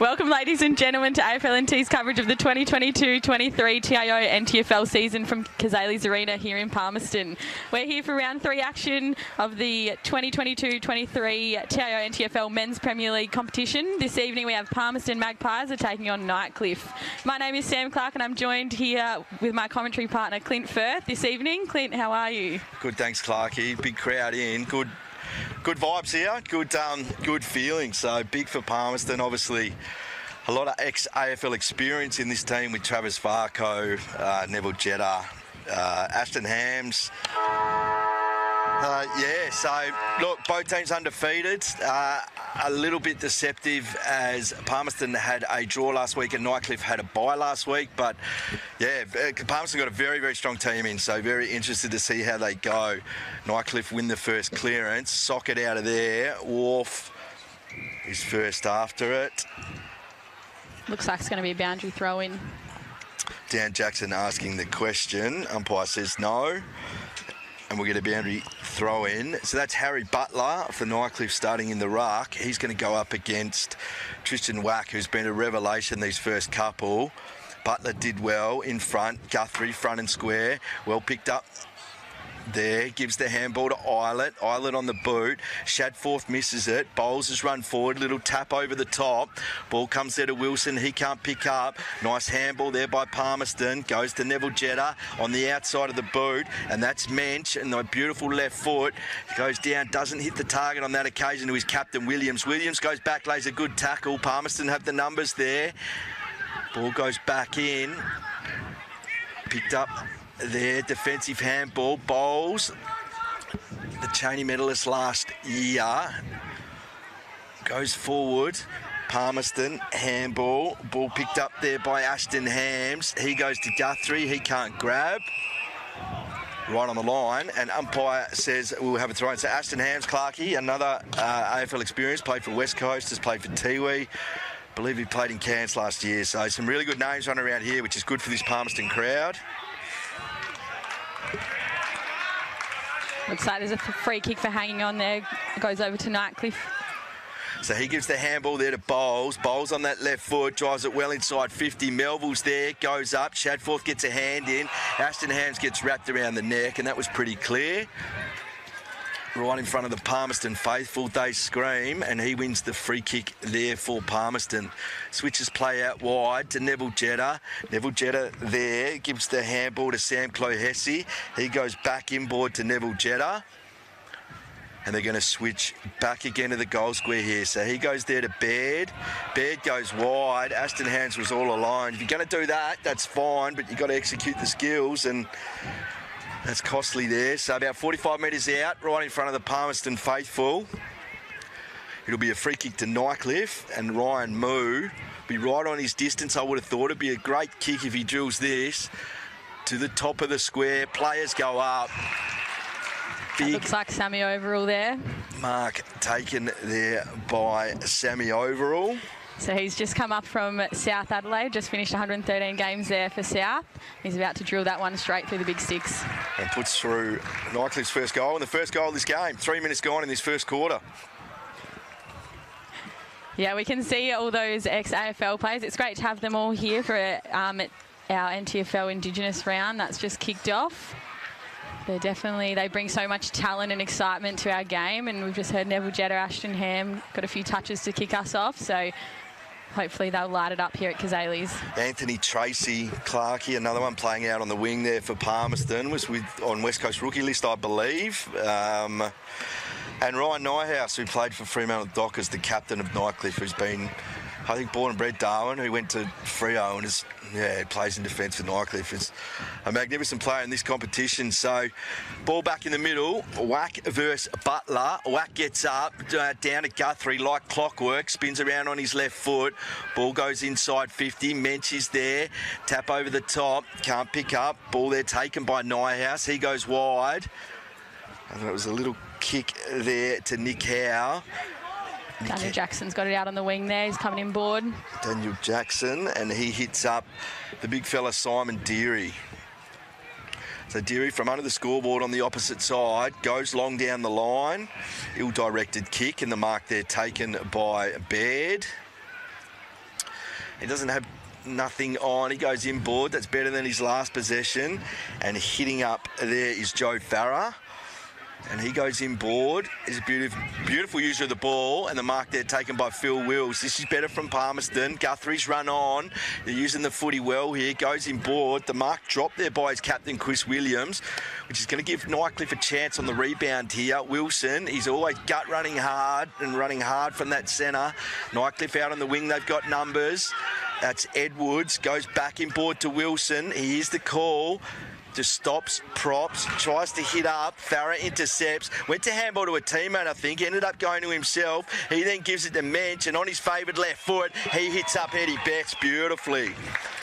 Welcome, ladies and gentlemen, to AFL&T's coverage of the 2022-23 TIO NTFL season from Cazalys Arena here in Palmerston. We're here for round 3 action of the 2022-23 TIO NTFL Men's Premier League competition. This evening we have Palmerston Magpies are taking on Nightcliff. My name is Sam Clark and I'm joined here with my commentary partner Clint Firth this evening. Clint, how are you? Good, thanks Clarky. Big crowd in. Good vibes here, good feeling. So big for Palmerston, obviously a lot of ex-AFL experience in this team with Travis Varco, Neville Jetta, Ashton Hams. So look, both teams undefeated. A little bit deceptive as Palmerston had a draw last week and Nightcliff had a bye last week. But yeah, Palmerston got a very, very strong team in, so very interested to see how they go. Nightcliff win the first clearance, sock it out of there. Wharf is first after it. Looks like it's going to be a boundary throw in. Dan Jackson asking the question. Umpire says no. And we'll get a boundary throw in. So that's Harry Butler for Nightcliff starting in the ruck. He's going to go up against Tristan Wack, who's been a revelation these first couple. Butler did well in front. Guthrie front and square. Well picked up there. Gives the handball to Eilert. Eilert on the boot. Shadforth misses it. Bowles has run forward. Little tap over the top. Ball comes there to Wilson. He can't pick up. Nice handball there by Palmerston. Goes to Neville Jetta on the outside of the boot. And that's Mensch. And the beautiful left foot goes down. Doesn't hit the target on that occasion to his captain Williams. Williams goes back, lays a good tackle. Palmerston have the numbers there. Ball goes back in. Picked up there, defensive handball. Bowles, the Cheney medalist last year, goes forward. Palmerston, handball. Ball picked up there by Ashton Hams. He goes to Guthrie. He can't grab. Right on the line, and umpire says we'll have a throw in. So Ashton Hams, Clarkey, another AFL experience, played for West Coast, has played for Tiwi. I believe he played in Cairns last year. So some really good names running around here, which is good for this Palmerston crowd. Looks like there's a free kick for hanging on there. It goes over to Nightcliff. So he gives the handball there to Bowles. Bowles on that left foot, drives it well inside 50. Melville's there, goes up. Shadforth gets a hand in. Ashton Hams gets wrapped around the neck, and that was pretty clear. Right in front of the Palmerston faithful, they scream, and he wins the free kick there for Palmerston. Switches play out wide to Neville Jetta. Neville Jetta there, gives the handball to Sam Clohessy. He goes back inboard to Neville Jetta. And they're going to switch back again to the goal square here. So he goes there to Baird. Baird goes wide. Ashton Hams was all alone. If you're going to do that, that's fine, but you've got to execute the skills, and that's costly there. So about 45 metres out, right in front of the Palmerston faithful. It'll be a free kick to Nightcliff, and Ryan Moo be right on his distance. I would have thought it'd be a great kick if he drills this to the top of the square. Players go up. Big looks like Sammy Overall there. Mark taken there by Sammy Overall. So he's just come up from South Adelaide, just finished 113 games there for South. He's about to drill that one straight through the big sticks. And puts through Nightcliff's first goal, and the first goal of this game. 3 minutes gone in this first quarter. Yeah, we can see all those ex-AFL players. It's great to have them all here for our NTFL Indigenous round that's just kicked off. They bring so much talent and excitement to our game, and we've just heard Neville Jetta, Ashton Ham got a few touches to kick us off, so hopefully they'll light it up here at Cazalys. Anthony Tracy Clarkey, another one playing out on the wing there for Palmerston, was on West Coast rookie list, I believe. And Ryan Nyhouse, who played for Fremantle Dockers, the captain of Nightcliff, who's been, I think, born and bred Darwin, who went to Freo and plays in defence for Nightcliff. Is a magnificent player in this competition. So, ball back in the middle. Wack versus Butler. Wack gets up, down to Guthrie like clockwork, spins around on his left foot. Ball goes inside 50. Mensch is there. Tap over the top. Can't pick up. Ball there taken by Nyhouse. He goes wide. I thought it was a little kick there to Nick Howe. Daniel Jackson's got it out on the wing there. He's coming inboard. Daniel Jackson, and he hits up the big fella Simon Deary. So Deary from under the scoreboard on the opposite side goes long down the line. Ill-directed kick, and the mark there taken by Baird. He doesn't have nothing on. He goes inboard. That's better than his last possession. And hitting up there is Joe Farah. And he goes inboard. He's a beautiful user of the ball. And the mark there taken by Phil Wills. This is better from Palmerston. Guthrie's run on. They're using the footy well here. Goes inboard. The mark dropped there by his captain, Chris Williams, which is going to give Nightcliff a chance on the rebound here. Wilson, he's always gut running hard and running hard from that centre. Nightcliff out on the wing. They've got numbers. That's Edwards. Goes back inboard to Wilson. He hears the call. Just stops, props, tries to hit up. Farah intercepts. Went to handball to a teammate, I think. Ended up going to himself. He then gives it to Mensch, and on his favoured left foot, he hits up Eddie Betts beautifully.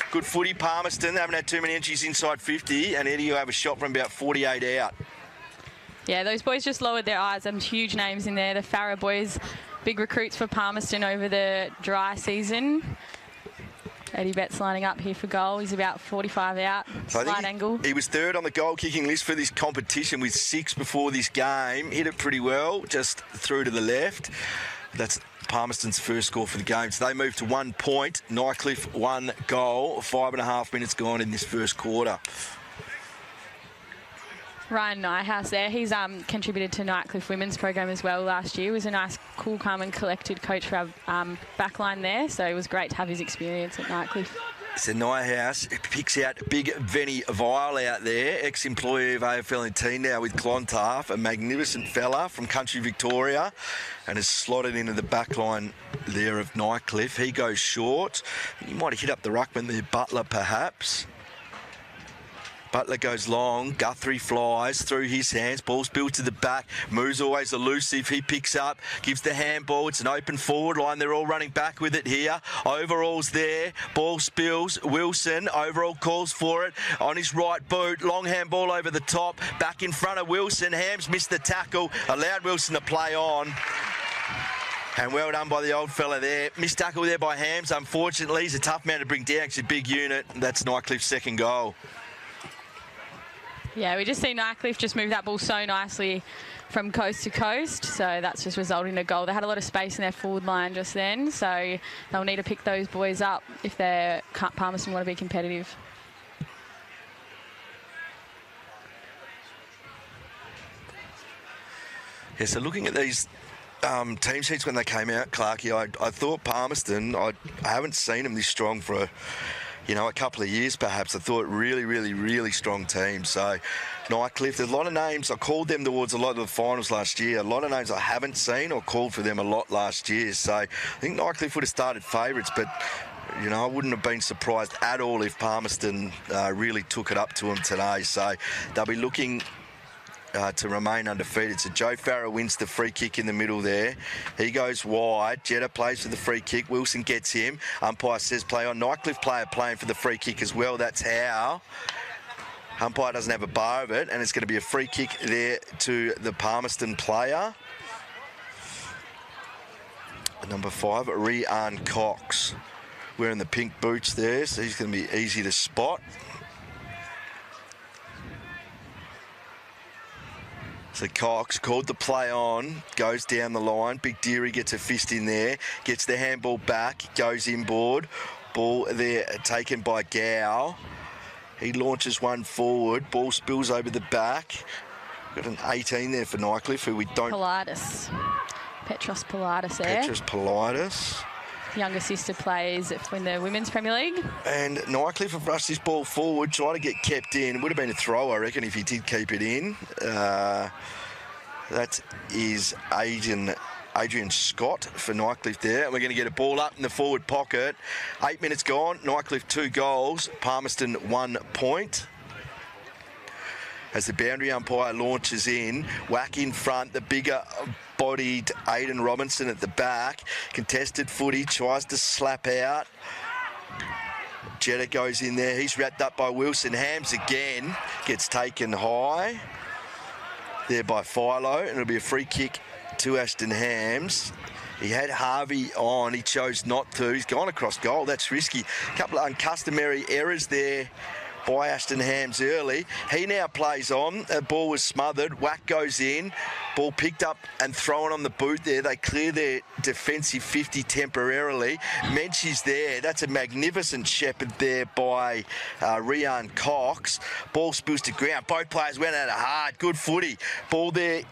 Good footy, Palmerston. They haven't had too many entries inside 50, and Eddie will have a shot from about 48 out. Yeah, those boys just lowered their eyes. Some huge names in there. The Farah boys, big recruits for Palmerston over the dry season. Eddie Betts lining up here for goal. He's about 45 out, slight angle. He was third on the goal-kicking list for this competition with 6 before this game. Hit it pretty well, just through to the left. That's Palmerston's first score for the game. So they move to 1 point. Nightcliff 1 goal. 5.5 minutes gone in this first quarter. Ryan Nyhouse there. He's contributed to Nightcliff women's program as well last year. He was a nice, cool, calm and collected coach for our backline there. So it was great to have his experience at Nightcliff. So Nyhouse picks out big Venny Vile out there, ex-employee of AFL NT now with Clontarf, a magnificent fella from country Victoria, and is slotted into the backline there of Nightcliff. He goes short. He might have hit up the ruckman there, Butler perhaps. Butler goes long. Guthrie flies through his hands. Ball's built to the back. Moo's always elusive. He picks up, gives the handball. It's an open forward line. They're all running back with it here. Overall's there. Ball spills. Wilson, overall calls for it. On his right boot. Long handball over the top. Back in front of Wilson. Hams missed the tackle. Allowed Wilson to play on. And well done by the old fella there. Missed tackle there by Hams. Unfortunately, he's a tough man to bring down. It's a big unit. That's Nightcliff's second goal. Yeah, we just see Nightcliff just move that ball so nicely from coast to coast. So that's just resulted in a goal. They had a lot of space in their forward line just then. So they'll need to pick those boys up if they're Palmerston want to be competitive. Yeah, so looking at these team sheets when they came out, Clarkie, I thought Palmerston, I haven't seen them this strong for a couple of years perhaps. I thought really strong team. So Nightcliff, there's a lot of names. I called them towards a lot of the finals last year. A lot of names I haven't seen or called for them a lot last year. So I think Nightcliff would have started favourites, but I wouldn't have been surprised at all if Palmerston really took it up to them today. So they'll be looking to remain undefeated. So Joe Farah wins the free kick in the middle there. He goes wide. Jetta plays for the free kick. Wilson gets him. Umpire says play on. Nightcliff player playing for the free kick as well. That's how. Umpire doesn't have a bar of it, and it's going to be a free kick there to the Palmerston player. Number 5, Rian Cox. Wearing the pink boots there, so he's going to be easy to spot. So Cox called the play on, goes down the line. Big Deary gets a fist in there, gets the handball back, goes inboard. Ball there taken by Gow. He launches one forward. Ball spills over the back. Got an 18 there for Nightcliff, who we don't... Pilatus. Petros Pilatus there. Petros Pilatus. Younger sister plays in the Women's Premier League. And Nightcliff have rushed this ball forward, trying to get kept in. Would have been a throw, I reckon, if he did keep it in. That is Adrian Scott for Nightcliff there. And we're going to get a ball up in the forward pocket. 8 minutes gone. Nightcliff 2 goals. Palmerston 1 point. As the boundary umpire launches in, whack in front, the bigger bodied Aidan Robinson at the back. Contested footy, tries to slap out. Jetta goes in there. He's wrapped up by Wilson. Hams again gets taken high there by Philo, and it'll be a free kick to Ashton Hams. He had Harvey on. He chose not to. He's gone across goal. That's risky. A couple of uncustomary errors there by Ashton Hams early. He now plays on. The ball was smothered. Whack goes in. Ball picked up and thrown on the boot there. They clear their defensive 50 temporarily. Mensch is there. That's a magnificent shepherd there by Rian Cox. Ball spills to ground. Both players went at it hard. Good footy. Ball there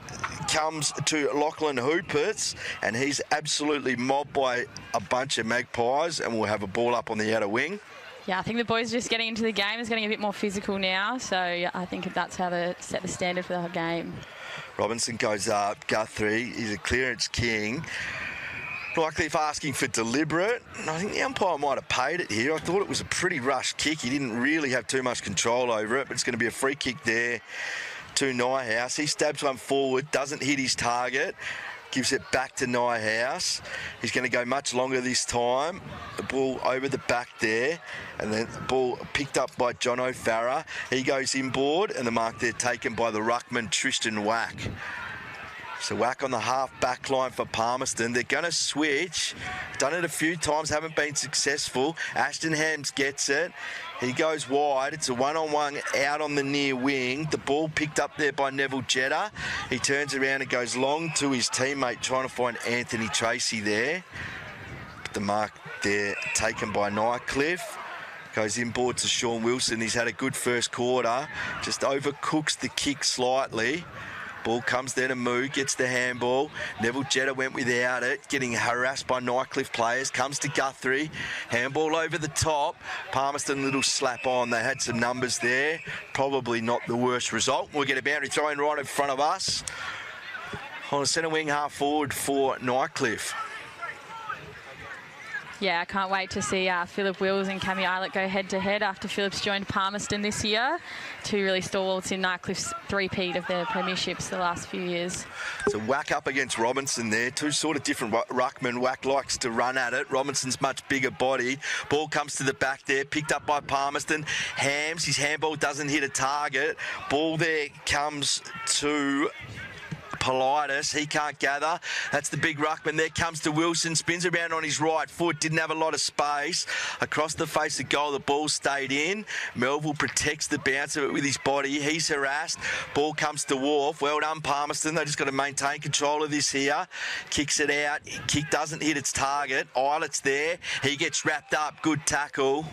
comes to Lachlan Hooperts, and he's absolutely mobbed by a bunch of Magpies, and we'll have a ball up on the outer wing. Yeah, I think the boys are just getting into the game. It's getting a bit more physical now, so I think that's how to set the standard for the game. Robinson goes up. Guthrie, he's a clearance king. Nightcliff asking for deliberate. I think the umpire might have paid it here. I thought it was a pretty rushed kick. He didn't really have too much control over it, but it's going to be a free kick there to Nyhouse. He stabs one forward, doesn't hit his target. Gives it back to Nyhouse. He's going to go much longer this time. The ball over the back there, and then the ball picked up by John O'Farah. He goes inboard, and the mark there taken by the ruckman Tristan Whack. So Whack on the half-back line for Palmerston. They're going to switch. Done it a few times, haven't been successful. Ashton Hams gets it. He goes wide. It's a one-on-one out on the near wing. The ball picked up there by Neville Jetta. He turns around and goes long to his teammate, trying to find Anthony Tracy there. But the mark there taken by Nightcliff. Goes inboard to Sean Wilson. He's had a good first quarter. Just overcooks the kick slightly. Ball comes there to Moo, gets the handball. Neville Jetta went without it, getting harassed by Nightcliff players. Comes to Guthrie. Handball over the top. Palmerston, little slap on. They had some numbers there. Probably not the worst result. We'll get a boundary throw in right in front of us. On a centre wing, half forward for Nightcliff. Yeah, I can't wait to see Phillip Wills and Cammy Eilert go head-to-head after Phillips joined Palmerston this year. Two really stalwarts in Nightcliff's three-peat of their premierships the last few years. So Whack up against Robinson there. Two sort of different ruckmen. Whack likes to run at it. Robinson's much bigger body. Ball comes to the back there, picked up by Palmerston. Hams, his handball doesn't hit a target. Ball there comes to Politis. He can't gather. That's the big ruckman. There comes to Wilson. Spins around on his right foot. Didn't have a lot of space. Across the face of goal, the ball stayed in. Melville protects the bounce of it with his body. He's harassed. Ball comes to Wharf. Well done, Palmerston. They just got to maintain control of this here. Kicks it out. Kick doesn't hit its target. Eilert's there. He gets wrapped up. Good tackle.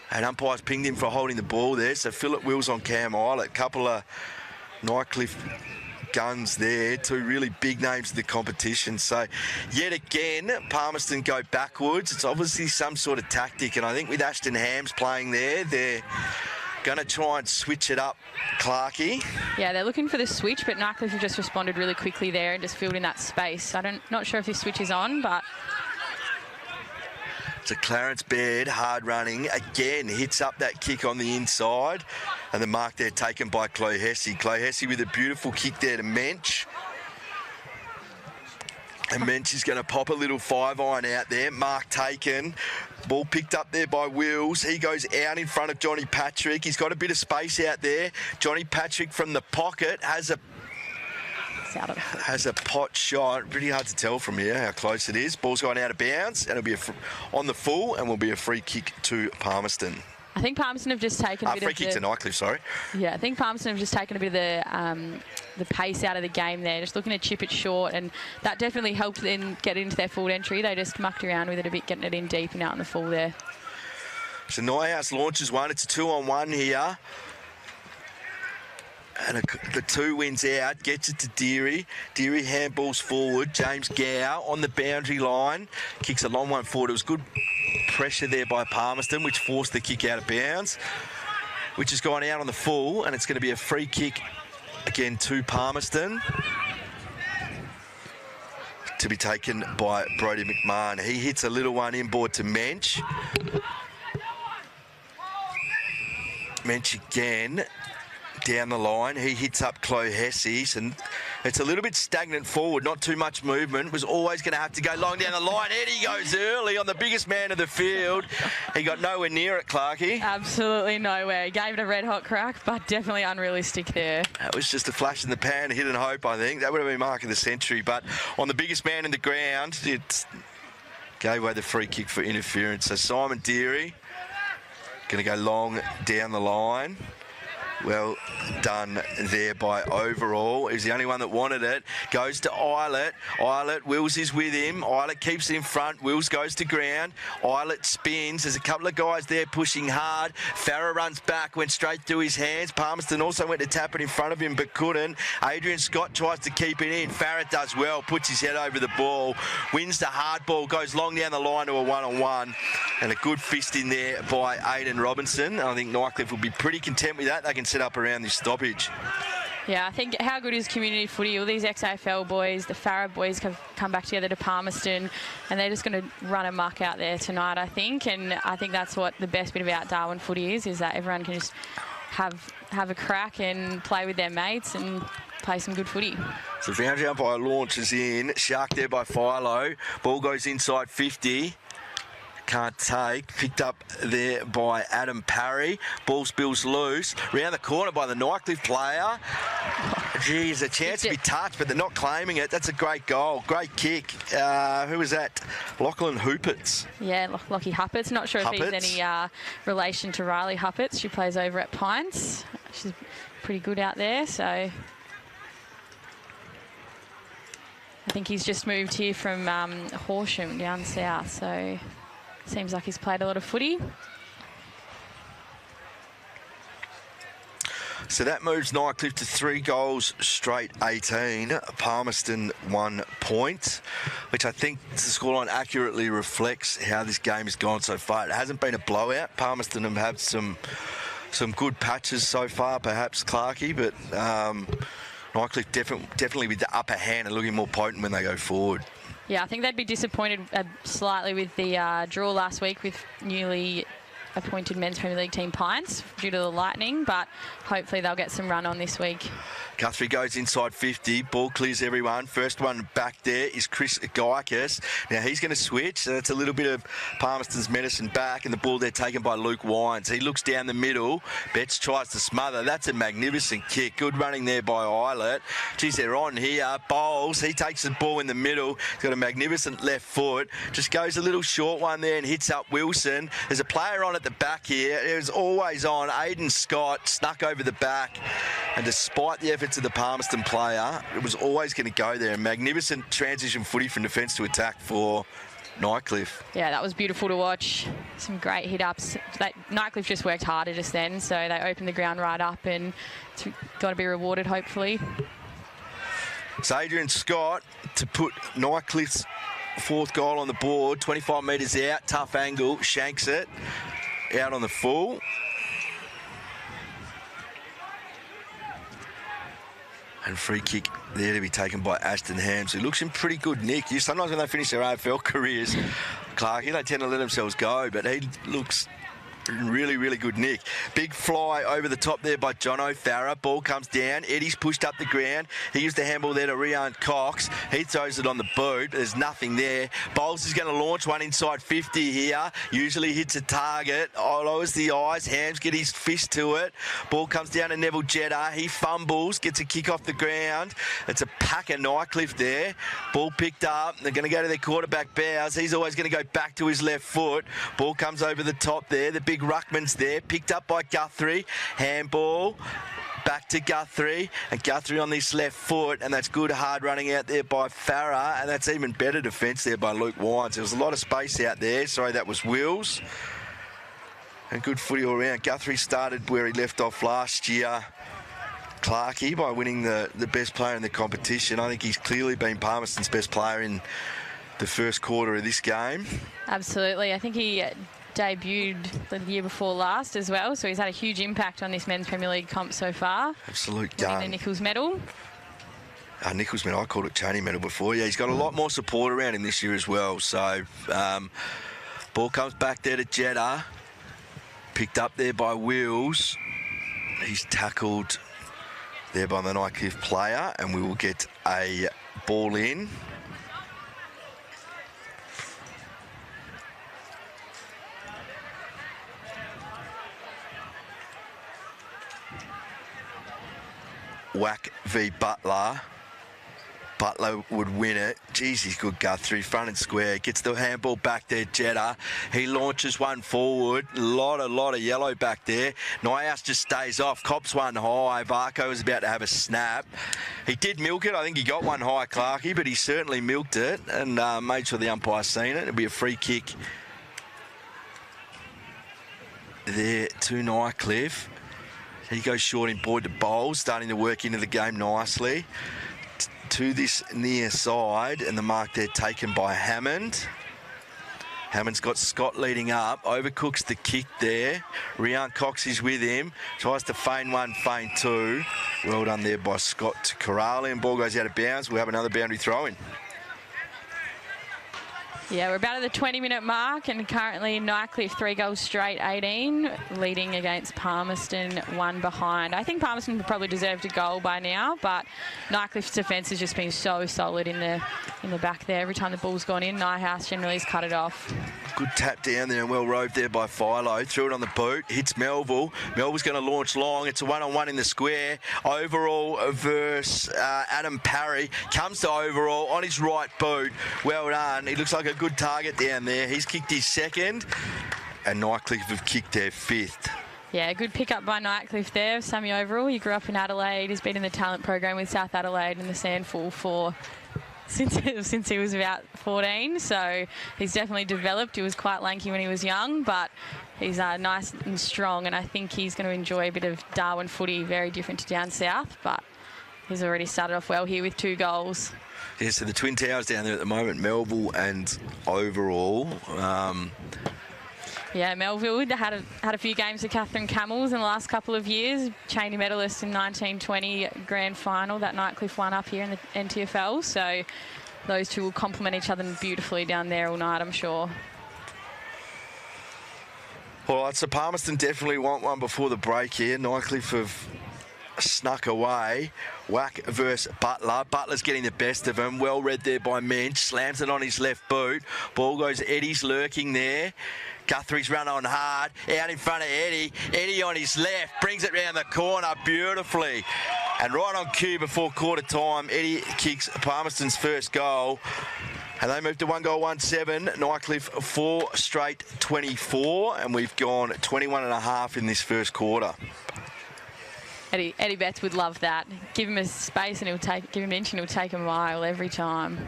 And umpires pinged him for holding the ball there. So Phillip Wills on Cam Eilert. Couple of Nightcliff guns there, two really big names of the competition. So yet again, Palmerston go backwards. It's obviously some sort of tactic, and I think with Ashton Hams playing there, they're going to try and switch it up, Clarkie. Yeah, they're looking for the switch, but Nightcliff have just responded really quickly there and just filled in that space. Not sure if this switch is on, but So Clarence Baird, hard running, again hits up that kick on the inside, and the mark there taken by Chloe Hesse. Chloe Hesse with a beautiful kick there to Mensch. And Mensch is going to pop a little 5-iron out there. Mark taken. Ball picked up there by Wills. He goes out in front of Johnny Patrick. He's got a bit of space out there. Johnny Patrick from the pocket has a pot shot. Pretty hard to tell from here how close it is. Ball's going out of bounds, and it'll be on the full, and will be a free kick to Palmerston. I think Palmerston have just taken a bit free kick to Nightcliff, sorry. Yeah, I think Palmerston have just taken a bit of the pace out of the game there, just looking to chip it short, and that definitely helped them get into their full entry. They just mucked around with it a bit, getting it in deep and out in the full there. So Nyhouse launches one. It's a 2-on-1 here. And the two wins out, gets it to Deary. Deary handballs forward. James Gow on the boundary line. Kicks a long one forward. It was good pressure there by Palmerston, which forced the kick out of bounds, which has gone out on the full, and it's going to be a free kick again to Palmerston, to be taken by Brodie McMahon. He hits a little one inboard to Mensch. Mensch again. Down the line, he hits up Chloe Hesse, and it's a little bit stagnant forward, not too much movement. Was always going to have to go long down the line. Eddie goes early on the biggest man of the field. He got nowhere near it, Clarkie. Absolutely nowhere. He gave it a red-hot crack, but definitely unrealistic there. That was just a flash in the pan, hit and hope, I think. That would have been mark of the century, but on the biggest man in the ground, it gave away the free kick for interference. So Simon Deary Going to go long down the line. Well done there by Overall. He's the only one that wanted it. Goes to Eilert. Eilert, Wills is with him. Eilert keeps it in front. Wills goes to ground. Eilert spins. There's a couple of guys there pushing hard. Farah runs back, went straight through his hands. Palmerston also went to tap it in front of him, but couldn't. Adrian Scott tries to keep it in. Farah does well, puts his head over the ball, wins the hard ball, goes long down the line to a one-on-one. And a good fist in there by Aidan Robinson. I think Nightcliff will be pretty content with that. They can set up around this stoppage. Yeah, I think how good is community footy? All these ex-AFL boys, the Farah boys have come back together to Palmerston, and they're just going to run amok out there tonight, I think. And I think that's what the best bit about Darwin footy is that everyone can just have a crack and play with their mates and play some good footy. So boundary umpire launches in. Shark there by Philo. Ball goes inside 50. Can't take. Picked up there by Adam Parry. Ball spills loose. Round the corner by the Nightcliff player. Geez, a chance to be touched, but they're not claiming it. That's a great goal. Great kick. Who was that? Lachlan Hupperts. Yeah, Lockie Hupperts. Not sure if he's any relation to Riley Hupperts. She plays over at Pines. She's pretty good out there, so... I think he's just moved here from Horsham down south, so... Seems like he's played a lot of footy. So that moves Nightcliff to 3 goals straight 18. Palmerston 1 point, which I think the scoreline accurately reflects how this game has gone so far. It hasn't been a blowout. Palmerston have had some good patches so far, perhaps Clarkey, but Nightcliff definitely with the upper hand and looking more potent when they go forward. Yeah, I think they'd be disappointed slightly with the draw last week with newly appointed Men's Premier League team Pines due to the lightning, but hopefully they'll get some run on this week. Guthrie goes inside 50. Ball clears everyone. First one back there is Chris Geikis. Now he's going to switch. So that's a little bit of Palmerston's medicine back, and the ball there taken by Luke Wines. He looks down the middle. Betts tries to smother. That's a magnificent kick. Good running there by Eilert. Geez, they're on here. Bowles. He takes the ball in the middle. He's got a magnificent left foot. Just goes a little short one there and hits up Wilson. There's a player on at the back here. It was always on. Aidan Scott snuck over the back, and despite the efforts of the Palmerston player, it was always going to go there. A magnificent transition footy from defence to attack for Nightcliff. Yeah, that was beautiful to watch. Some great hit-ups. Nightcliff just worked harder just then, so they opened the ground right up, and it's got to be rewarded, hopefully. It's Adrian Scott to put Nightcliff's 4th goal on the board. 25 metres out, tough angle, shanks it. Out on the full. And free kick there to be taken by Ashton Hams, who looks in pretty good nick. Sometimes when they finish their AFL careers, Clarkie, they tend to let themselves go, but he looks really, really good nick. Big fly over the top there by Jono Farah. Ball comes down. Eddie's pushed up the ground. He used the handball there to Rian Cox. He throws it on the boot. There's nothing there. Bowles is going to launch one inside 50 here. Usually hits a target. Lowers the eyes. Hams get his fist to it. Ball comes down to Neville Jetta. He fumbles. Gets a kick off the ground. It's a pack of Nightcliff there. Ball picked up. They're going to go to their quarterback Bowers. He's always going to go back to his left foot. Ball comes over the top there. The big ruckman's there, picked up by Guthrie. Handball back to Guthrie, and Guthrie on this left foot, and that's good hard running out there by Farah, and that's even better defence there by Luke Wines. There was a lot of space out there. Sorry, that was Wills. And good footy all around. Guthrie started where he left off last year, Clarkey, by winning the best player in the competition. I think he's clearly been Palmerston's best player in the first quarter of this game. Absolutely. I think he debuted the year before last as well, so he's had a huge impact on this Men's Premier League comp so far. Absolute winning the Nichols medal. Nichols medal, I called it Cheney medal before. Yeah, he's got a lot more support around him this year as well. So, ball comes back there to Jetta. Picked up there by Wills. He's tackled there by the Nightcliff player, and we will get a ball in. Whack v Butler. Butler would win it. Geez, he's good, Guthrie, front and square. Gets the handball back there, Jetta. He launches one forward. A lot of yellow back there. Nyhouse just stays off. Cops one high. Varco was about to have a snap. He did milk it. I think he got one high, Clarkey, but he certainly milked it and made sure the umpire seen it. It'll be a free kick there to Nightcliff. He goes short in Boyd to Bowles, starting to work into the game nicely. To this near side, and the mark there taken by Hammond. Hammond's got Scott leading up, overcooks the kick there. Rian Cox is with him, tries to feign one, feign two. Well done there by Scott to Cazalys, and ball goes out of bounds. We'll have another boundary throw in. Yeah, we're about at the 20-minute mark, and currently Nightcliff 3 goals straight, 18, leading against Palmerston, 1 behind. I think Palmerston probably deserved a goal by now, but Nightcliff's defence has just been so solid in the back there. Every time the ball's gone in, Nyhouse generally has cut it off. Good tap down there and well roved there by Philo. Threw it on the boot, hits Melville. Melville's going to launch long. It's a one-on-one in the square. Overall versus Adam Parry. Comes to Overall on his right boot. Well done. He looks like a good target down there. He's kicked his second, and Nightcliff have kicked their fifth. Yeah, good pick up by Nightcliff there. Sammy Overall, he grew up in Adelaide. He's been in the talent program with South Adelaide and the Sandful for since he was about 14. So he's definitely developed. He was quite lanky when he was young, but he's nice and strong, and I think he's going to enjoy a bit of Darwin footy, very different to down south, but he's already started off well here with 2 goals. Yeah, so the Twin Towers down there at the moment, Melville and Overall. Yeah, Melville had a few games with Catherine Camels in the last couple of years. Cheney medalist in 1920 grand final that Nightcliff won up here in the NTFL. So those two will complement each other beautifully down there all night, I'm sure. All right, so Palmerston definitely want one before the break here. Nightcliff have snuck away. Whack versus Butler. Butler's getting the best of him. Well read there by Mensch. Slams it on his left boot. Ball goes, Eddie's lurking there. Guthrie's run on hard. Out in front of Eddie. Eddie on his left. Brings it round the corner beautifully. And right on cue before quarter time, Eddie kicks Palmerston's first goal. And they move to 1-17. Nightcliff 4 straight 24. And we've gone 21.5 in this first quarter. Eddie Betts would love that. Give him a space and give him an inch and he'll take a mile every time.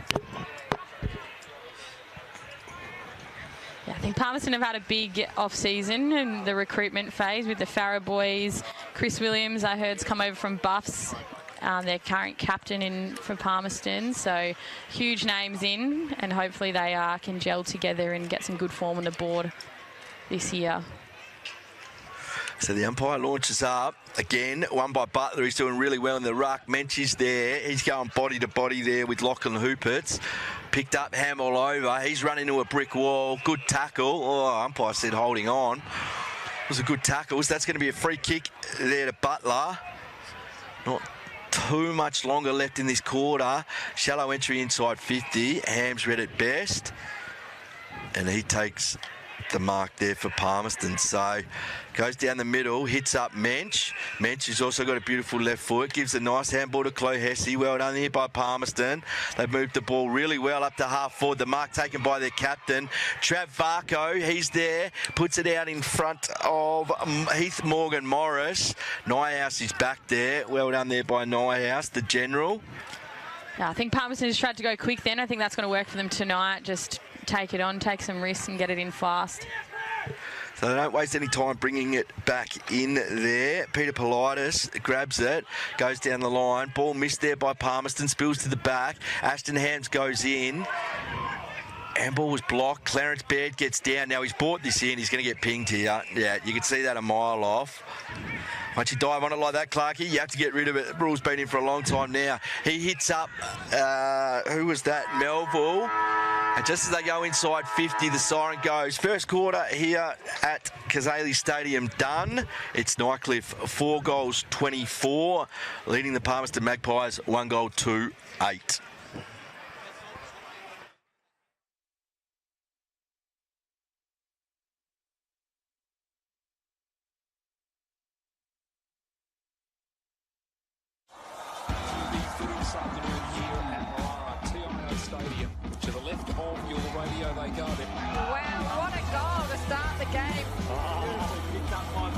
Yeah, I think Palmerston have had a big off-season in the recruitment phase with the Farah boys. Chris Williams, I heard, has come over from Buffs, their current captain for Palmerston. So huge names in, and hopefully they can gel together and get some good form on the board this year. So the umpire launches up. Again, won by Butler. He's doing really well in the ruck. Mensch is there. He's going body to body there with Lachlan Hooperts. Picked up Hamill over. He's run into a brick wall. Good tackle. Oh, umpire said holding on. It was a good tackle. So that's going to be a free kick there to Butler. Not too much longer left in this quarter. Shallow entry inside 50. Ham's read it best. And he takes the mark there for Palmerston. So goes down the middle, hits up Mensch. Mensch has also got a beautiful left foot, gives a nice handball to Chloe Hesse. Well done here by Palmerston. They've moved the ball really well up to half forward. The mark taken by their captain, Trav Varco. He's there, puts it out in front of Heath Morgan Morris. Nyhouse is back there. Well done there by Nyhouse, the general. Yeah, I think Palmerston has tried to go quick then. I think that's going to work for them tonight. Just take it on, take some risks and get it in fast. So they don't waste any time bringing it back in there. Peter Politis grabs it, goes down the line. Ball missed there by Palmerston, spills to the back. Ashton Hams goes in. Handball was blocked. Clarence Baird gets down. Now he's brought this in. He's going to get pinged here. Yeah, you can see that a mile off. Once you dive on it like that, Clarkey, you have to get rid of it. The rule's been in for a long time now. He hits up, who was that? Melville. And just as they go inside 50, the siren goes. First quarter here at Cazalys Stadium done. It's Nightcliff 4 goals 24, leading the Palmerston Magpies 1 goal 2-8. This afternoon here at stadium. To the left of your radio they go. Wow, what a goal to start the game. Picked up by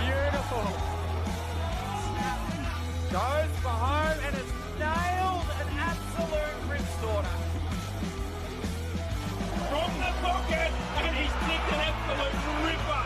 Beautiful. Goes for home and has nailed an absolute ripstorter. From the pocket, and he's kicked an absolute ripper.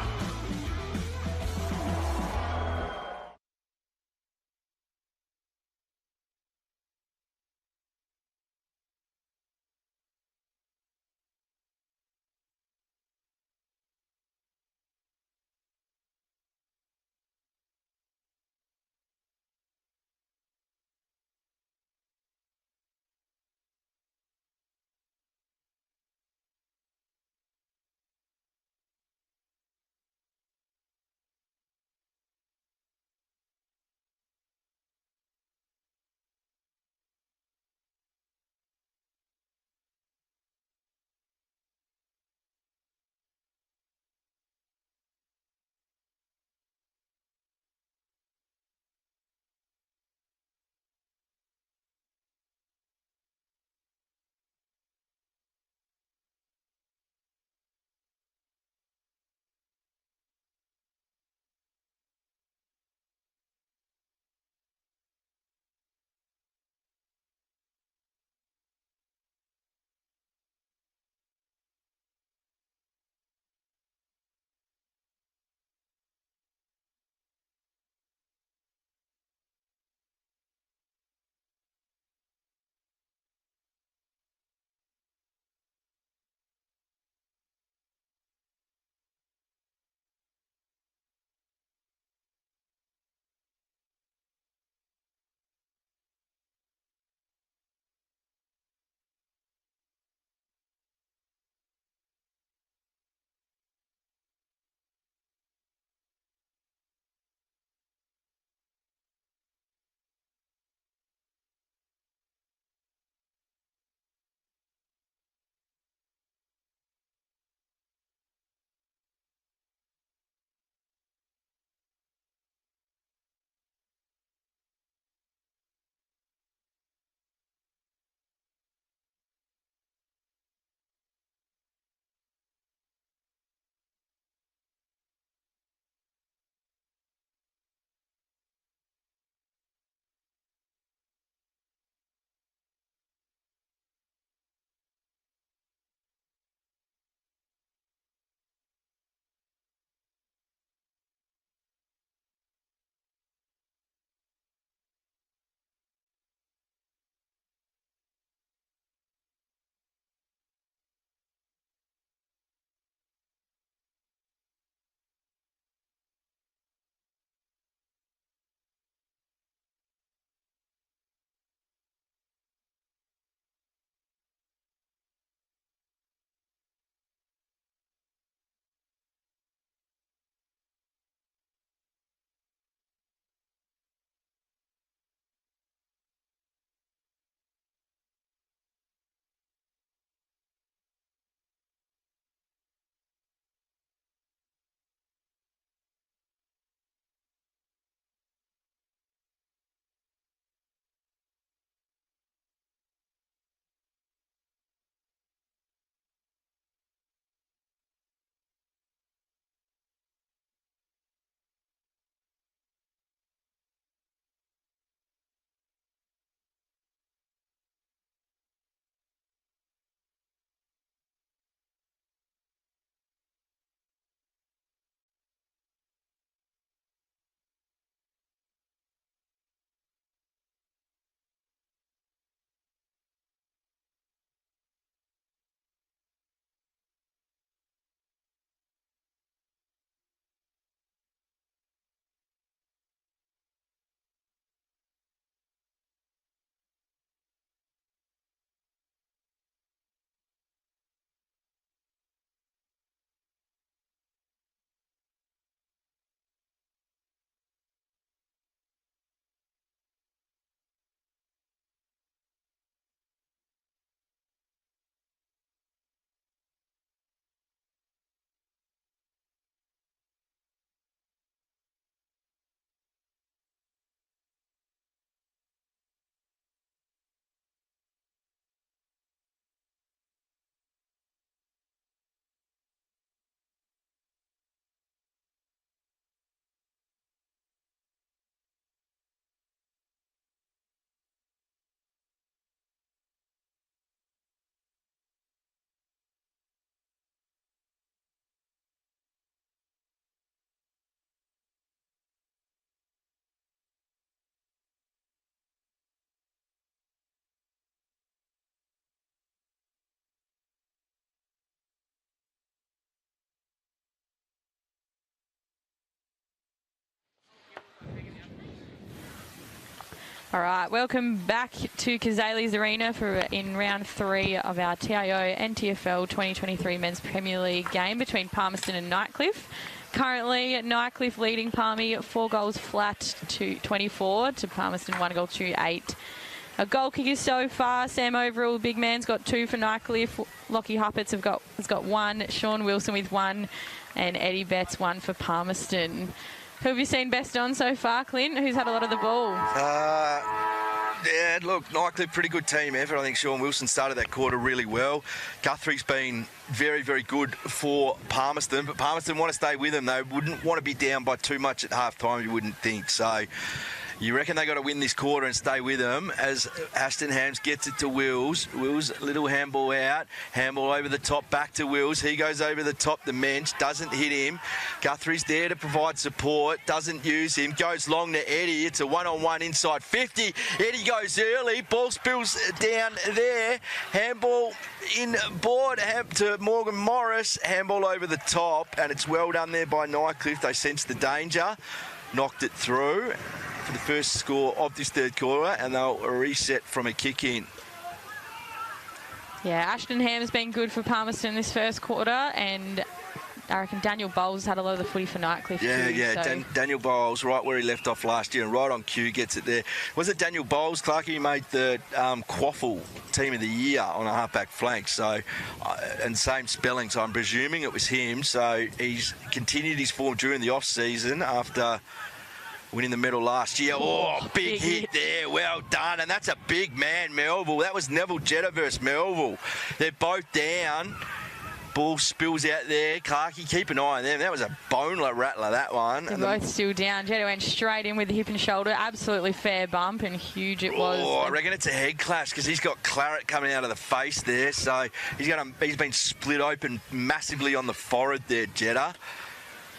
All right, welcome back to Cazalys Arena in round 3 of our TIO NTFL 2023 Men's Premier League game between Palmerston and Nightcliff. Currently, Nightcliff leading Palmy 4 goals flat to 24 to Palmerston 1 goal to 8. A goal kicker so far. Sam Overall, big man's got 2 for Nightcliff. Lockie Huppets has got 1. Sean Wilson with 1, and Eddie Betts 1 for Palmerston. Who have you seen best on so far, Clint? Who's had a lot of the ball? Yeah, look, Nightcliff, pretty good team effort. I think Sean Wilson started that quarter really well. Guthrie's been very, very good for Palmerston, but Palmerston want to stay with them. They wouldn't want to be down by too much at half-time, you wouldn't think. So you reckon they got to win this quarter and stay with them as Ashton Hams gets it to Wills. Wills, little handball out. Handball over the top, back to Wills. He goes over the top, the mensch, doesn't hit him. Guthrie's there to provide support, doesn't use him. Goes long to Eddie. It's a one-on-one inside 50. Eddie goes early. Ball spills down there. Handball in board to Morgan Morris. Handball over the top, and it's well done there by Nightcliff. They sensed the danger, knocked it through for the first score of this third quarter, and they'll reset from a kick in. Yeah, Ashton Ham's been good for Palmerston this first quarter, and I reckon Daniel Bowles had a lot of the footy for Nightcliff too. So. Daniel Bowles, right where he left off last year, and right on cue, gets it there. Was it Daniel Bowles, Clarkie, who made the Quaffle Team of the Year on a halfback flank? So, and same spelling, so I'm presuming it was him. So he's continued his form during the off-season after winning the medal last year. Oh, big hit there. Well done. And that's a big man, Melville. That was Neville Jetta versus Melville. They're both down. Ball spills out there. Clarkie, keep an eye on them. That was a bone rattler, that one. They're both still down. Jetta went straight in with the hip and shoulder. Absolutely fair bump, and huge it was. Oh, I reckon it's a head clash because he's got claret coming out of the face there. So he's been split open massively on the forehead there, Jetta.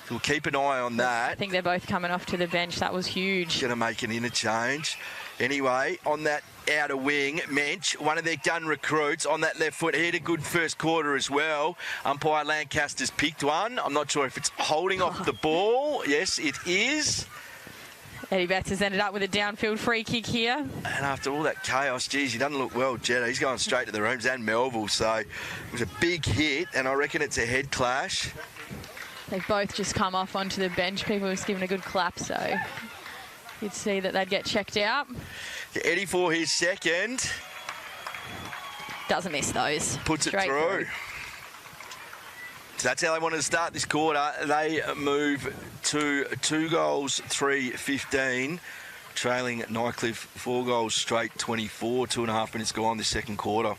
We'll keep an eye on that. I think they're both coming off to the bench. That was huge. Going to make an interchange. Anyway, on that outer wing, Mensch, one of their gun recruits on that left foot. He had a good first quarter as well. Umpire Lancaster's picked one. I'm not sure if it's holding off the ball. Yes, it is. Eddie Betts has ended up with a downfield free kick here. And after all that chaos, geez, he doesn't look well, Jetta. He's going straight to the rooms, and Melville. So it was a big hit, and I reckon it's a head clash. They've both just come off onto the bench. People have given a good clap, so you'd see that they'd get checked out. Eddie for his second. Doesn't miss those. Puts it through. So that's how they wanted to start this quarter. They move to 2 goals, 3-15, trailing Nightcliff 4 goals straight, 24, 2.5 minutes gone this second quarter.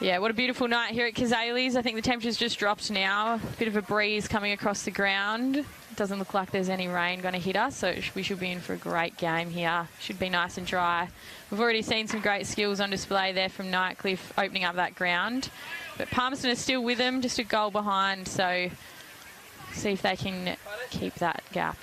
Yeah, what a beautiful night here at Cazalys. I think the temperature's just dropped now. A bit of a breeze coming across the ground. It doesn't look like there's any rain going to hit us, so we should be in for a great game here. Should be nice and dry. We've already seen some great skills on display there from Nightcliff opening up that ground. But Palmerston is still with them, just a goal behind, so see if they can keep that gap.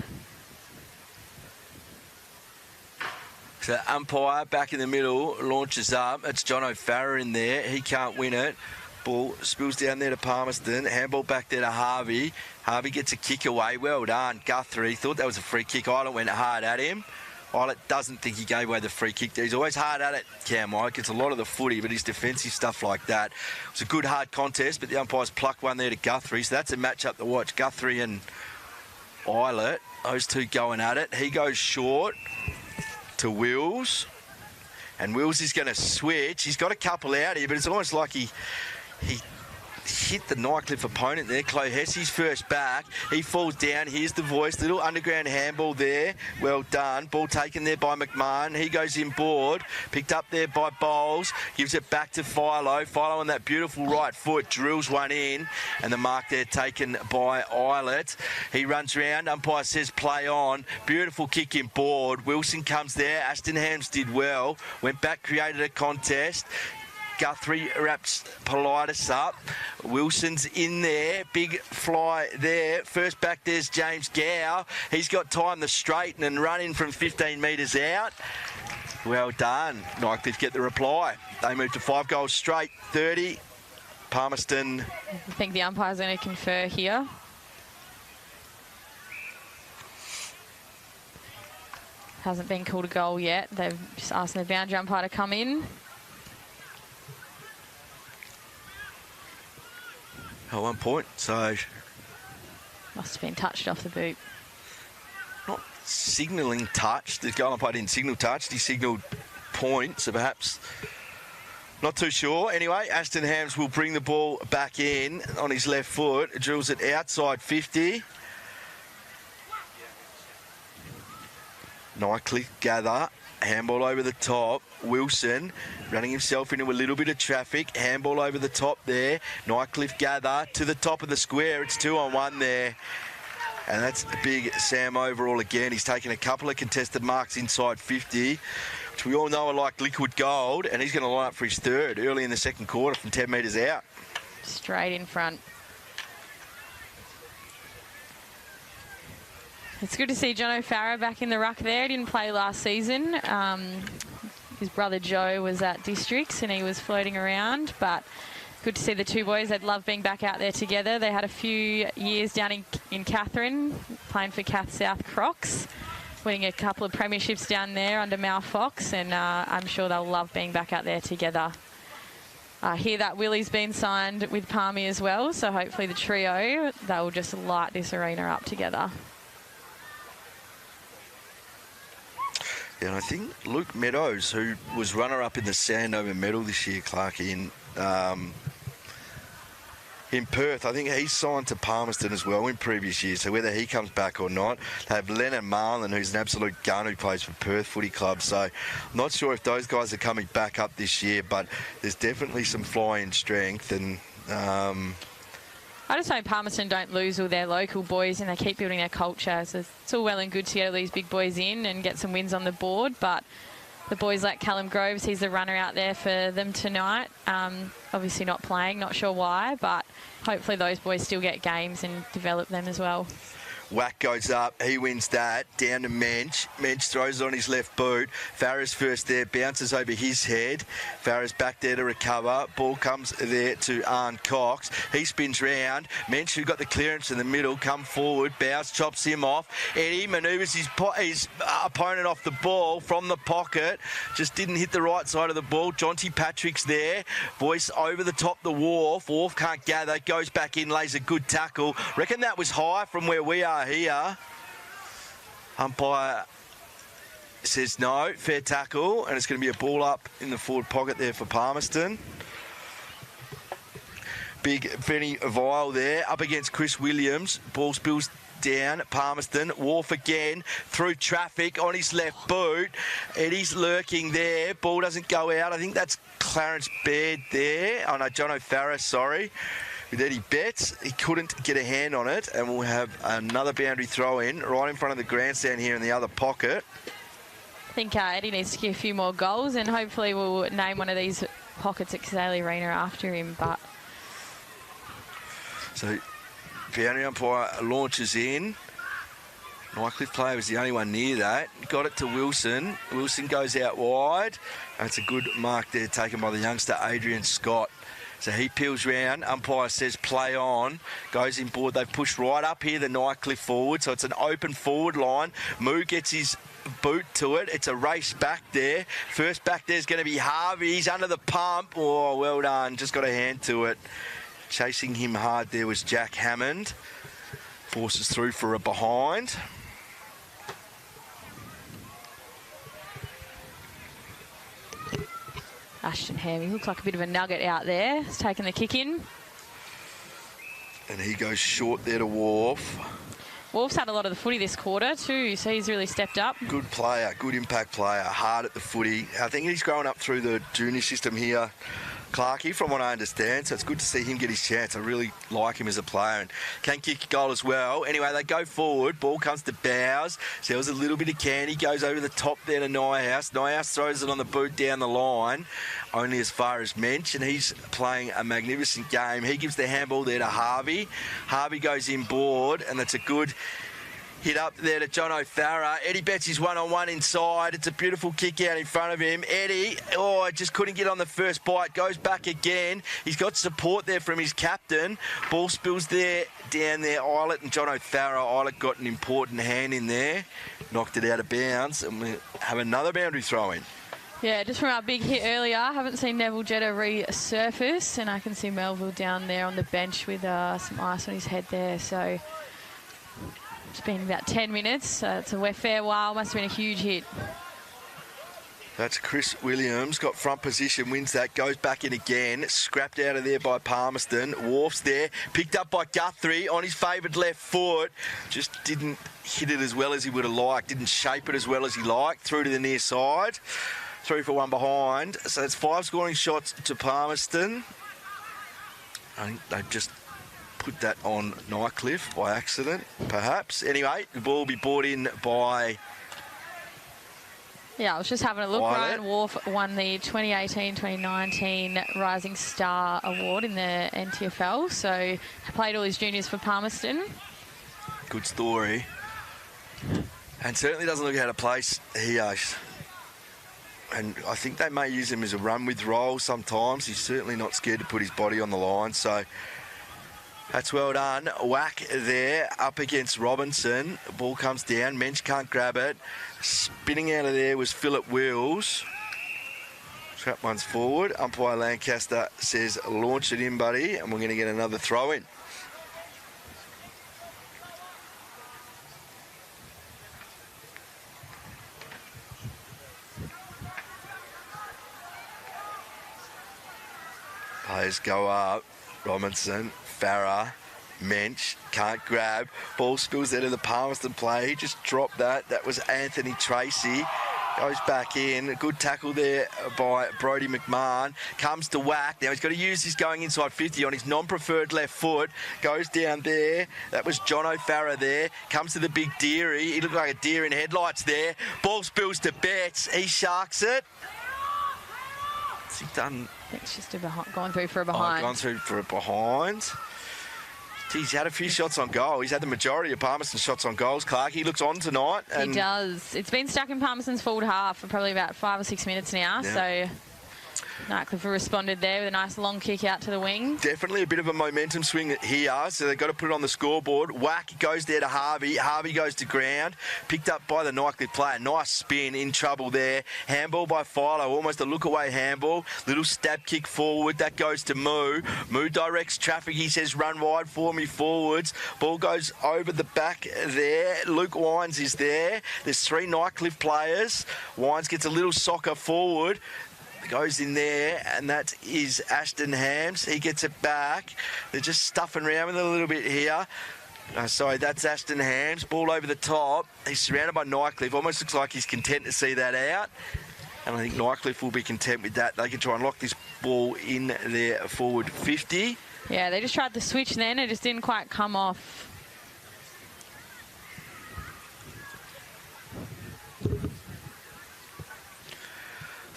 So umpire back in the middle, launches up. It's John O'Farrer in there. He can't win it. Ball spills down there to Palmerston. Handball back there to Harvey. Harvey gets a kick away. Well done. Guthrie thought that was a free kick. Islet went hard at him. Islet doesn't think he gave away the free kick there. He's always hard at it, Cam Mike. It's a lot of the footy, but his defensive stuff like that. It was a good hard contest, but the umpires plucked one there to Guthrie. So that's a match-up to watch. Guthrie and Islet, those two going at it. He goes short to Wills, and Wills is going to switch. He's got a couple out here, but it's almost like he hit the Nightcliff opponent there. Chloe Hesse's first back. He falls down. Here's the voice. Little underground handball there. Well done. Ball taken there by McMahon. He goes in board. Picked up there by Bowles. Gives it back to Philo. Philo on that beautiful right foot. Drills one in. And the mark there taken by Islet. He runs around. Umpire says play on. Beautiful kick in board. Wilson comes there. Ashton Hams did well. Went back, created a contest. Guthrie wraps Politis up. Wilson's in there. Big fly there. First back, there's James Gow. He's got time to straighten and run in from 15 metres out. Well done. Nightcliff get the reply. They move to 5 goals straight, 30. Palmerston. I think the umpire's going to confer here. Hasn't been called a goal yet. They've just asked the boundary umpire to come in. At 1 point, so Must have been touched off the boot. not signalling touch. The goal umpire didn't signal touch. He signalled point, so perhaps not too sure. Anyway, Ashton Hams will bring the ball back in on his left foot. Drills it outside 50. Nightcliff gather. Handball over the top. Wilson running himself into a little bit of traffic. Handball over the top there. Nightcliff gather to the top of the square. It's 2-on-1 there. And that's big Sam Overall again. He's taken a couple of contested marks inside 50, which we all know are like liquid gold. And he's going to line up for his third early in the second quarter from 10 metres out. Straight in front. It's good to see John O'Farah back in the ruck there. He didn't play last season. His brother Joe was at Districts and he was floating around, but good to see the two boys. They'd love being back out there together. They had a few years down in Katherine, playing for Cath South Crocs, winning a couple of premierships down there under Mal Fox, and I'm sure they'll love being back out there together. I hear that Willie's been signed with Palmy as well, so hopefully the trio, they'll just light this arena up together. Yeah, and I think Luke Meadows, who was runner-up in the Sandover medal this year, Clarkie, in Perth, I think he's signed to Palmerston as well in previous years, so whether he comes back or not. They have Leonard Marlin, who's an absolute gun who plays for Perth Footy Club, so I'm not sure if those guys are coming back up this year, but there's definitely some fly-in strength, and I just hope Palmerston don't lose all their local boys and they keep building their culture. So it's all well and good to get all these big boys in and get some wins on the board, but the boys like Callum Groves, he's the runner out there for them tonight. Obviously not playing, not sure why, but hopefully those boys still get games and develop them as well. Whack goes up, he wins that, down to Mensch. Mensch throws it on his left boot. Farah's first there, bounces over his head. Farah's back there to recover. Ball comes there to Arn Cox. He spins round. Mensch, who got the clearance in the middle, come forward. Bowes chops him off. Eddie manoeuvres his opponent off the ball from the pocket. Just didn't hit the right side of the ball. Jonty Patrick's there. Boyce over the top the Wharf. Wharf can't gather. Goes back in, lays a good tackle. Reckon that was high from where we are here. Umpire says no, fair tackle, and it's going to be a ball up in the forward pocket there for Palmerston. Big Benny Vile there up against Chris Williams. Ball spills down. Palmerston. Wharf again through traffic on his left boot. Eddie's lurking there. Ball doesn't go out. I think that's Clarence Baird there. Oh no, John O'Farah, sorry. With Eddie Betts, he couldn't get a hand on it, and we'll have another boundary throw in right in front of the grandstand here in the other pocket. I think Eddie needs to get a few more goals, and hopefully we'll name one of these pockets at Cazalys Arena after him. But so boundary umpire launches in. Nightcliff player was the only one near that. Got it to Wilson. Wilson goes out wide. That's a good mark there taken by the youngster Adrian Scott. So he peels round, umpire says play on, goes in board. They've pushed right up here, the Nightcliff forward, so it's an open forward line. Moo gets his boot to it. It's a race back there. First back there is going to be Harvey. He's under the pump. Oh, well done. Just got a hand to it. Chasing him hard there was Jack Hammond. Forces through for a behind. Ashton Ham, he looks like a bit of a nugget out there. He's taking the kick in. And he goes short there to Wharf. Wharf's had a lot of the footy this quarter too, so he's really stepped up. Good player, good impact player, hard at the footy. I think he's growing up through the junior system here, Clarkie, from what I understand, so it's good to see him get his chance. I really like him as a player and can kick a goal as well. Anyway, they go forward. Ball comes to Bowes. So there was a little bit of candy. Goes over the top there to Nyhouse. Nyhouse throws it on the boot down the line, only as far as Mensch, and he's playing a magnificent game. He gives the handball there to Harvey. Harvey goes in board, and that's a good hit up there to John O'Farah. Eddie Betts is one-on-one inside. It's a beautiful kick out in front of him. Eddie, just couldn't get on the first bite. Goes back again. He's got support there from his captain. Ball spills there, down there. Eilert and John O'Farah. Eilert got an important hand in there. knocked it out of bounds, and we have another boundary throw-in. Yeah, just from our big hit earlier, I haven't seen Neville Jetta resurface, and I can see Melville down there on the bench with some ice on his head there. So it's been about 10 minutes. So it's a wet fair while. Must have been a huge hit. That's Chris Williams, got front position, wins that, goes back in again, scrapped out of there by Palmerston. Wharf's there, picked up by Guthrie on his favoured left foot. Just didn't hit it as well as he would have liked, didn't shape it as well as he liked. Through to the near side, 3 for 1 behind. So it's 5 scoring shots to Palmerston. I think they've just put that on Nightcliff by accident, perhaps. Anyway, the ball will be brought in by... Yeah, I was just having a look. Violet. Ryan Wharf won the 2018-2019 Rising Star Award in the NTFL, so played all his juniors for Palmerston. Good story. And certainly doesn't look out of place here. And I think they may use him as a run-with role sometimes. He's certainly not scared to put his body on the line, so... That's well done. Whack there up against Robinson. Ball comes down. Mensch can't grab it. Spinning out of there was Phillip Wills. Trap one's forward. Umpire Lancaster says, launch it in, buddy. And we're going to get another throw in. Players go up. Robinson. Farah, Mensch, can't grab. Ball spills out of the Palmerston play. He just dropped that. That was Anthony Tracy. Goes back in. A good tackle there by Brodie McMahon. Comes to Whack. Now he's got to use his going inside 50 on his non-preferred left foot. Goes down there. That was John O'Farah there. Comes to the big Deary. He looked like a deer in headlights there. Ball spills to Betts. He sharks it. What's he done? It's just gone through for a behind. Gone through for a behind. He's had a few shots on goal. He's had the majority of Palmerston's shots on goals, Clark. He looks on tonight. And he does. It's been stuck in Palmerston's forward half for probably about 5 or 6 minutes now. Yeah. So Nightcliff responded there with a nice long kick out to the wing. Definitely a bit of a momentum swing here, so they've got to put it on the scoreboard. Whack goes there to Harvey. Harvey goes to ground. Picked up by the Nightcliff player. Nice spin, in trouble there. Handball by Philo, almost a look-away handball. Little stab kick forward. That goes to Moo. Moo directs traffic. He says, run wide for me forwards. Ball goes over the back there. Luke Wines is there. There's 3 Nightcliff players. Wines gets a little soccer forward. Goes in there, and that is Ashton Hams. He gets it back. They're just stuffing around with it a little bit here. Sorry, that's Ashton Hams. Ball over the top. He's surrounded by Nightcliff. Almost looks like he's content to see that out. And I think Nightcliff will be content with that. They can try and lock this ball in their forward 50. Yeah, they just tried the switch then. It just didn't quite come off.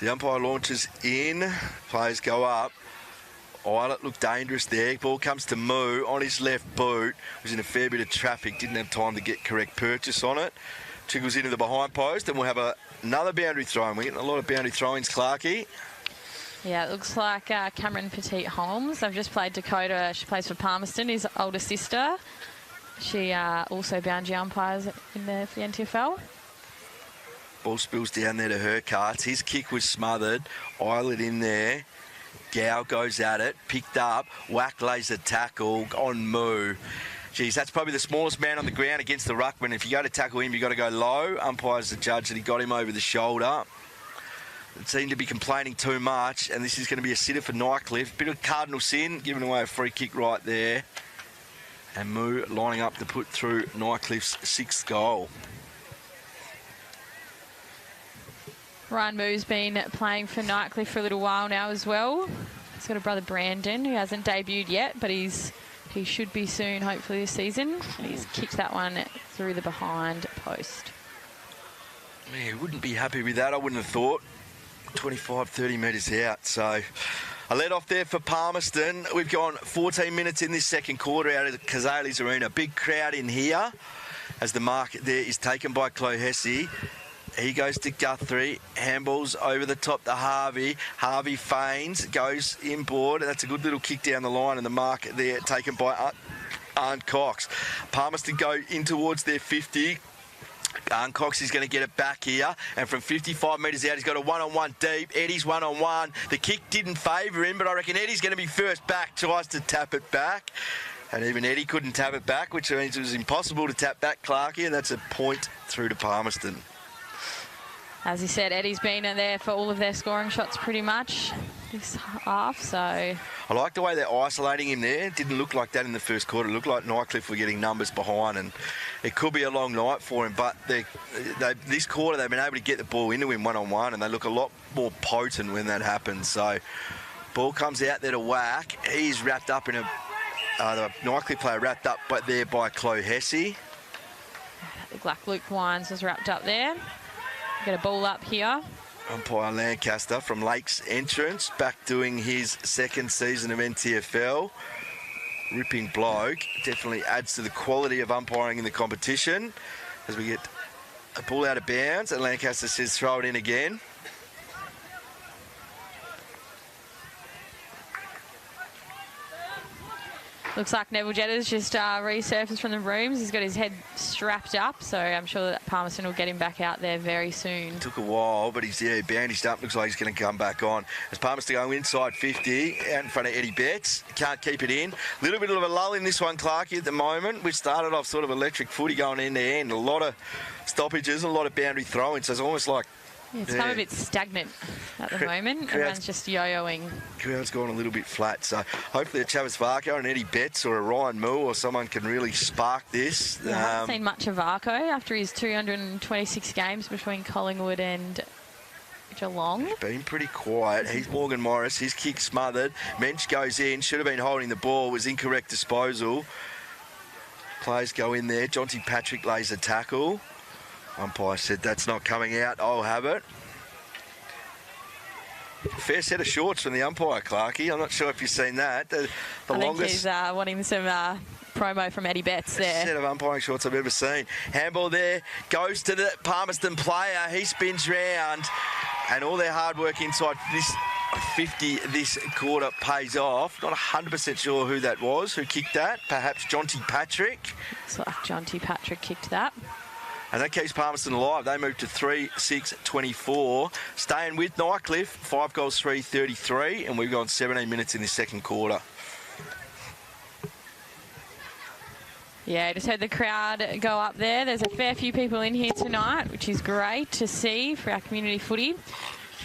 The umpire launches in. Players go up. Eilert looked dangerous there. Ball comes to Moo on his left boot. Was in a fair bit of traffic. Didn't have time to get correct purchase on it. Trickles into the behind post, and we'll have another boundary throw-in. We're getting a lot of boundary throw-ins, Clarkie. Yeah, it looks like Cameron Petit-Holmes. I've just played Dakota. She plays for Palmerston, his older sister. She also boundary umpires for the NTFL. Ball spills down there to her carts. His kick was smothered. Eilert in there. Gow goes at it. Picked up. Whack lays a tackle on Moo. Geez, that's probably the smallest man on the ground against the ruckman. If you go to tackle him, you've got to go low. Umpire's the judge that he got him over the shoulder. It seemed to be complaining too much, and this is going to be a sitter for Nightcliff. Bit of cardinal sin, giving away a free kick right there. And Moo lining up to put through Nightcliff's 6th goal. Ryan Moo's been playing for Nightcliff for a little while now as well. He's got a brother Brandon who hasn't debuted yet, but he should be soon, hopefully this season. And he's kicked that one through the behind post. Yeah, wouldn't be happy with that, I wouldn't have thought. 25, 30 metres out. So a let off there for Palmerston. We've gone 14 minutes in this second quarter out of the Cazalys Arena. Big crowd in here as the mark there is taken by Clohessy. He goes to Guthrie, handballs over the top to Harvey. Harvey feigns, goes inboard, and that's a good little kick down the line, and the mark there taken by Arndt Cox. Palmerston go in towards their 50. Cox is going to get it back here, and from 55 metres out, he's got a one-on-one deep. Eddie's one-on-one. The kick didn't favour him, but I reckon Eddie's going to be first back, tries to tap it back. And even Eddie couldn't tap it back, which means it was impossible to tap back Clarkie, and that's a point through to Palmerston. As he said, Eddie's been in there for all of their scoring shots pretty much this half, so... I like the way they're isolating him there. It didn't look like that in the first quarter. It looked like Nightcliff were getting numbers behind, and it could be a long night for him, but this quarter they've been able to get the ball into him one-on-one, and they look a lot more potent when that happens. So, ball comes out there to whack. He's wrapped up in a... the Nightcliff player wrapped up there by Chloe Hesse. Looked like Luke Wines was wrapped up there. Get a ball up here. Umpire Lancaster from Lakes Entrance, back doing his second season of NTFL. Ripping bloke. Definitely adds to the quality of umpiring in the competition. As we get a ball out of bounds, and Lancaster says throw it in again. Looks like Neville Jetter's just resurfaced from the rooms. He's got his head strapped up, so I'm sure that Palmerston will get him back out there very soon. Took a while, but he's bandaged up. Looks like he's going to come back on. As Palmerston go inside 50, out in front of Eddie Betts. Can't keep it in. Little bit of a lull in this one, Clarkie, at the moment. We started off sort of electric footy going end to end. A lot of stoppages, a lot of boundary throwing, so it's almost like... Yeah, it's come a bit stagnant at the moment. Everyone's just yo-yoing. Crowd's gone a little bit flat, so hopefully a Travis Varco and Eddie Betts or a Ryan Moore or someone can really spark this. I haven't seen much of Varco after his 226 games between Collingwood and Geelong. Been pretty quiet. He's Morgan Morris. His kick smothered. Mensch goes in. Should have been holding the ball. Was incorrect disposal. Players go in there. Jonty Patrick lays a tackle. Umpire said that's not coming out. I'll have it. Fair set of shorts from the umpire, Clarkie. I'm not sure if you've seen that. The I longest... think he's wanting some promo from Eddie Betts there. Set of umpiring shorts I've ever seen. Handball there. Goes to the Palmerston player. He spins round. And all their hard work inside this 50 this quarter pays off. Not 100% sure who that was, who kicked that. Perhaps Jonty Patrick. Looks like Jonty Patrick kicked that. And that keeps Palmerston alive. They move to 3-6-24. Staying with Nightcliff, 5 goals, 3-33, and we've gone 17 minutes in this second quarter. Yeah, just heard the crowd go up there. There's a fair few people in here tonight, which is great to see for our community footy.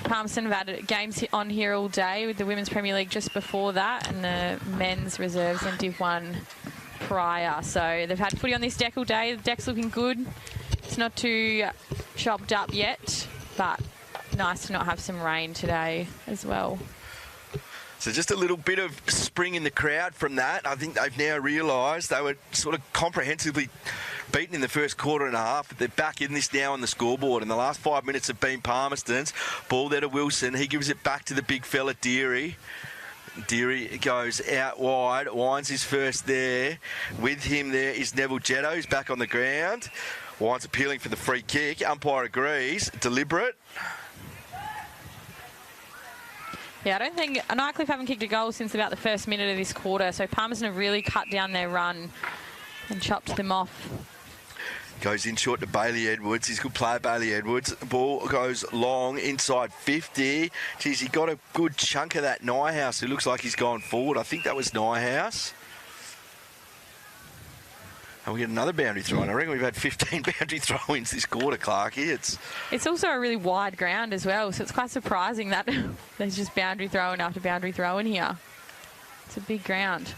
Palmerston have had games on here all day with the Women's Premier League just before that and the men's reserves in Div 1 prior. So they've had footy on this deck all day. The deck's looking good. It's not too chopped up yet, but nice to not have some rain today as well. So just a little bit of spring in the crowd from that. I think they've now realised they were sort of comprehensively beaten in the first quarter and a half, but they're back in this now on the scoreboard. And the last 5 minutes have been Palmerston's. Ball there to Wilson. He gives it back to the big fella, Deary. Deary goes out wide. Wines is first there. With him there is Neville Jetto, who's back on the ground. Wines appealing for the free kick. Umpire agrees. Deliberate. Yeah, I don't think... Nightcliff haven't kicked a goal since about the first minute of this quarter, so Palmerston have really cut down their run and chopped them off. Goes in short to Bailey Edwards. He's a good player, Bailey Edwards. Ball goes long inside 50. Geez, he got a good chunk of that Nyhouse, who looks like he's gone forward. I think that was Nyhouse. And we get another boundary throw. And I reckon we've had 15 boundary throw-ins this quarter, Clarkie. It's also a really wide ground as well, so it's quite surprising that there's just boundary throw-in after boundary throw-in here. It's a big ground.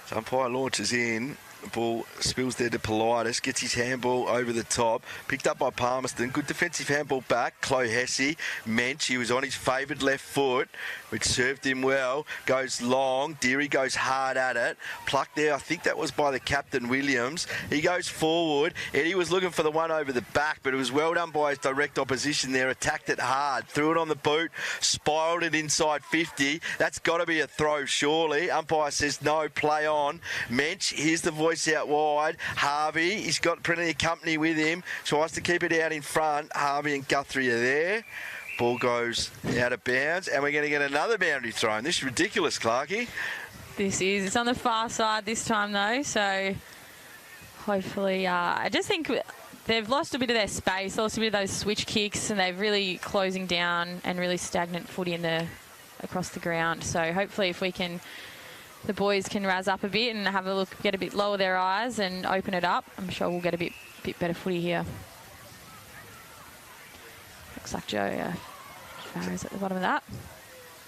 So umpire launches in. The ball spills there to Politis, gets his handball over the top, picked up by Palmerston. Good defensive handball back. Chloe Hesse, Mensch, he was on his favoured left foot, which served him well. Goes long, Deary goes hard at it. Plucked there, I think that was by the captain, Williams. He goes forward. Eddie was looking for the one over the back, but it was well done by his direct opposition there. Attacked it hard, threw it on the boot, spiralled it inside 50. That's got to be a throw, surely. Umpire says no, play on. Mensch, here's the voice out wide. Harvey, he's got plenty of company with him. Tries to keep it out in front. Harvey and Guthrie are there. Ball goes out of bounds, and we're going to get another boundary thrown. This is ridiculous, Clarkie. This is. It's on the far side this time, though, so hopefully... I just think they've lost a bit of their space, lost a bit of those switch kicks, and they're really closing down and really stagnant footy across the ground. So hopefully if the boys can razz up a bit and have a look, get a bit lower their eyes and open it up, I'm sure we'll get a bit better footy here. Looks like Joe Farrow's at the bottom of that.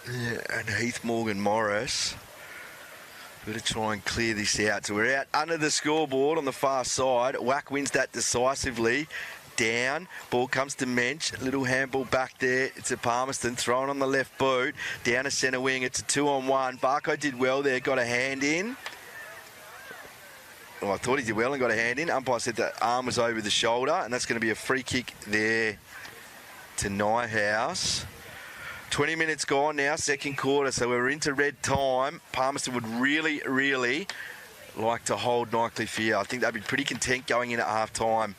Yeah, and Heath Morgan-Morris. Better try and clear this out. So we're out under the scoreboard on the far side. Wack wins that decisively. Down. Ball comes to Mensch. Little handball back there. It's a Palmerston. Thrown on the left boot. Down to centre wing. It's a 2-on-1. Barco did well there. Got a hand in. Well, I thought he did well and got a hand in. Umpire said that arm was over the shoulder. And that's going to be a free kick there to Nyhouse. 20 minutes gone now, second quarter. So we're into red time. Palmerston would really, really like to hold Nightcliff here. I think they'd be pretty content going in at half-time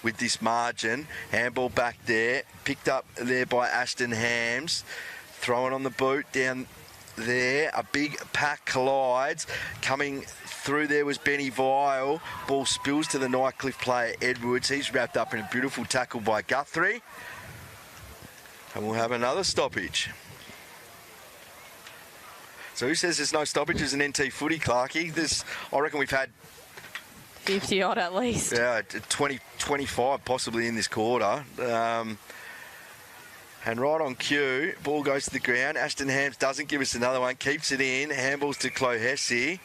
with this margin. Handball back there, picked up there by Ashton Hams. Throwing on the boot down there. A big pack collides. Coming through there was Benny Vile. Ball spills to the Nightcliff player, Edwards. He's wrapped up in a beautiful tackle by Guthrie. And we'll have another stoppage. So who says there's no stoppages in NT footy, Clarkie? I reckon we've had 50 odd at least. Yeah, 20, 25 possibly in this quarter. And right on cue, ball goes to the ground. Ashton Hams doesn't give us another one, keeps it in. Handballs to Clohessy.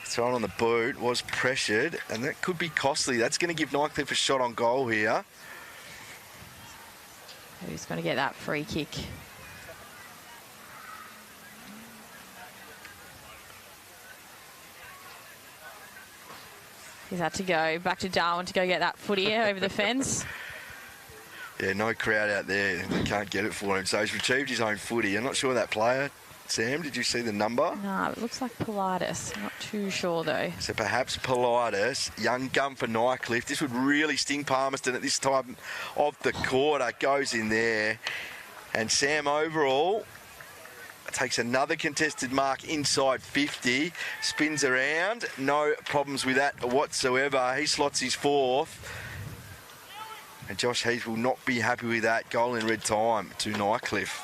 Thrown on the boot, was pressured, and that could be costly. That's going to give Nightcliff a shot on goal here. Who's going to get that free kick? He's had to go back to Darwin to go get that footy over the fence. Yeah, no crowd out there. They can't get it for him. So he's retrieved his own footy. I'm not sure that player. Sam, did you see the number? No, it looks like Pilatus. I'm not too sure, though. So perhaps Pilatus, young gun for Nightcliff. This would really sting Palmerston at this time of the quarter. Goes in there. And Sam overall takes another contested mark inside 50. Spins around. No problems with that whatsoever. He slots his fourth. And Josh Heath will not be happy with that. Goal in red time to Nightcliff.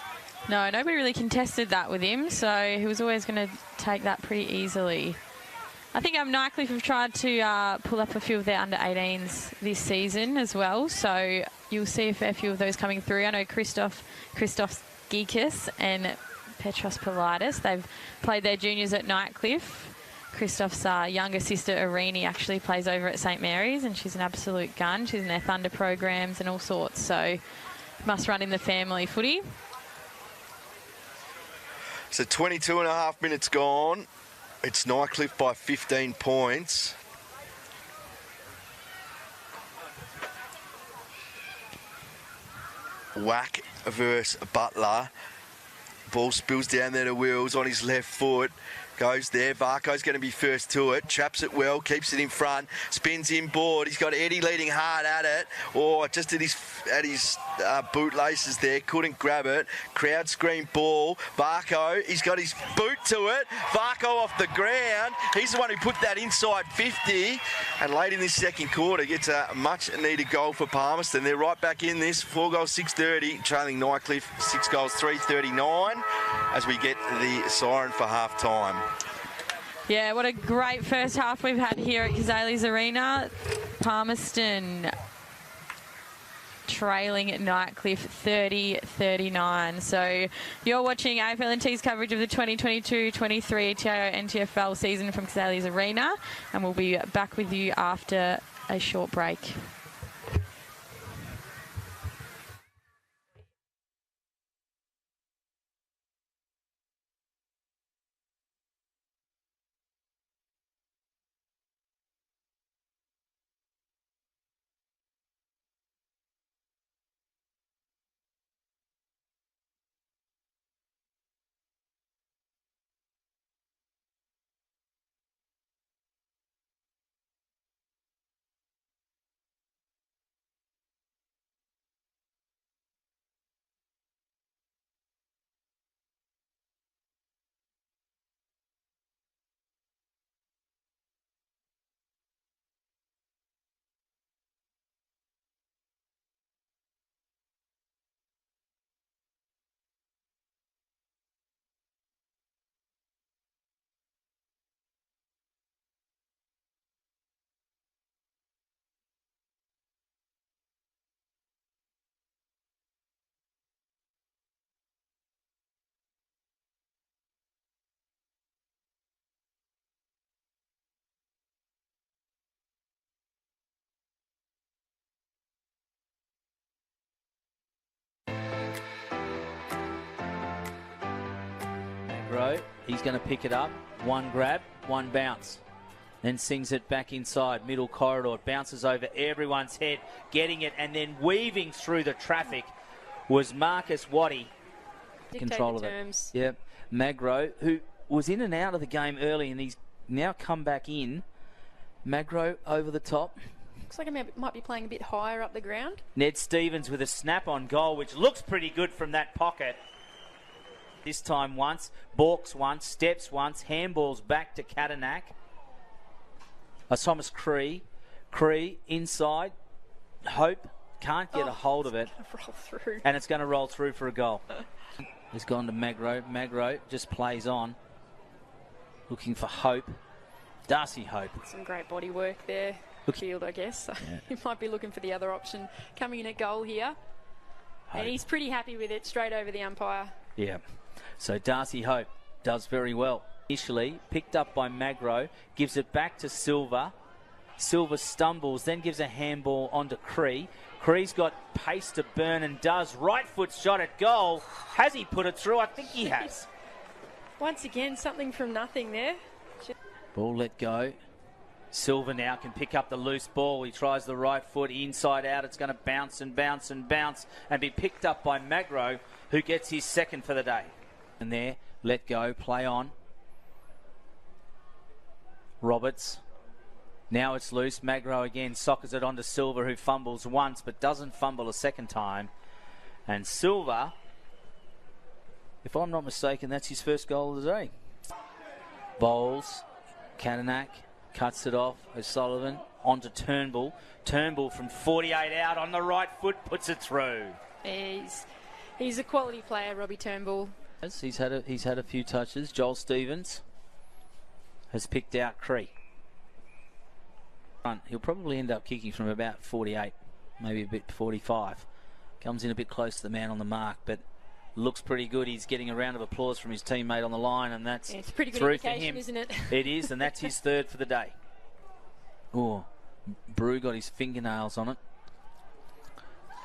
No, nobody really contested that with him, so he was always going to take that pretty easily. I think Nightcliff have tried to pull up a few of their under-18s this season as well, so you'll see a fair few of those coming through. I know Christoph Geekus and Petros Pilatus, they've played their juniors at Nightcliff. Christoph's younger sister, Irini, actually plays over at St Mary's, and she's an absolute gun. She's in their Thunder programs and all sorts, so must run in the family footy. So 22 and a half minutes gone. It's Nightcliff by 15 points. Whack versus Butler. Ball spills down there to Wills on his left foot. Goes there. Varco's going to be first to it. Traps it well. Keeps it in front. Spins inboard. He's got Eddie leading hard at it. Or just at his bootlaces there. Couldn't grab it. Crowd scream ball. Varco. He's got his boot to it. Varco off the ground. He's the one who put that inside 50. And late in this second quarter gets a much needed goal for Palmerston. They're right back in this. 4 goals, 6:30. Trailing Nightcliff 6 goals, 3:39. As we get the siren for half time. Yeah, what a great first half we've had here at Cazalys Arena. Palmerston trailing at Nightcliff 30-39. So you're watching AFL NT's coverage of the 2022-23 TIO NTFL season from Cazalys Arena, and we'll be back with you after a short break. Magro, he's going to pick it up. One grab, one bounce. Then sings it back inside, middle corridor. Bounces over everyone's head, getting it, and then weaving through the traffic was Marcus Waddy. Control of it. Yep. Magro, who was in and out of the game early, and he's now come back in. Magro over the top. Looks like he might be playing a bit higher up the ground. Ned Stevens with a snap on goal, which looks pretty good from that pocket. This time once, balks once, steps once, handballs back to Cazalys. Thomas Cree inside. Hope can't get a hold of it. Roll through. And it's going to roll through for a goal. It's gone to Magro. Magro just plays on. Looking for Hope. Darcy Hope. Some great body work there. Field, I guess. So he might be looking for the other option. Coming in at goal here. Hope. And he's pretty happy with it. Straight over the umpire. Yeah. So Darcy Hope does very well. Initially picked up by Magro, gives it back to Silver. Silver stumbles, then gives a handball onto Cree. Cree's got pace to burn and does. Right foot shot at goal. Has he put it through? I think he has. Once again, something from nothing there. Ball let go. Silver now can pick up the loose ball. He tries the right foot inside out. It's going to bounce and bounce and bounce and be picked up by Magro, who gets his second for the day. And there, let go, play on. Roberts. Now it's loose. Magro again sockers it onto Silver, who fumbles once but doesn't fumble a second time. And Silver, if I'm not mistaken, that's his first goal of the day. Bowles, Cazalys cuts it off. O'Sullivan onto Turnbull. Turnbull from 48 out on the right foot puts it through. He's a quality player, Robbie Turnbull. He's had a few touches. Joel Stevens has picked out Cree. He'll probably end up kicking from about 48, maybe a bit 45. Comes in a bit close to the man on the mark, but looks pretty good. He's getting a round of applause from his teammate on the line, and that's it's a pretty good through indication, for him. Isn't it? It is, and that's his third for the day. Oh, Brew got his fingernails on it.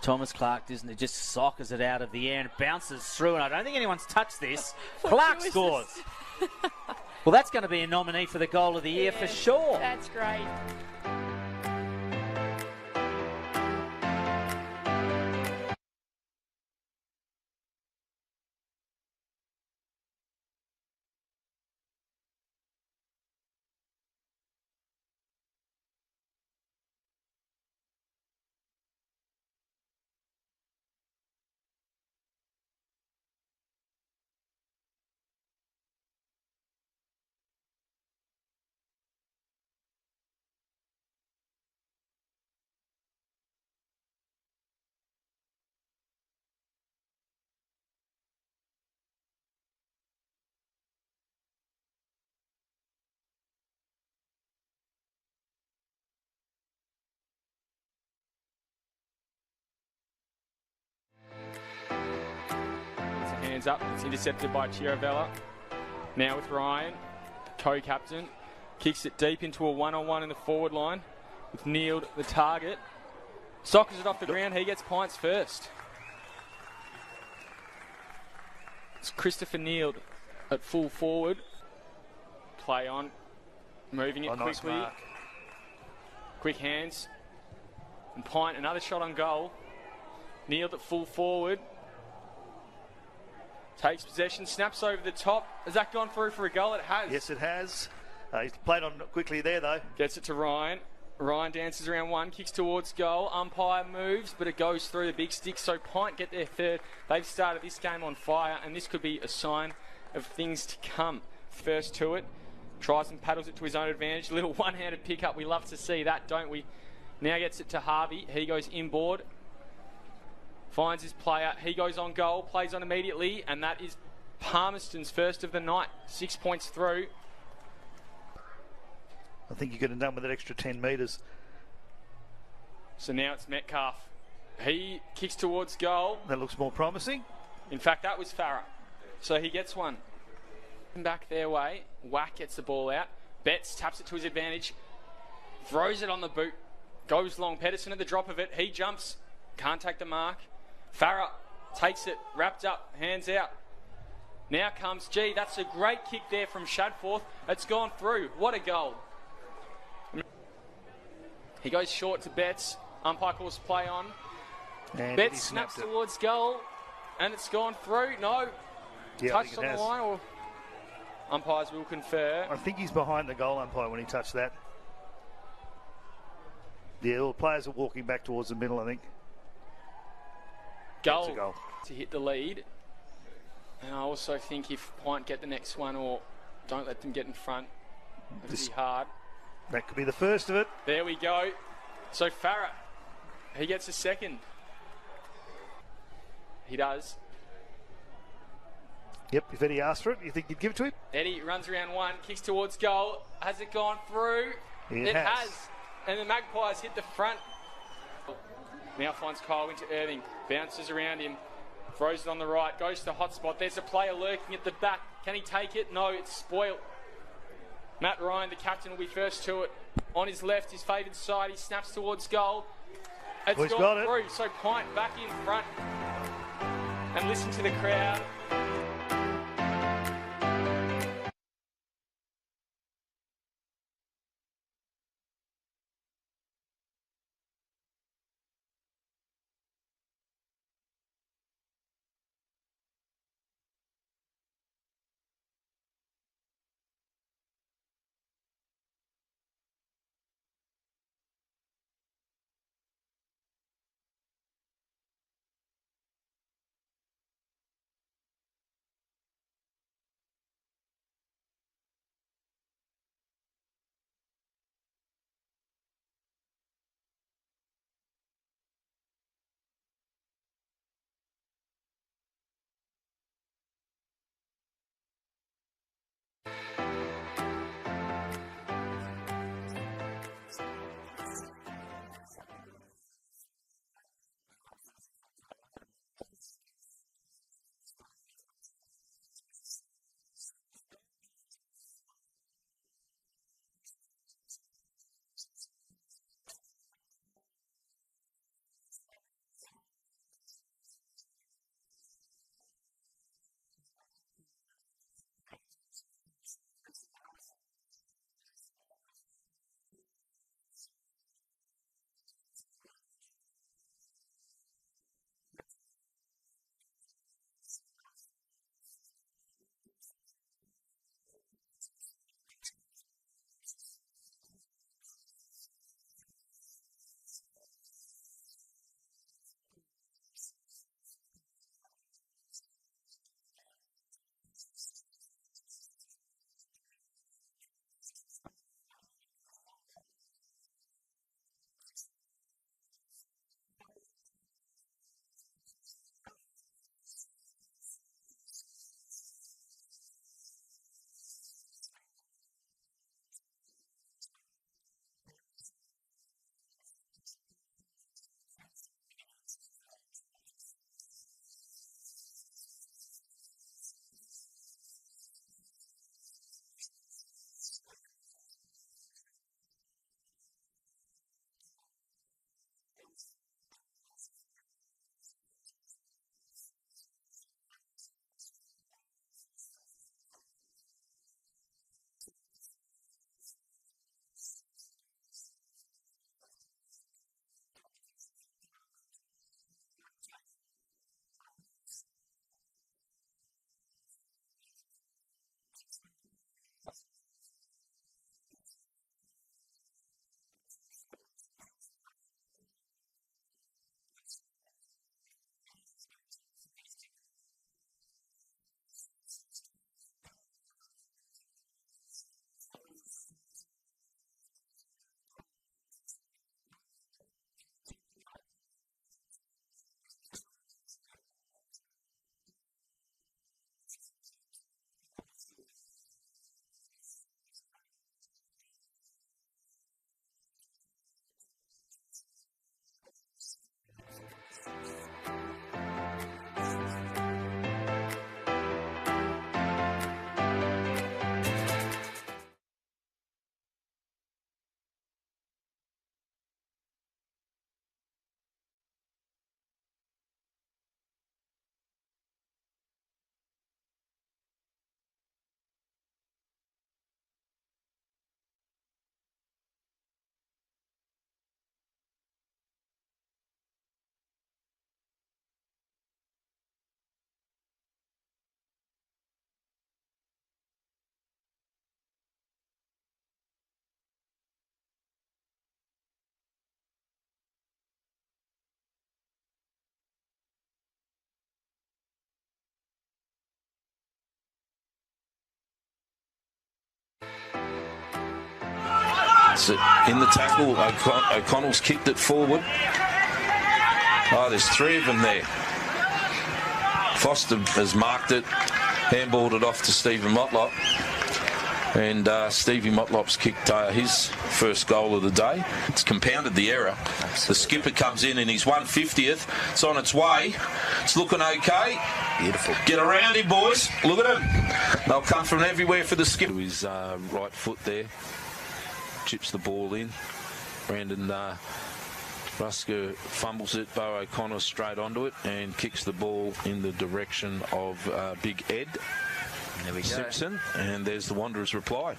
Thomas Clark doesn't it? Just sockers it out of the air and bounces through, and I don't think anyone's touched this. Clark scores. Well, that's going to be a nominee for the goal of the year for sure. That's great. Hands up, it's intercepted by Chiaravella. Now with Ryan, co-captain, kicks it deep into a one-on-one in the forward line with Neil the target. Sockers it off the ground, he gets points first. It's Christopher Neil at full forward. Play on, moving it quickly. Nice quick hands. And Pint, another shot on goal. Neil at full forward. Takes possession, snaps over the top. Has that gone through for a goal? It has. Yes, it has. He's played on quickly there, though. Gets it to Ryan. Ryan dances around one, kicks towards goal. Umpire moves, but it goes through the big stick. So Pint get their third. They've started this game on fire, and this could be a sign of things to come. First to it. Tries and paddles it to his own advantage. Little one-handed pick-up. We love to see that, don't we? Now gets it to Harvey. He goes inboard. Finds his player. He goes on goal. Plays on immediately. And that is Palmerston's first of the night. 6 points through. I think you could have done with that extra 10 metres. So now it's Metcalf. He kicks towards goal. That looks more promising. In fact, that was Farah. So he gets one. Back their way. Whack gets the ball out. Betts taps it to his advantage. Throws it on the boot. Goes long. Pedersen at the drop of it. He jumps. Can't take the mark. Farah takes it. Wrapped up. Hands out. Now comes G. That's a great kick there from Shadforth. It's gone through. What a goal. He goes short to Betts. Umpire calls play on. And Betts snaps towards goal. And it's gone through. No. Yeah, Touched on the line. Or umpires will confer. I think he's behind the goal umpire when he touched that. Yeah, all the players are walking back towards the middle, I think. Goal, That's a goal to hit the lead. And I also think if Pint get the next one or don't let them get in front, it'll be hard. That could be the first of it. There we go. So Farah, he gets a second. He does. Yep, if Eddie asked for it, you think you'd give it to him? Eddie runs around one, kicks towards goal. Has it gone through? It has. And the Magpies hit the front. Now finds Kyle into Irving. Bounces around him. Throws it on the right. Goes to hot spot. There's a player lurking at the back. Can he take it? No, it's spoiled. Matt Ryan, the captain, will be first to it. On his left, his favoured side. He snaps towards goal. It's gone through. So Pint back in front. And listen to the crowd. Is it in the tackle? O'Connell's kicked it forward. Oh, there's 3 of them there. Foster has marked it, handballed it off to Stephen Motlop. And Stevie Motlop's kicked his first goal of the day. It's compounded the error. Absolutely. The skipper comes in and he's 150th. It's on its way. It's looking okay. Beautiful. Get around him, boys. Look at him. They'll come from everywhere for the skipper. His right foot there. Chips the ball in. Brandon Rusker fumbles it. Bo O'Connor straight onto it and kicks the ball in the direction of Big Ed. There we go. Simpson, and there's the Wanderers' reply.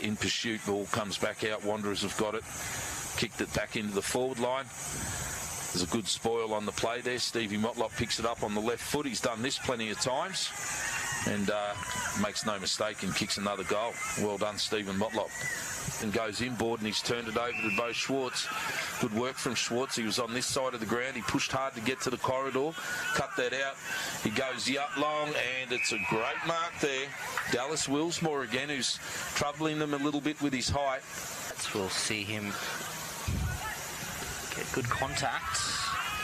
In pursuit, ball comes back out. Wanderers have got it. Kicked it back into the forward line. There's a good spoil on the play there. Stevie Motlop picks it up on the left foot. He's done this plenty of times. And makes no mistake and kicks another goal. Well done, Stephen Motlop. And goes inboard and he's turned it over to Bo Schwartz. Good work from Schwartz. He was on this side of the ground. He pushed hard to get to the corridor. Cut that out. He goes up long and it's a great mark there. Dallas Willsmore again, who's troubling them a little bit with his height. We'll see him get good contact.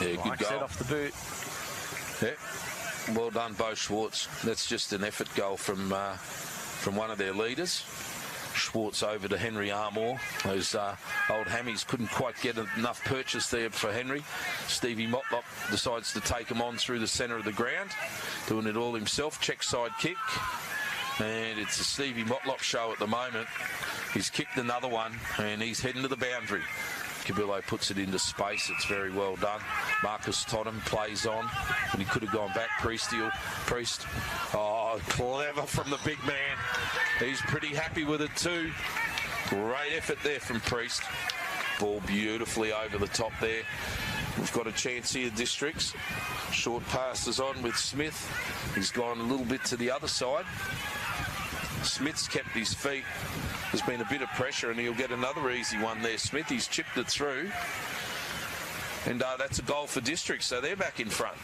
Yeah, good goal. Set off the boot. Yeah. Well done, Bo Schwartz. That's just an effort goal from one of their leaders. Schwartz over to Henry Armour. Those old hammies couldn't quite get enough purchase there for Henry. Stevie Motlop decides to take him on through the centre of the ground, doing it all himself. Check side kick. And it's a Stevie Motlop show at the moment. He's kicked another one and he's heading to the boundary. Cabillo puts it into space. It's very well done. Marcus Tottenham plays on, and he could have gone back. Priest. Oh, clever from the big man. He's pretty happy with it too. Great effort there from Priest. Ball beautifully over the top there. We've got a chance here, Districts. Short passes on with Smith. He's gone a little bit to the other side. Smith's kept his feet. There's been a bit of pressure and he'll get another easy one there. Smith, he's chipped it through. And that's a goal for Districts, so they're back in front.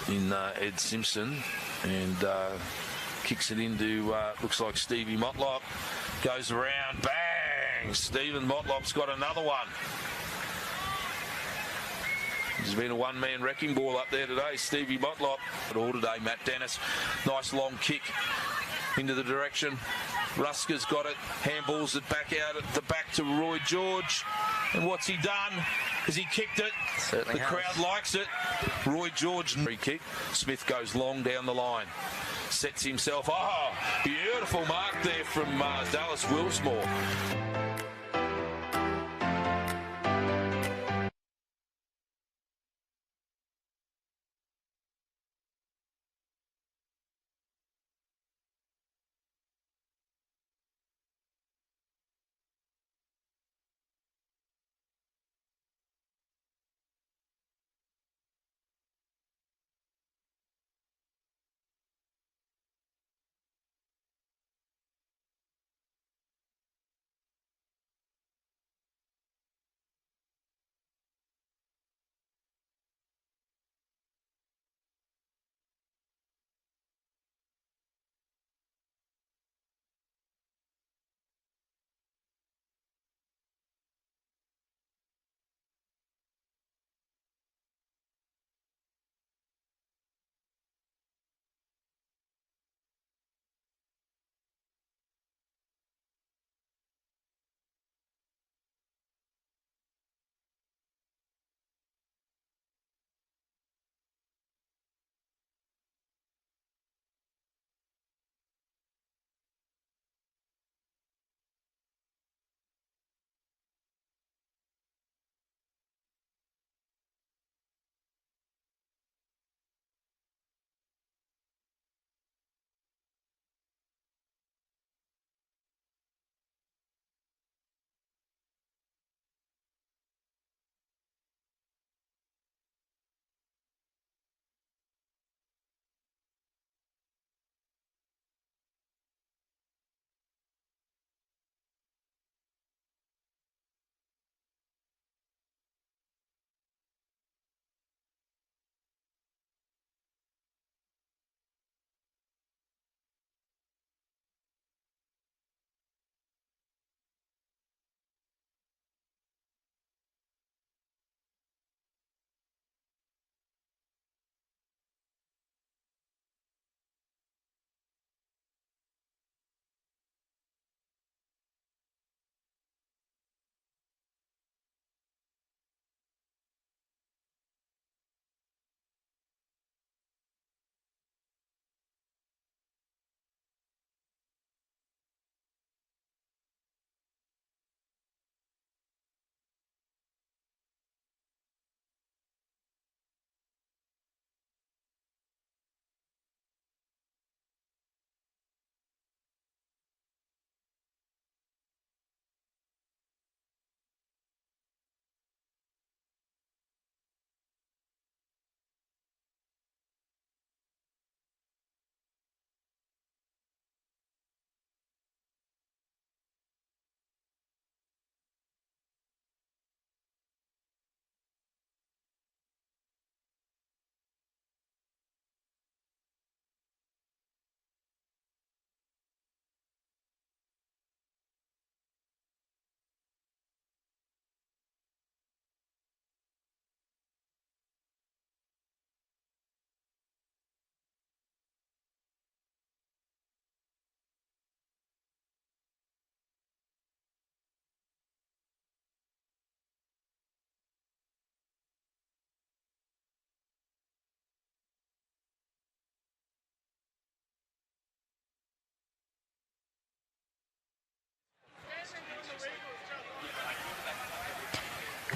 In Ed Simpson, and kicks it into, looks like Stevie Motlop. Goes around, bang! Stephen Motlop's got another one. There's been a one-man wrecking ball up there today. Stevie Motlop. But all today, Matt Dennis. Nice long kick into the direction. Rusker's got it. Handballs it back out at the back to Roy George. And what's he done? Has he kicked it? Certainly the crowd likes it. Roy George, free kick. Smith goes long down the line. Sets himself. Oh, beautiful mark there from Dallas Willsmore.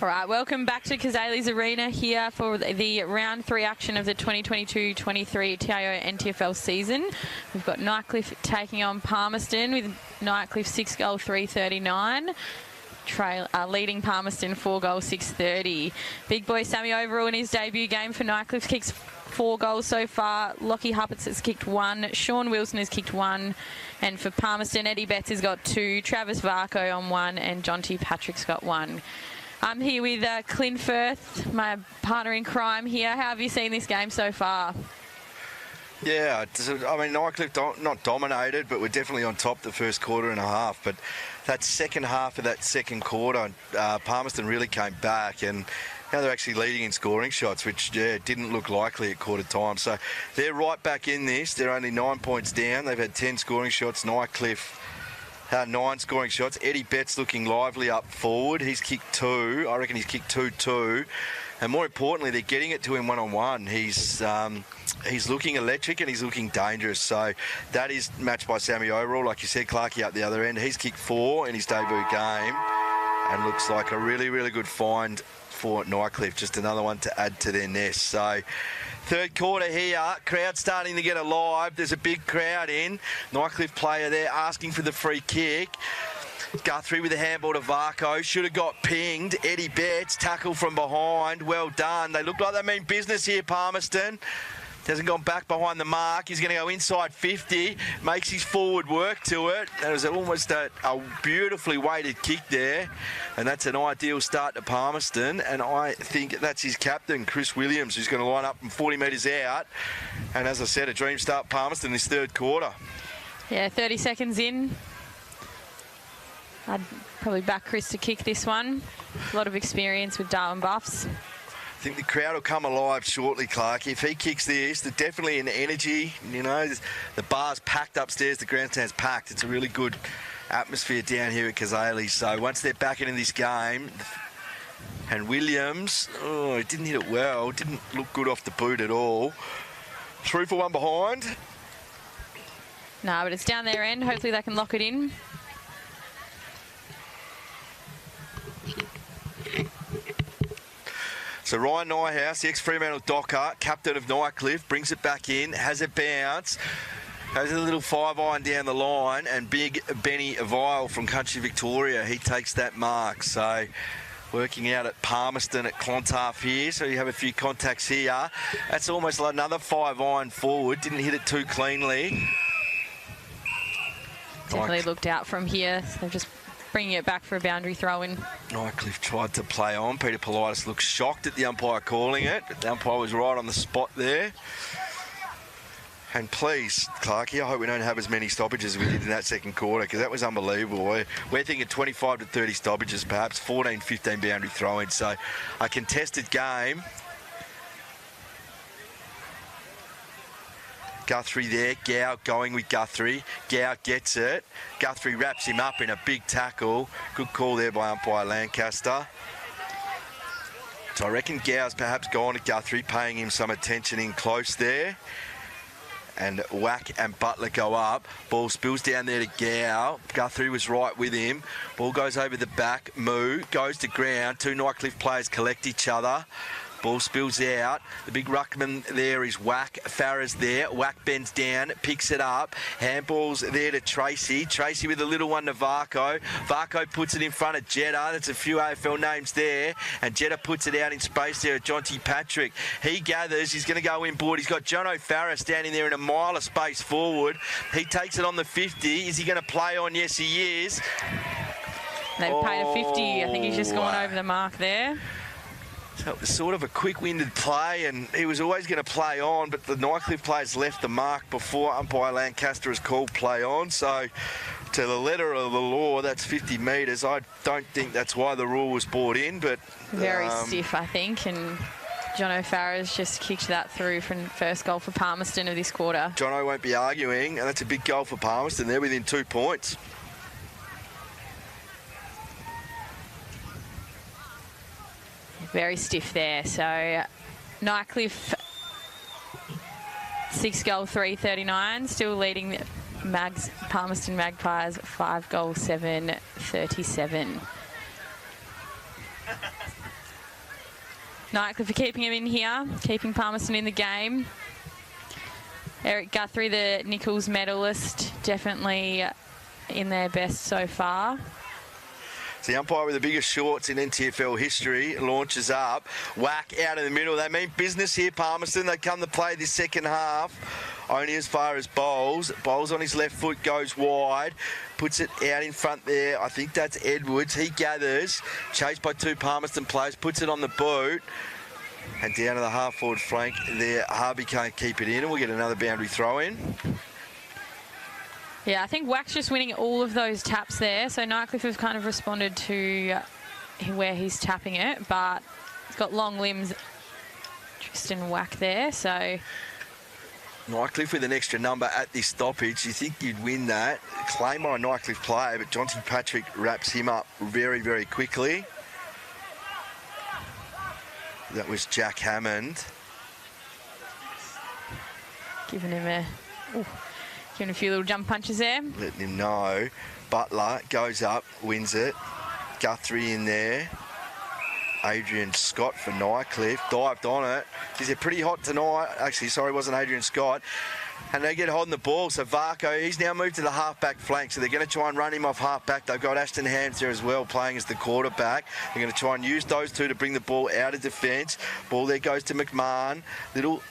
All right, welcome back to Cazalys Arena here for the round 3 action of the 2022-23 TIO NTFL season. We've got Nightcliff taking on Palmerston with Nightcliff 6-goal 339. Leading Palmerston 4-goal 630. Big boy Sammy Overall in his debut game for Nightcliff kicks 4 goals so far. Lockie Huppets has kicked 1. Sean Wilson has kicked 1. And for Palmerston, Eddie Betts has got 2. Travis Varco on 1. And John T. Patrick's got 1. I'm here with Clint Firth, my partner in crime here. How have you seen this game so far? Yeah, I mean, Nightcliff not dominated, but we're definitely on top the first quarter and a half. But that second half of that second quarter, Palmerston really came back, and now they're actually leading in scoring shots, which didn't look likely at quarter time. So they're right back in this. They're only 9 points down. They've had 10 scoring shots. Nightcliff 9 scoring shots. Eddie Betts looking lively up forward. He's kicked 2. I reckon he's kicked 2-2. And more importantly, they're getting it to him one-on-one. He's looking electric and he's looking dangerous. So that is matched by Sammy Overall. Like you said, Clarkey up the other end. He's kicked 4 in his debut game and looks like a really, really good find for Nightcliff. Just another one to add to their nest. So third quarter here, crowd starting to get alive. There's a big crowd in. Nightcliff player there asking for the free kick. Guthrie with a handball to Varco. Should have got pinged. Eddie Betts, tackle from behind. Well done. They look like they mean business here, Palmerston. Hasn't gone back behind the mark. He's going to go inside 50. Makes his forward work to it. That was almost a beautifully weighted kick there. And that's an ideal start to Palmerston. And I think that's his captain, Chris Williams, who's going to line up from 40 metres out. And as I said, a dream start Palmerston this third quarter. Yeah, 30 seconds in. I'd probably back Chris to kick this one. A lot of experience with Darwin Buffs. I think the crowd will come alive shortly, Clark. If he kicks this, they're definitely in energy. You know, the bar's packed upstairs, the grandstand's packed. It's a really good atmosphere down here at Cazalys. So once they're back into this game, and Williams, he didn't hit it well. Didn't look good off the boot at all. 3 for 1 behind. No, but it's down their end. Hopefully they can lock it in. So Ryan Nyhouse, the ex-Fremantle Docker, captain of Nightcliff, brings it back in, has a bounce, has a little 5-iron down the line, and big Benny Vile from Country Victoria, he takes that mark. So working out at Palmerston at Clontarf here, so you have a few contacts here. That's almost like another 5-iron forward, didn't hit it too cleanly. Definitely looked out from here. They're just bringing it back for a boundary throw-in. Nightcliff tried to play on. Peter Politis looked shocked at the umpire calling it, but the umpire was right on the spot there. And please, Clarkey, I hope we don't have as many stoppages as we did in that second quarter, because that was unbelievable. We're thinking 25 to 30 stoppages, perhaps 14, 15 boundary throw-ins. So a contested game. Guthrie there, Gow going with Guthrie. Gow gets it. Guthrie wraps him up in a big tackle. Good call there by umpire Lancaster. So I reckon Gow's perhaps gone to Guthrie, paying him some attention in close there. And Whack and Butler go up. Ball spills down there to Gow. Guthrie was right with him. Ball goes over the back. Moo goes to ground. 2 Nightcliff players collect each other. Ball spills out. The big ruckman there is Whack. Farah's there. Whack bends down, picks it up. Handball's there to Tracy. Tracy with a little one to Varco. Varco puts it in front of Jetta. That's a few AFL names there. And Jetta puts it out in space there at John T. Patrick. He gathers. He's going to go inboard. He's got Jono Farah standing there in a mile of space forward. He takes it on the 50. Is he going to play on? Yes, he is. They've paid a 50. I think he's just gone over the mark there. So it was sort of a quick-winded play, and he was always going to play on, but the Nightcliff players left the mark before umpire Lancaster has called play on. So to the letter of the law, that's 50 metres. I don't think that's why the rule was brought in, but... Very stiff, I think, and Jono Farah's just kicked that through for first goal for Palmerston of this quarter. Jono won't be arguing, and that's a big goal for Palmerston. They're within 2 points. Very stiff there. So Nightcliff 6-goal 339, still leading the Palmerston Magpies 5-goal 737. Nightcliff for keeping him in here, keeping Palmerston in the game. Eric Guthrie, the Nichols medalist, definitely in their best so far. The umpire with the biggest shorts in NTFL history launches up. Whack out in the middle. They mean business here, Palmerston. They come to play this second half. Only as far as Bowles. Bowles on his left foot goes wide. Puts it out in front there. I think that's Edwards. He gathers. Chased by two Palmerston players. Puts it on the boot. And down to the half-forward flank there. Harvey can't keep it in. And we'll get another boundary throw in. Yeah, I think Wack's just winning all of those taps there. So Nightcliff has kind of responded to where he's tapping it, but he's got long limbs. Tristan Wack there, so... Nightcliff with an extra number at this stoppage. You think you'd win that. Claim by a Nightcliff player, but Johnson Patrick wraps him up very, very quickly. That was Jack Hammond. Giving him a few little jump punches there. Letting him know. Butler goes up, wins it. Guthrie in there. Adrian Scott for Nightcliff. Dived on it. He's pretty hot tonight. Actually, sorry, it wasn't Adrian Scott. And they get holding the ball. So Varco, he's now moved to the half-back flank. So they're going to try and run him off half-back. They've got Ashton Hams there as well, playing as the quarterback. They're going to try and use those two to bring the ball out of defence. Ball there goes to McMahon. Little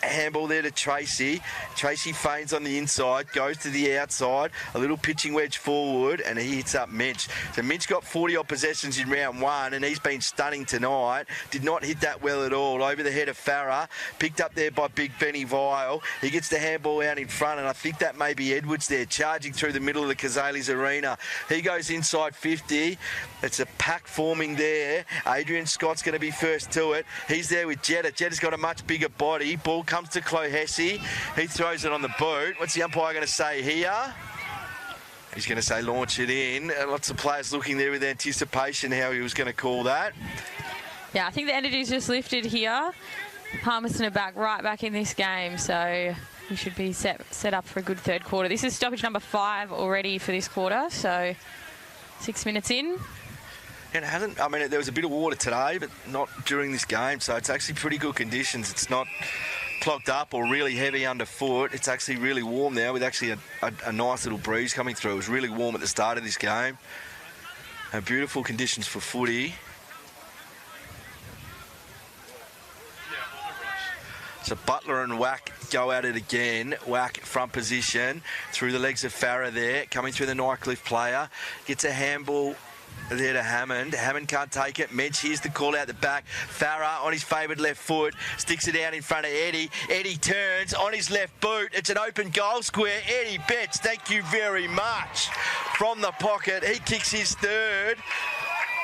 handball there to Tracy. Tracy feigns on the inside, goes to the outside, a little pitching wedge forward, and he hits up Minch. So Minch got 40-odd possessions in round one, and he's been stunning tonight. Did not hit that well at all. Over the head of Farah, picked up there by Big Benny Vile. He gets the handball out in front, and I think that may be Edwards there, charging through the middle of the Cazalys arena. He goes inside 50. It's a pack forming there. Adrian Scott's going to be first to it. He's there with Jetta. Jetta's got a much bigger body. Ball comes to Clohessy. He throws it on the boot. What's the umpire going to say here? He's going to say launch it in. Lots of players looking there with anticipation how he was going to call that. Yeah, I think the energy's just lifted here. Palmerston are right back in this game, so we should be set up for a good third quarter. This is stoppage number 5 already for this quarter, so 6 minutes in. And it hasn't, I mean, there was a bit of water today, but not during this game, so it's actually pretty good conditions. It's not clogged up or really heavy underfoot. It's actually really warm now with actually a nice little breeze coming through. It was really warm at the start of this game. And beautiful conditions for footy. So Butler and Wack go at it again. Wack front position through the legs of Farah there, coming through the Nightcliff player. Gets a handball there to Hammond. Hammond can't take it. Mensch, here's the call out the back. Farah on his favoured left foot. Sticks it out in front of Eddie. Eddie turns on his left boot. It's an open goal square. Eddie Betts, thank you very much. From the pocket, he kicks his third.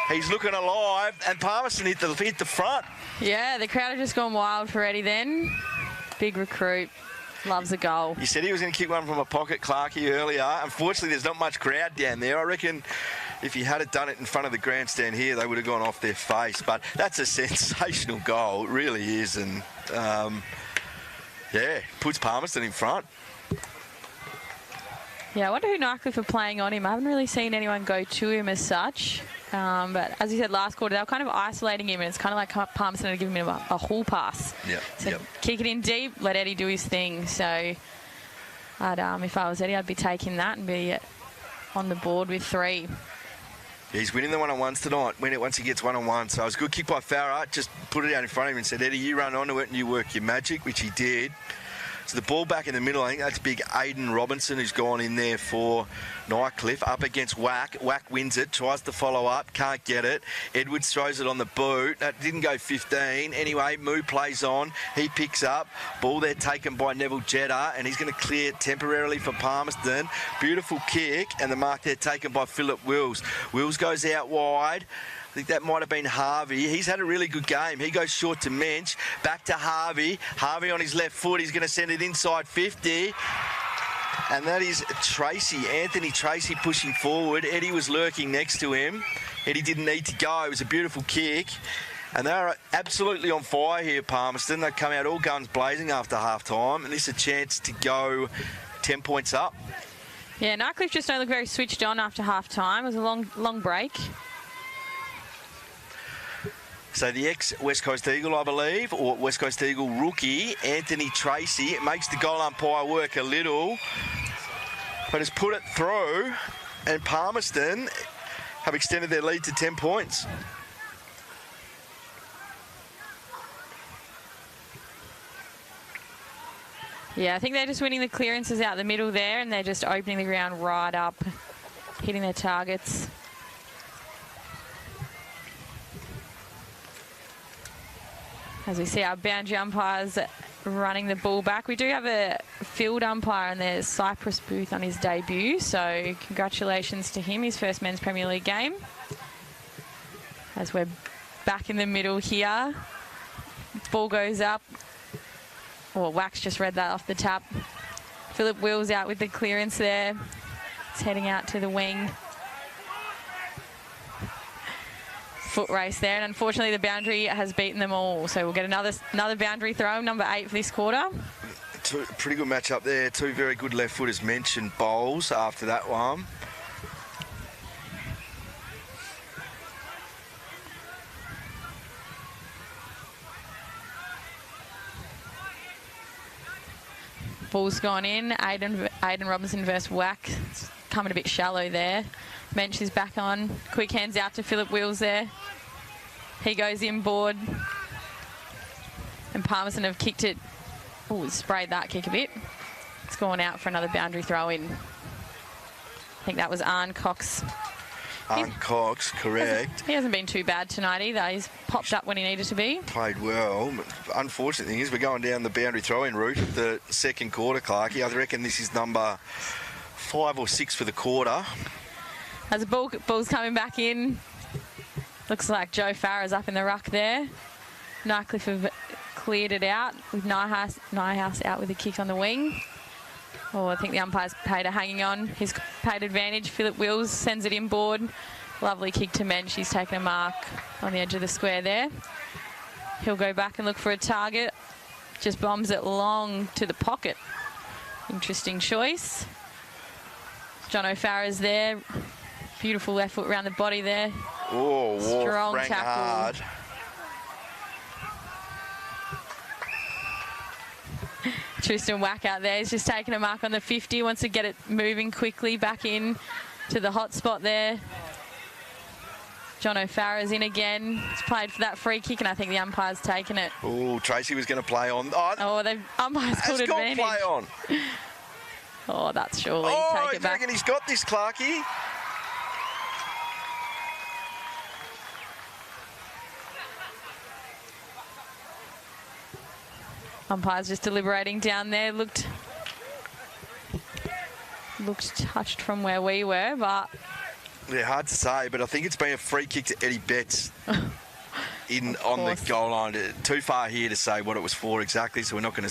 He's looking alive, and Palmerston hit the front. Yeah, the crowd have just gone wild for Eddie then. Big recruit. Loves a goal. You said he was going to kick one from a pocket, Clarkie, earlier. Unfortunately, there's not much crowd down there. I reckon if he had done it in front of the grandstand here, they would have gone off their face. But that's a sensational goal. It really is. And, yeah, puts Palmerston in front. Yeah, I wonder who Nightcliff are playing on him. I haven't really seen anyone go to him as such. But as you said last quarter, they were kind of isolating him, and it's kind of like Palmerston are giving him a hall pass. Yep. So kick it in deep, let Eddie do his thing. So if I was Eddie, I'd be taking that and be on the board with 3. He's winning the one-on-ones tonight once he gets one-on-one. So it was a good kick by Farah. Just put it out in front of him and said, Eddie, you run onto it and you work your magic, which he did. So the ball back in the middle, I think that's big Aiden Robinson who's gone in there for Nightcliff up against Wack. Wack wins it, tries to follow up, can't get it. Edwards throws it on the boot. That didn't go 15. Anyway, Moo plays on. He picks up. Ball there taken by Neville Jetta, and he's going to clear it temporarily for Palmerston. Beautiful kick, and the mark there taken by Phillip Wills. Wills goes out wide. I think that might have been Harvey. He's had a really good game. He goes short to Mensch. Back to Harvey. Harvey on his left foot. He's going to send it inside 50. And that is Tracy, Anthony Tracy pushing forward. Eddie was lurking next to him. Eddie didn't need to go. It was a beautiful kick. And they're absolutely on fire here, Palmerston. They come out all guns blazing after half-time. And this is a chance to go 10 points up. Yeah, Nightcliff just don't look very switched on after half-time. It was a long break. So the ex-West Coast Eagle, I believe, or West Coast Eagle rookie, Anthony Tracy, it makes the goal umpire work a little, but has put it through, and Palmerston have extended their lead to 10 points. Yeah, I think they're just winning the clearances out the middle there, and they're just opening the ground right up, hitting their targets. As we see our boundary umpires running the ball back. We do have a field umpire in the Cyprus booth on his debut, so congratulations to him, his first Men's Premier League game. As we're back in the middle here, ball goes up. Oh, Wax just read that off the tap. Philip Wills out with the clearance there. It's heading out to the wing. Foot race there, and unfortunately the boundary has beaten them all. So we'll get another boundary throw, number 8 for this quarter. Pretty good match up there. Two very good left footers mentioned bowls after that one. Ball's gone in. Aiden Robinson versus Wack. It's coming a bit shallow there. Mensch is back on. Quick hands out to Philip Wills there. He goes inboard. And Palmerston have kicked it. Oh, sprayed that kick a bit. It's gone out for another boundary throw in. I think that was Arne Cox. Arne Cox, correct. He hasn't been too bad tonight either. He's popped up when he needed to be. Played well. Unfortunate thing is we're going down the boundary throw-in route of the second quarter, Clarkie. I reckon this is number 5 or 6 for the quarter. As the ball's coming back in, looks like Joe Farah's up in the ruck there. Nightcliff have cleared it out with Nyhouse out with a kick on the wing. Oh, I think the umpire's paid a hanging on. He's paid advantage. Philip Wills sends it inboard. Lovely kick to Mensch. He's taken a mark on the edge of the square there. He'll go back and look for a target. Just bombs it long to the pocket. Interesting choice. John O'Farah's there. Beautiful left foot around the body there. Oh, strong rang tackle. Hard. Tristan Wack out there. He's just taking a mark on the 50. Wants to get it moving quickly back in to the hot spot there. John O'Farah's in again. He's played for that free kick, and I think the umpire's taken it. Oh, Tracy was going to play on. Oh, the umpire's called advantage. Play on. Oh, that's surely. Oh, take it back. I reckon he's got this, Clarkie. Umpire's just deliberating down there. Looked touched from where we were, but... Yeah, hard to say, but I think it's been a free kick to Eddie Betts on the goal line. Too far here to say what it was for exactly, so we're not going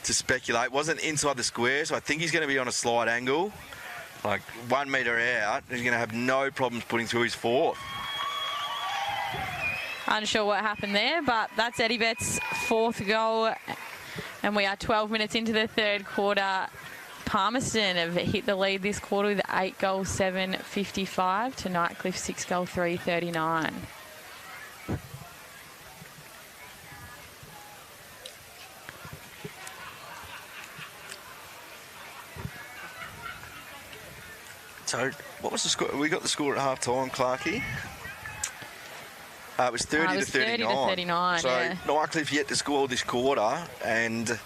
to speculate. It wasn't inside the square, so I think he's going to be on a slight angle, like 1 metre out. He's going to have no problems putting through his fourth. Unsure what happened there, but that's Eddie Betts' 4th goal, and we are 12 minutes into the third quarter. Palmerston have hit the lead this quarter with 8 goals, 7.55 to Nightcliff 6 goal, 3.39. So, what was the score? We got the score at half time, Clarkie. It was 30 to 39. So yeah. Nightcliff yet to score this quarter, and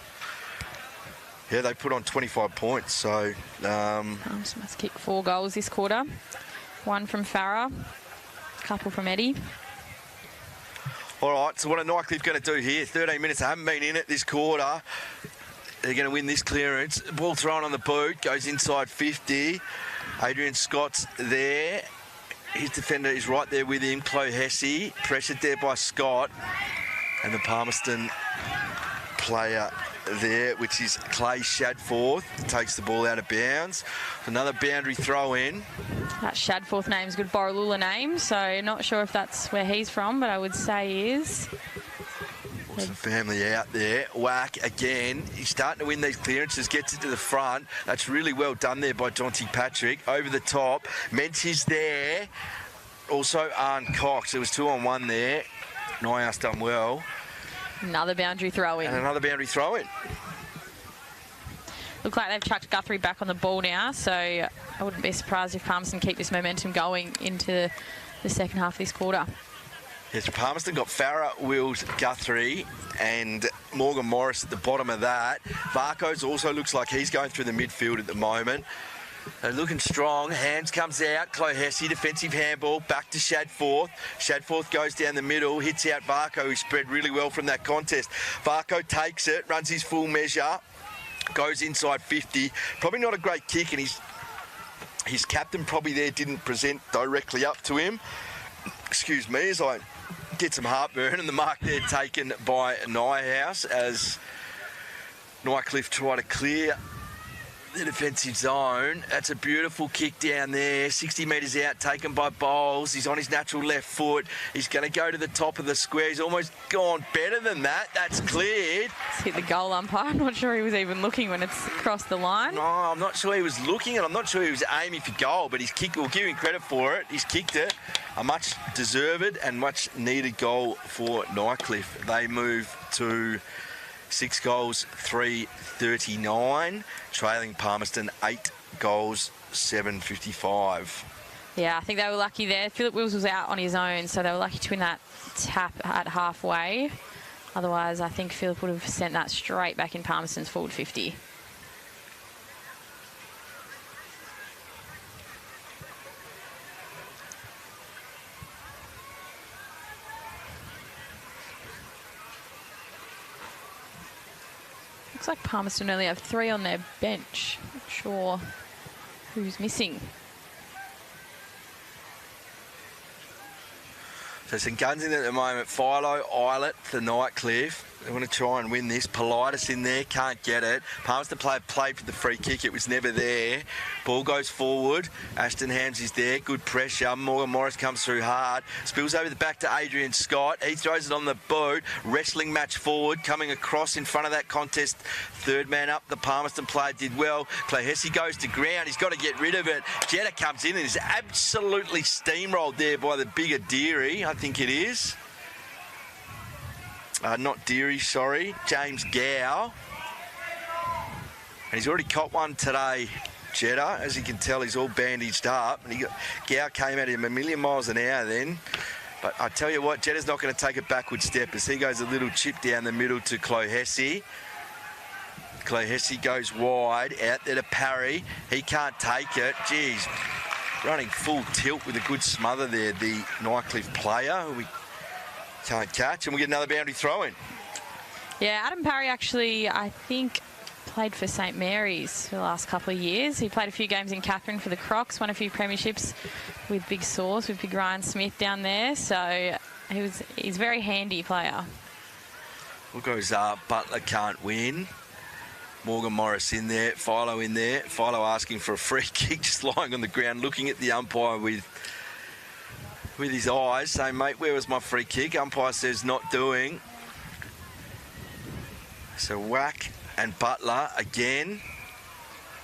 yeah, they put on 25 points. So must kick 4 goals this quarter. 1 from Farah, a couple from Eddie. All right, so what are Nightcliff going to do here? 13 minutes, they haven't been in it this quarter. They're going to win this clearance. Ball thrown on the boot, goes inside 50. Adrian Scott's there. His defender is right there with him, Chloe Hesse. Pressured there by Scott. And the Palmerston player there, which is Clay Shadforth, takes the ball out of bounds. Another boundary throw in. That Shadforth name's a good Borroloola name, so not sure if that's where he's from, but I would say he is. There's a family out there. Whack again. He's starting to win these clearances, gets it to the front. That's really well done there by Jonty Patrick. Over the top. Mensch is there. Also Arne Cox. There was 2 on 1 there. Nyhouse done well. Another boundary throw-in. And another boundary throw-in. Look like they've chucked Guthrie back on the ball now, so I wouldn't be surprised if Palmerston keep this momentum going into the second half of this quarter. Yes, Palmerston got Farah, Wills, Guthrie and Morgan Morris at the bottom of that. Varco's also looks like he's going through the midfield at the moment. They're looking strong. Hams comes out. Chloe Hesse, defensive handball. Back to Shadforth. Shadforth goes down the middle. Hits out Varco, who spread really well from that contest. Varco takes it. Runs his full measure. Goes inside 50. Probably not a great kick, and his captain probably there didn't present directly up to him. Excuse me as I get some heartburn, and the mark there taken by Nyhouse as Nightcliff try to clear the defensive zone. That's a beautiful kick down there. 60 metres out, taken by Bowles. He's on his natural left foot. He's going to go to the top of the square. He's almost gone better than that. That's cleared. It's hit the goal umpire. I'm not sure he was even looking when it's crossed the line. No, I'm not sure he was looking, and I'm not sure he was aiming for goal, but he's kicked. We'll give him credit for it. He's kicked it. A much deserved and much needed goal for Nightcliff. They move to 6 goals, 339, trailing Palmerston 8 goals, 755. Yeah, I think they were lucky there. Philip Wills was out on his own, so they were lucky to win that tap at halfway. Otherwise, I think Philip would have sent that straight back in Palmerston's forward 50. Looks like Palmerston only have 3 on their bench. Not sure who's missing. So some guns in at the moment. Philo, Eilert for Nightcliff. They want to try and win this. Politis in there, can't get it. Palmerston played for the free kick. It was never there. Ball goes forward. Ashton Hams is there. Good pressure. Morgan Morris comes through hard. Spills over the back to Adrian Scott. He throws it on the boot. Wrestling match forward. Coming across in front of that contest. Third man up. The Palmerston player did well. Clay Hesse goes to ground. He's got to get rid of it. Jetta comes in and is absolutely steamrolled there by the bigger Deary. I think it is. Not Deary, sorry. James Gow. And he's already caught one today, Jetta. As you can tell, he's all bandaged up. And Gow came at him a million miles an hour then. But I tell you what, Jetta's not going to take a backward step as he goes a little chip down the middle to Chloe Hesse. Chloe Hesse goes wide, out there to Parry. He can't take it. Geez, running full tilt with a good smother there, the Nightcliff player, who we can't catch, and we get another boundary throw-in. Yeah, Adam Parry actually, I think, played for St Mary's for the last couple of years. He played a few games in Catherine for the Crocs, won a few premierships with Big Sauce, with Big Ryan Smith down there. So he's a very handy player. What goes up? Butler can't win. Morgan Morris in there, Philo in there. Philo asking for a free kick, just lying on the ground, looking at the umpire with his eyes, saying, mate, where was my free kick? Umpire says not doing. So whack and Butler again.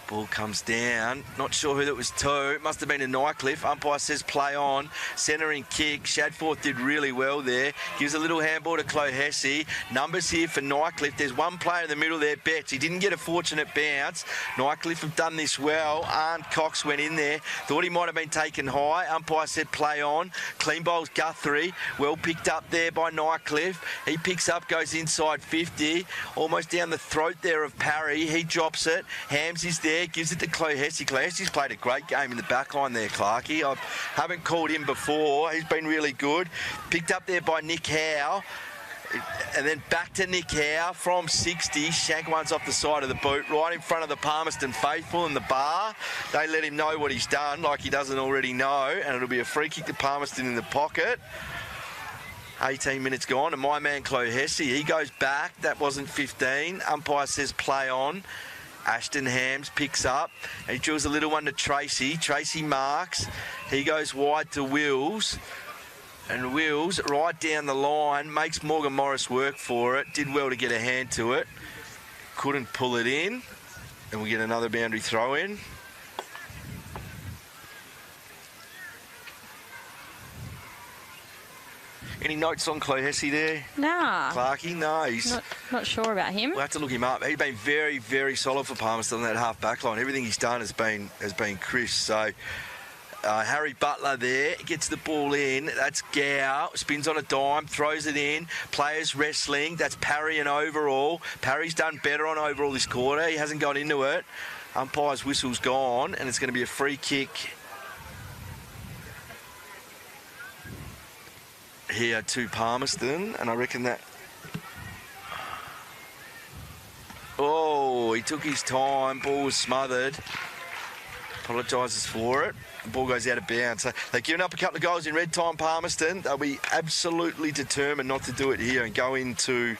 Ball comes down. Not sure who that was to. It must have been a Nightcliff. Umpire says play on. Centering kick. Shadforth did really well there. Gives a little handball to Chloe Hesse. Numbers here for Nightcliff. There's one player in the middle there, Betts. He didn't get a fortunate bounce. Nightcliff have done this well. Arndt Cox went in there. Thought he might have been taken high. Umpire said play on. Clean bowls Guthrie. Well picked up there by Nightcliff. He picks up, goes inside 50. Almost down the throat there of Parry. He drops it. Hams is there. Gives it to Chloe Hesse. Chloe Hesse's played a great game in the back line there, Clarkey. I haven't called him before. He's been really good. Picked up there by Nick Howe. And then back to Nick Howe from 60. Shank one's off the side of the boot, right in front of the Palmerston faithful in the bar. They let him know what he's done, like he doesn't already know. And it'll be a free kick to Palmerston in the pocket. 18 minutes gone. And my man, Chloe Hesse, he goes back. That wasn't 15. Umpire says play on. Ashton Hams picks up. He drills a little one to Tracy. Tracy marks. He goes wide to Wills. And Wills, right down the line, makes Morgan Morris work for it. Did well to get a hand to it. Couldn't pull it in. And we get another boundary throw in. Any notes on Clohessy there? Nah. Clarkie? No, he's... Not sure about him. We'll have to look him up. He's been very, very solid for Palmerston on that half-back line. Everything he's done has been crisp. So... Harry Butler there, gets the ball in. That's Gow, spins on a dime, throws it in. Players wrestling. That's Parry and overall. Parry's done better on overall this quarter. He hasn't got into it. Umpire's whistle's gone, and it's going to be a free kick here to Palmerston, and I reckon that... Oh, he took his time. Ball was smothered. Apologises for it. The ball goes out of bounds. So they've given up a couple of goals in red time, Palmerston. They'll be absolutely determined not to do it here and go into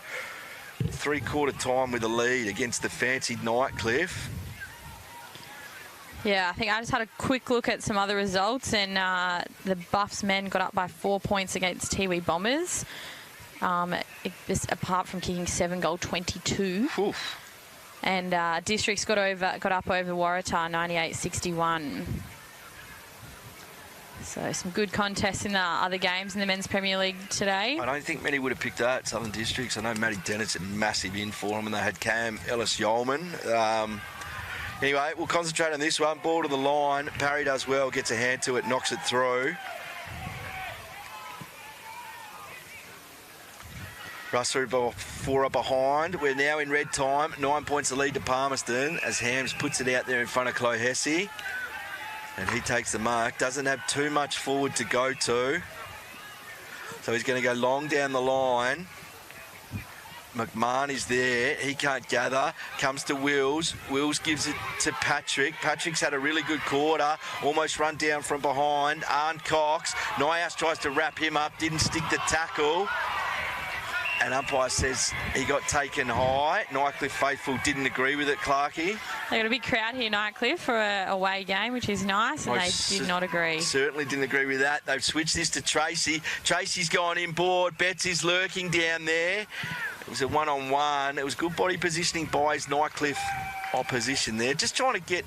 three-quarter time with a lead against the fancied Nightcliff. Yeah, I think I just had a quick look at some other results, and the Buffs men got up by 4 points against Tiwi Bombers. Apart from kicking 7-goal 22. Oof. And Districts got up over Waratah 98-61. So some good contests in the other games in the Men's Premier League today. I don't think many would have picked that, Southern Districts. I know Matty Dennett's a massive in for them, and they had Cam Ellis-Yeoman. Anyway, we'll concentrate on this one. Ball to the line. Parry does well, gets a hand to it, knocks it through. Russ through by 4 up behind. We're now in red time. 9 points the lead to Palmerston as Hams puts it out there in front of Clohessy. And he takes the mark. Doesn't have too much forward to go to. So he's going to go long down the line. McMahon is there. He can't gather. Comes to Wills. Wills gives it to Patrick. Patrick's had a really good quarter. Almost run down from behind. Arne Cox. Nyas tries to wrap him up. Didn't stick the tackle. And umpire says he got taken high. Nightcliff faithful didn't agree with it, Clarkie. They got a big crowd here, Nightcliff, for a away game, which is nice, and they did not agree. Certainly didn't agree with that. They've switched this to Tracy. Tracy's gone inboard. Betts is lurking down there. It was a one-on-one. It was good body positioning by his Nightcliff opposition there. Just trying to get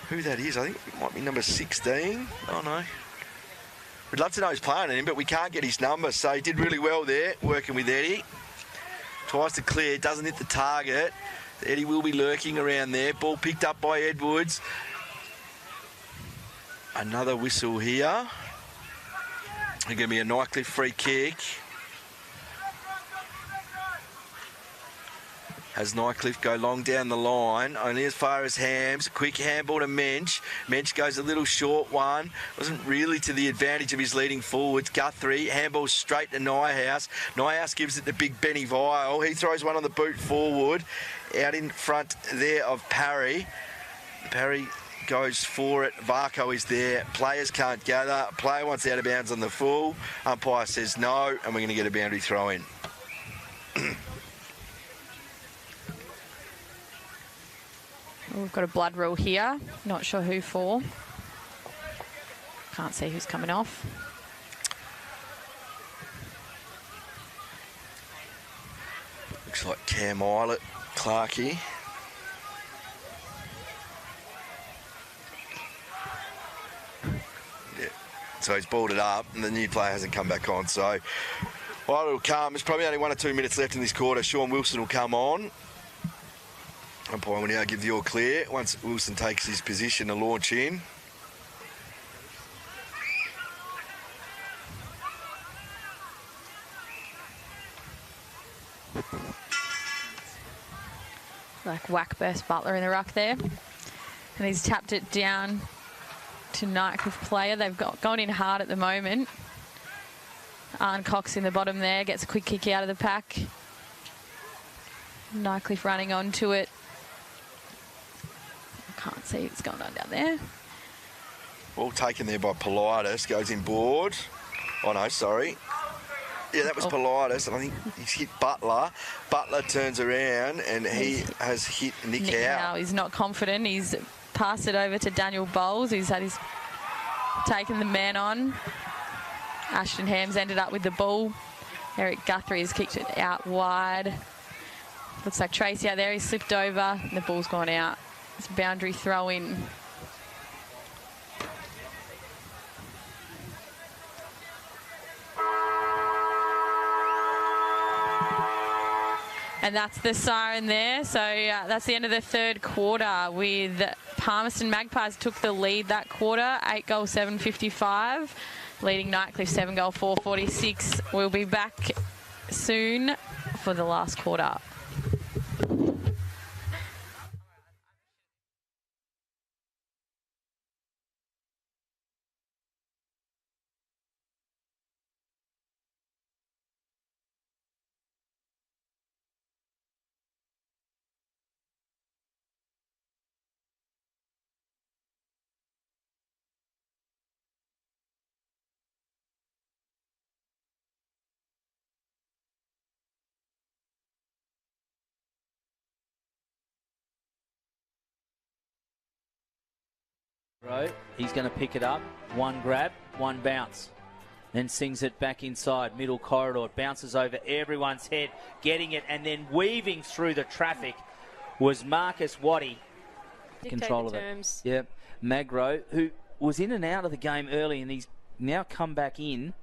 who that is. I think it might be number 16. Oh, no. We'd love to know who's playing him, but we can't get his number. So he did really well there, working with Eddie. Tries to clear, doesn't hit the target. Eddie will be lurking around there. Ball picked up by Edwards. Another whistle here. It's going to be a Nightcliff free kick. As Nightcliff go long down the line, only as far as Hams. Quick handball to Mensch. Mensch goes a little short one. Wasn't really to the advantage of his leading forwards. Guthrie, handball straight to Nyhouse. Nyhouse gives it to big Benny Vile. He throws one on the boot forward. Out in front there of Parry. Parry goes for it. Varco is there. Players can't gather. Player wants out of bounds on the full. Umpire says no, and we're going to get a boundary throw in. We've got a blood rule here. Not sure who for. Can't see who's coming off. Looks like Cam Eilert, Clarkie. Yeah. So he's balled it up, and the new player hasn't come back on. So while it'll come, there's probably only 1 or 2 minutes left in this quarter. Sean Wilson will come on. Umpire will now give the all clear. Once Wilson takes his position to launch in. Like whack burst Butler in the ruck there. And he's tapped it down to Nightcliff player. They've gone in hard at the moment. Arne Cox in the bottom there. Gets a quick kick out of the pack. Nightcliff running onto it. Can't see what's going on down there. Ball taken there by Politis. Goes inboard. Oh, no, sorry. Yeah, that was Politis, and I think he's hit Butler. Butler turns around, and he has hit Nick Howe. He's not confident. He's passed it over to Daniel Bowles, who's had his taken the man on. Ashton Hams ended up with the ball. Eric Guthrie has kicked it out wide. Looks like Tracy out there. He slipped over, and the ball's gone out. It's a boundary throw in. And that's the siren there. So that's the end of the third quarter, with Palmerston Magpies took the lead that quarter, 8 goals, 7.55, leading Nightcliff 7 goal, 4.46. We'll be back soon for the last quarter. He's going to pick it up. One grab, one bounce. Then sings it back inside, middle corridor. Bounces over everyone's head, getting it, and then weaving through the traffic was Marcus Waddy. Control of it. Yep. Magro, who was in and out of the game early, and he's now come back in.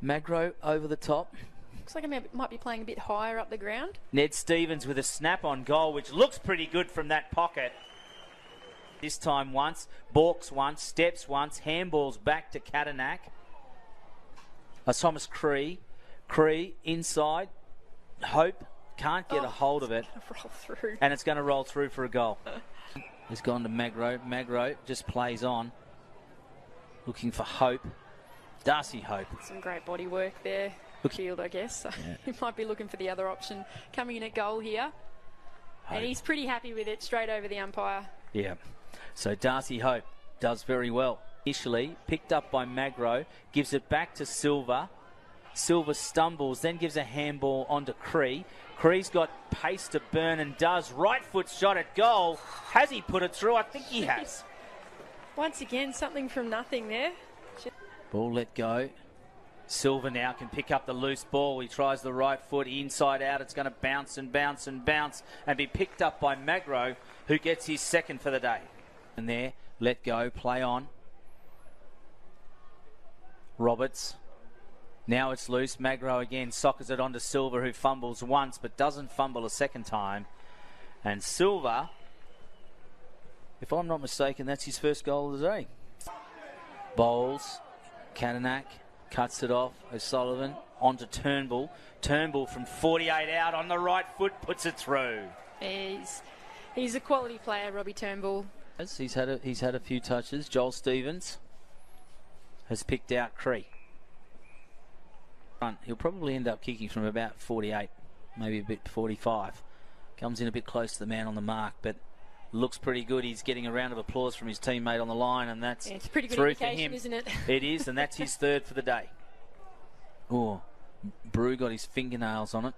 Magro over the top. Looks like I might be playing a bit higher up the ground. Ned Stevens with a snap-on goal, which looks pretty good from that pocket. This time once, balks once, steps once, handballs back to Cazalys. Thomas Cree. Cree inside. Hope can't get a hold of it. Roll through. And it's going to roll through for a goal. It's gone to Magro. Magro just plays on. Looking for Hope. Darcy Hope. Some great body work there. Field, I guess. So he might be looking for the other option. Coming in at goal here. Hope. And he's pretty happy with it, straight over the umpire. Yeah. So Darcy Hope does very well. Initially picked up by Magro, gives it back to Silver. Silver stumbles, then gives a handball onto Cree. Cree's got pace to burn and does. Right foot shot at goal. Has he put it through? I think he has. Once again, something from nothing there. Ball let go. Silver now can pick up the loose ball. He tries the right foot inside out. It's going to bounce and bounce and bounce and be picked up by Magro, who gets his second for the day. And there, let go, play on. Roberts. Now it's loose. Magro again sockers it onto Silver, who fumbles once but doesn't fumble a second time. And Silver, if I'm not mistaken, that's his first goal of the day. Bowles, Cazalys cuts it off. O'Sullivan onto Turnbull. Turnbull from 48 out on the right foot puts it through. He's a quality player, Robbie Turnbull. He's had a few touches. Joel Stevens has picked out Cree. He'll probably end up kicking from about 48, maybe a bit 45. Comes in a bit close to the man on the mark, but looks pretty good. He's getting a round of applause from his teammate on the line, and that's it's a pretty good through for indication, him. isn't it? It is, and that's his third for the day. Oh, Brew got his fingernails on it.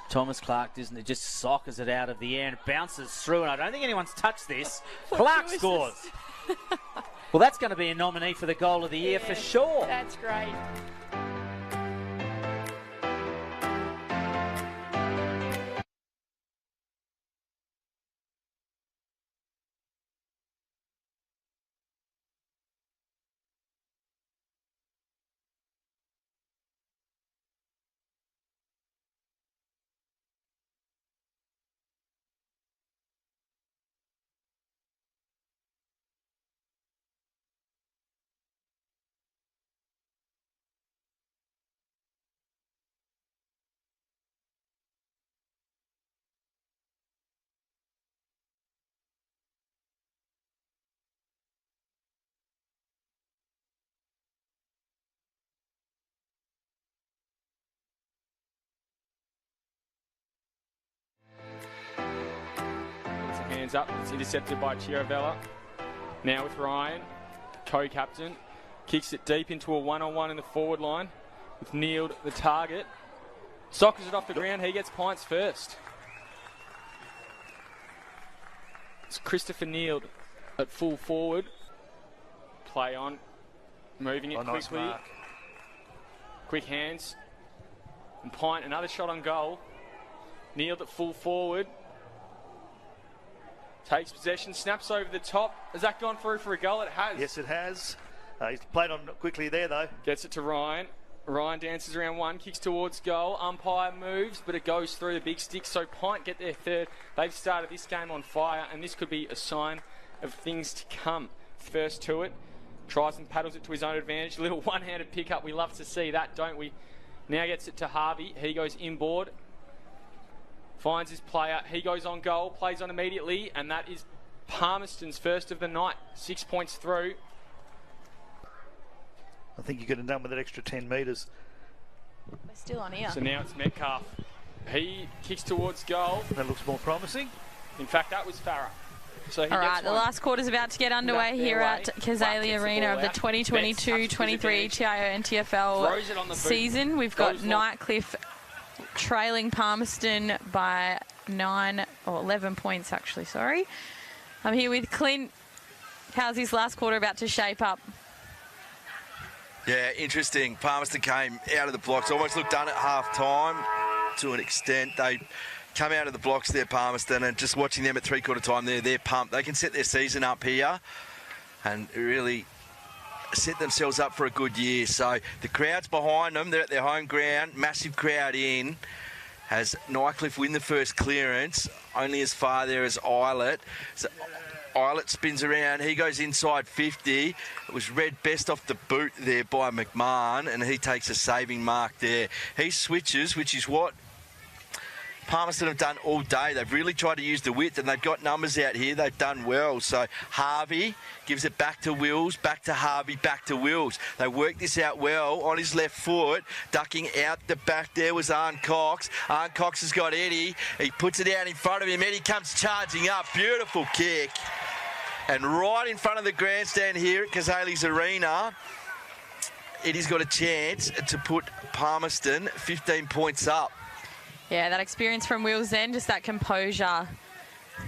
Thomas Clark doesn't it? Just sockers it out of the air and bounces through, and I don't think anyone's touched this. Clark scores. Well, that's going to be a nominee for the goal of the year for sure. That's great. Hands up, it's intercepted by Chiravella. Now with Ryan, co-captain, kicks it deep into a one-on-one in the forward line with Neild, the target. Sockers it off the ground, he gets pints first. It's Christopher Neild at full forward. Play on, moving it quickly. Nice Quick hands. And Pint, another shot on goal. Neild at full forward. Takes possession, snaps over the top. Has that gone through for a goal? It has. Yes, it has. He's played on quickly there, though. Gets it to Ryan. Ryan dances around one, kicks towards goal. Umpire moves, but it goes through the big stick. So Pint get their third. They've started this game on fire, and this could be a sign of things to come. First to it, tries and paddles it to his own advantage. Little one-handed pickup. We love to see that, don't we? Now gets it to Harvey. He goes inboard. Finds his player. He goes on goal, plays on immediately, and that is Palmerston's first of the night. 6 points through. I think you could have done with that extra 10 metres. We're still on here. So now it's Metcalf. He kicks towards goal. That looks more promising. In fact, that was Farah. So he All gets right, the one. last quarter's about to get underway here at Cazalys Arena of the 2022-23 TIO NTFL season. We've got Nightcliff trailing Palmerston by 9 or 11 points, actually, sorry. I'm here with Clint. How's his last quarter about to shape up? Yeah, interesting. Palmerston came out of the blocks, almost looked done at half-time to an extent. They come out of the blocks there, Palmerston, and just watching them at three-quarter time there, they're pumped. They can set their season up here and really set themselves up for a good year. So the crowd's behind them. They're at their home ground. Massive crowd in. Has Nightcliff win the first clearance. Only as far there as Islet. So Islet spins around. He goes inside 50. It was read best off the boot there by McMahon, and he takes a saving mark there. He switches, which is what Palmerston have done all day. They've really tried to use the width, and they've got numbers out here. They've done well. So Harvey gives it back to Wills, back to Harvey, back to Wills. They worked this out well on his left foot. Ducking out the back there was Arn Cox. Arn Cox has got Eddie. He puts it out in front of him. Eddie comes charging up. Beautiful kick. And right in front of the grandstand here at Cazalys Arena, Eddie's got a chance to put Palmerston 15 points up. Yeah, that experience from Wills then, just that composure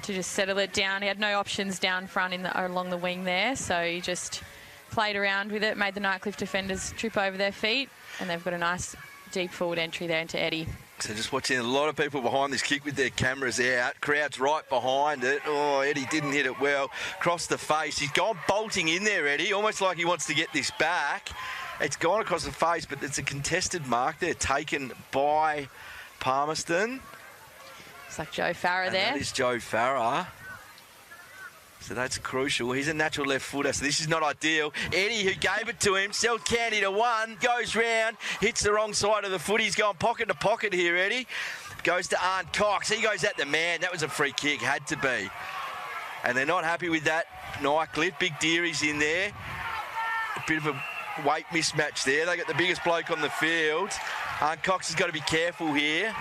to just settle it down. He had no options down front along the wing there, so he just played around with it, made the Nightcliff defenders trip over their feet, and they've got a nice deep forward entry there into Eddie. So just watching a lot of people behind this kick with their cameras out. Crowd's right behind it. Oh, Eddie didn't hit it well. Across the face. He's gone bolting in there, Eddie, almost like he wants to get this back. It's gone across the face, but it's a contested mark there taken by Palmerston. It's like Joe Farah there. That is Joe Farah. So that's crucial. He's a natural left footer, so this is not ideal. Eddie, who gave it to him, sells candy to one, goes round, hits the wrong side of the foot. He's gone pocket to pocket here, Eddie. Goes to Arn Cox. He goes at the man. That was a free kick, had to be. And they're not happy with that. Nightcliff, Big Deary's in there. A bit of a weight mismatch there. They got the biggest bloke on the field. Arn Cox has got to be careful here.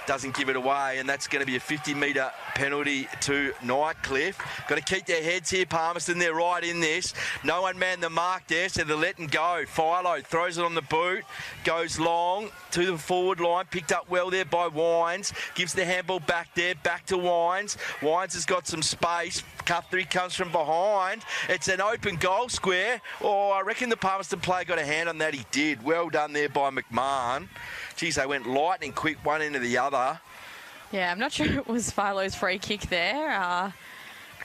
Doesn't give it away, and that's going to be a 50-metre penalty to Nightcliff. Got to keep their heads here, Palmerston. They're right in this. No one manned the mark there, so they're letting go. Philo throws it on the boot, goes long to the forward line, picked up well there by Wines. Gives the handball back there, back to Wines. Wines has got some space. Guthrie comes from behind. It's an open goal square. Oh, I reckon the Palmerston player got a hand on that. He did. Well done there by McMahon. Geez, they went lightning quick, one into the other. Yeah, I'm not sure it was Philo's free kick there.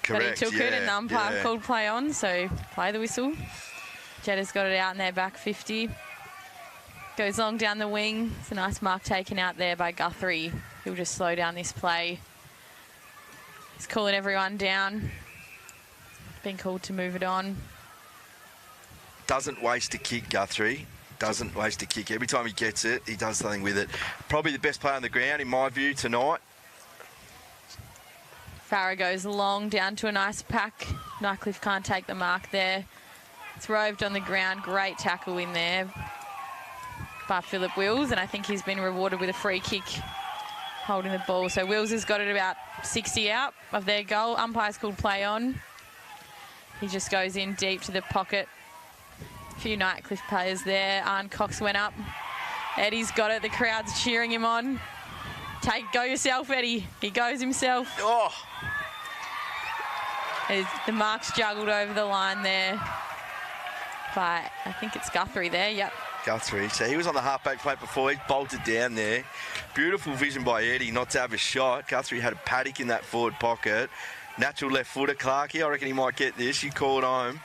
Correct, but he took it and the umpire called play on, so play the whistle. Jetta's got it out in their back 50. Goes long down the wing. It's a nice mark taken out there by Guthrie. He'll just slow down this play. He's calling everyone down. Been called to move it on. Doesn't waste a kick, Guthrie. Doesn't waste a kick. Every time he gets it, he does something with it. Probably the best player on the ground, in my view, tonight. Farah goes long down to a nice pack. Nightcliff can't take the mark there. It's roved on the ground. Great tackle in there by Philip Wills, and I think he's been rewarded with a free kick holding the ball. So Wills has got it about 60 out of their goal. Umpire's called play on. He just goes in deep to the pocket. A few Nightcliff players there. Arn Cox went up. Eddie's got it. The crowd's cheering him on. Go yourself, Eddie. He goes himself. Oh. The mark's juggled over the line there. But I think it's Guthrie there. Yep. Guthrie. So he was on the halfback plate before. He bolted down there. Beautiful vision by Eddie not to have a shot. Guthrie had a paddock in that forward pocket. Natural left footer, Clarkie. I reckon he might get this. You call it home.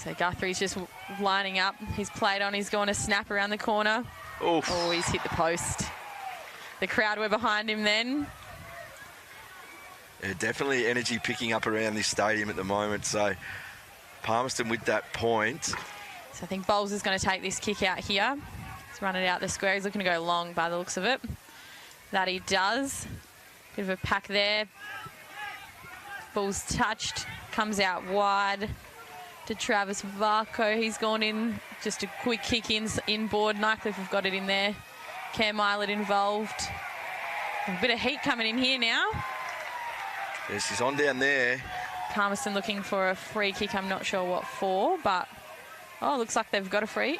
So Guthrie's just lining up. He's played on. He's going to snap around the corner. Oof. Oh, he's hit the post. The crowd were behind him then. Yeah, definitely energy picking up around this stadium at the moment. So Palmerston with that point. So I think Bowles is going to take this kick out here. He's run it out the square. He's looking to go long by the looks of it. That he does. Bit of a pack there. Ball's touched. Comes out wide to Travis Varco. He's gone in. Just a quick kick inboard. Nightcliff have got it in there. Cam Islet involved. A bit of heat coming in here now. Yes, he's on down there. Palmerston looking for a free kick. I'm not sure what for, but looks like they've got a free.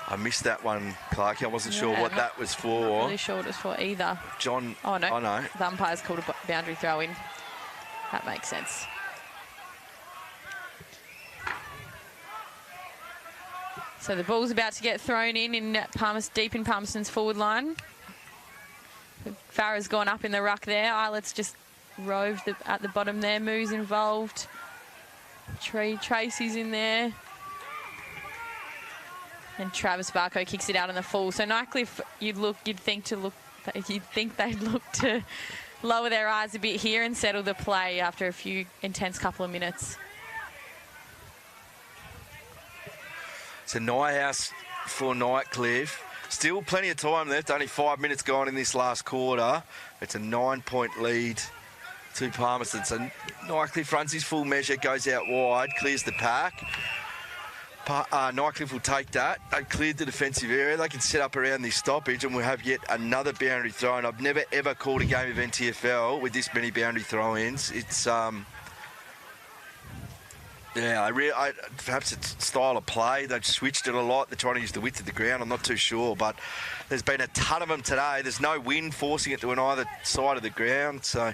I missed that one, Clarkie. I wasn't sure what that was for. Not really sure what it was for either. John. Oh, no. Oh, no. The umpire's called a boundary throw in. That makes sense. So the ball's about to get thrown in deep in Palmerston's forward line. Farah's gone up in the ruck there. Islet's just roved at the bottom there. Moo's involved. Tracy's in there. And Travis Varco kicks it out on the full. So Nightcliff, you'd think they'd look to lower their eyes a bit here and settle the play after a few intense couple of minutes. It's a Nighthouse for Nightcliff. Still plenty of time left. Only 5 minutes gone in this last quarter. It's a 9-point lead to Palmerston. So Nightcliff runs his full measure, goes out wide, clears the pack. Nightcliff will take that. They've cleared the defensive area. They can set up around this stoppage and we'll have yet another boundary throw. And I've never, ever called a game of NTFL with this many boundary throw-ins. It's... Yeah, perhaps it's style of play. They've switched it a lot. They're trying to use the width of the ground. I'm not too sure, but there's been a ton of them today. There's no wind forcing it to an either side of the ground, so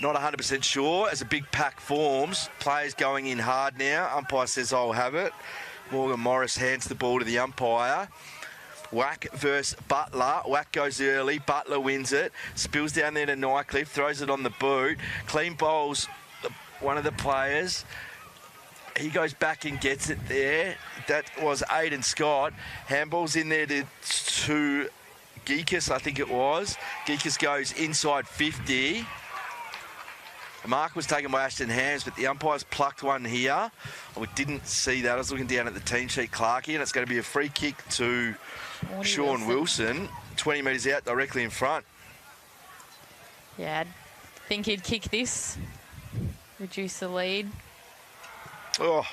not 100% sure. As a big pack forms, players going in hard now. Umpire says, I'll have it. Morgan Morris hands the ball to the umpire. Whack versus Butler. Whack goes early. Butler wins it. Spills down there to Nightcliff. Throws it on the boot. Clean bowls one of the players. He goes back and gets it there. That was Aidan Scott. Handball's in there to Geekus, I think it was. Geekus goes inside 50. The mark was taken by Ashton Hams, but the umpire's plucked one here. We didn't see that. I was looking down at the team sheet, Clarkie, and it's going to be a free kick to Sean Wilson. 20 metres out, directly in front. Yeah, I think he'd kick this, reduce the lead. Oh.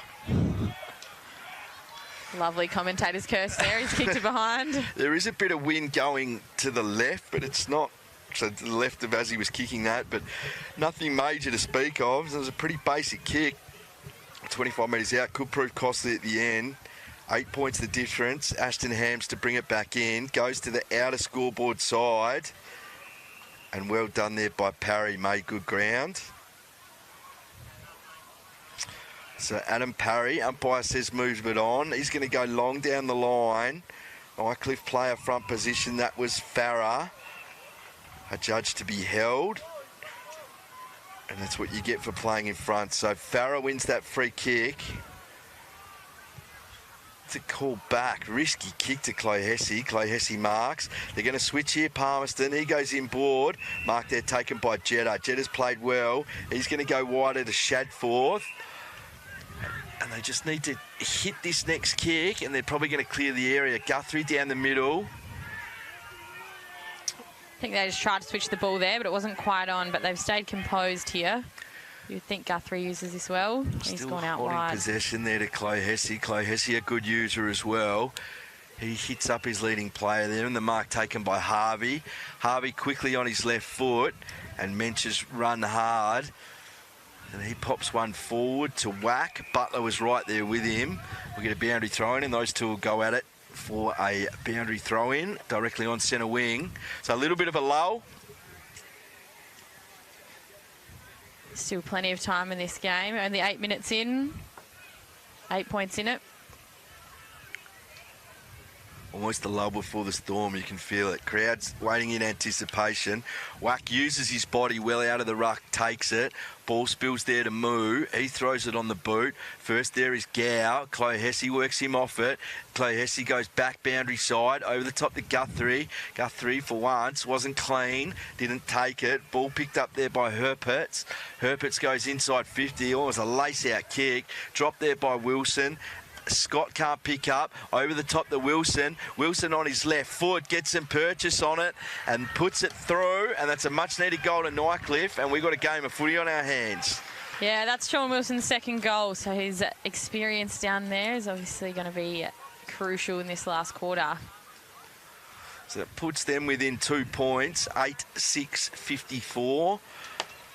Lovely commentator's curse there. He's kicked it behind. There is a bit of wind going to the left, but it's not so to the left of as he was kicking that, but nothing major to speak of. It was a pretty basic kick. 25 metres out, could prove costly at the end. 8 points the difference. Ashton Hams to bring it back in. Goes to the outer scoreboard side. And well done there by Parry. Made good ground. So Adam Parry, umpire says moves it on. He's going to go long down the line. Nightcliff player front position. That was Farah. A judge to be held. And that's what you get for playing in front. So Farah wins that free kick. It's a call back. Risky kick to Clohessy. Clohessy marks. They're going to switch here. Palmerston. He goes inboard. Mark there taken by Jetta. Jetta's played well. He's going to go wider to Shadforth. And they just need to hit this next kick, and they're probably going to clear the area. Guthrie down the middle. I think they just tried to switch the ball there, but it wasn't quite on. But they've stayed composed here. You'd think Guthrie uses this well. He's gone out wide. Possession there to Clohessy. Clohessy, a good user as well. He hits up his leading player there, and the mark taken by Harvey. Harvey quickly on his left foot, and Mench's run hard. And he pops one forward to Whack. Butler was right there with him. We'll get a boundary throw-in, and those two will go at it for a boundary throw-in directly on centre wing. So a little bit of a lull. Still plenty of time in this game. Only 8 minutes in. 8 points in it. Almost the lull before the storm, you can feel it. Crowd's waiting in anticipation. Wack uses his body well out of the ruck, takes it. Ball spills there to Moo. He throws it on the boot. First there is Gow. Chloe Hesse works him off it. Chloe Hesse goes back boundary side, over the top to Guthrie. Guthrie, for once, wasn't clean, didn't take it. Ball picked up there by Herperts. Herperts goes inside 50, almost a lace-out kick. Dropped there by Wilson. Scott can't pick up. Over the top to Wilson. Wilson on his left foot gets some purchase on it and puts it through. And that's a much-needed goal to Nightcliff. And we've got a game of footy on our hands. Yeah, that's Sean Wilson's second goal. So his experience down there is obviously going to be crucial in this last quarter. So that puts them within 2 points. 8-6-54.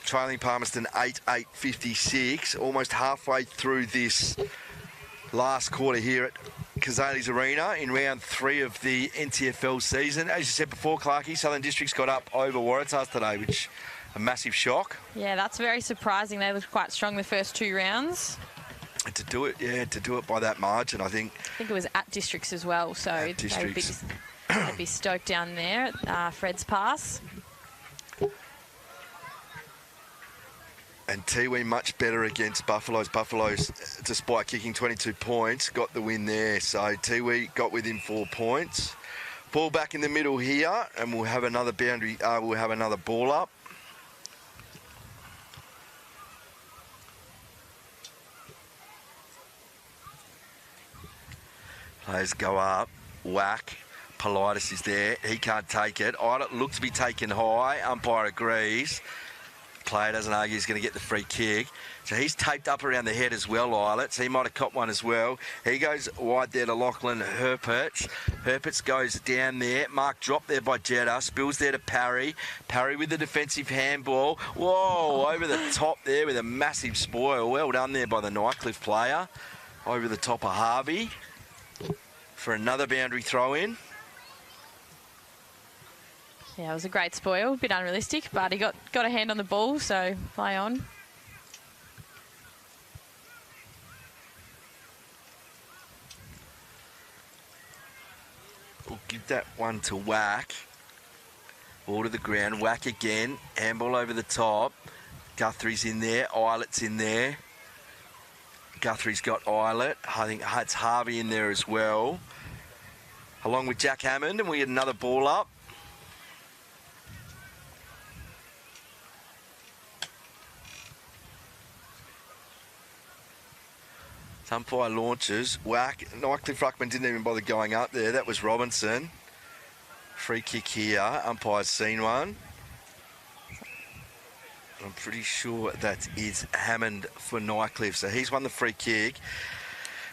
Trailing Palmerston 8-8-56. Almost halfway through this last quarter here at Cazalys Arena in round 3 of the NTFL season. As you said before, Clarkie, Southern Districts got up over Waratahs today, which a massive shock. Yeah, that's very surprising. They looked quite strong the first 2 rounds. And to do it by that margin, I think it was at Districts as well, so they'd be stoked down there at Fred's pass. And Tiwi much better against Buffaloes. Buffaloes, despite kicking 22 points, got the win there. So Tiwi got within 4 points. Ball back in the middle here, and we'll have another boundary. We'll have another ball up. Players go up. Whack. Politis is there. He can't take it. Idle looks to be taken high. Umpire agrees. Player doesn't argue he's going to get the free kick. So he's taped up around the head as well, Eilert. So he might have copped one as well. He goes wide there to Lachlan Herperts. Herperts goes down there. Mark dropped there by Jeddah. Spills there to Parry. Parry with the defensive handball. Whoa, over the top there with a massive spoil. Well done there by the Nightcliff player. Over the top of Harvey for another boundary throw in. Yeah, it was a great spoil. A bit unrealistic, but he got a hand on the ball, so play on. We'll give that one to Whack. Ball to the ground. Whack again. Handball over the top. Guthrie's in there. Eilert's in there. Guthrie's got Eilert. I think it's Harvey in there as well. Along with Jack Hammond, and we get another ball up. Umpire launches. Whack. Nightcliff Ruckman didn't even bother going up there. That was Robinson. Free kick here. Umpire's seen one. I'm pretty sure that is Hammond for Nightcliff. So he's won the free kick.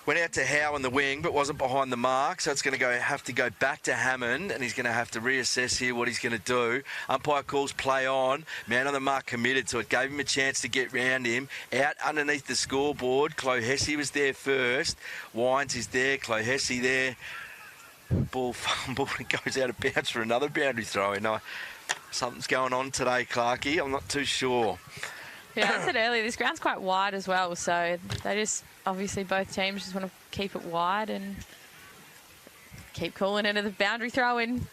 Went out to Howe on the wing, but wasn't behind the mark. So it's going to have to go back to Hammond, and he's going to have to reassess here what he's going to do. Umpire calls play on. Man on the mark committed to it. Gave him a chance to get round him. Out underneath the scoreboard. Chloe Hesse was there first. Wines is there. Chloe Hesse there. Ball fumbled and goes out of bounds for another boundary throw in. Something's going on today, Clarkie. I'm not too sure. Yeah, I said earlier, this ground's quite wide as well, so they just, obviously both teams just want to keep it wide and keep calling it a boundary throw in.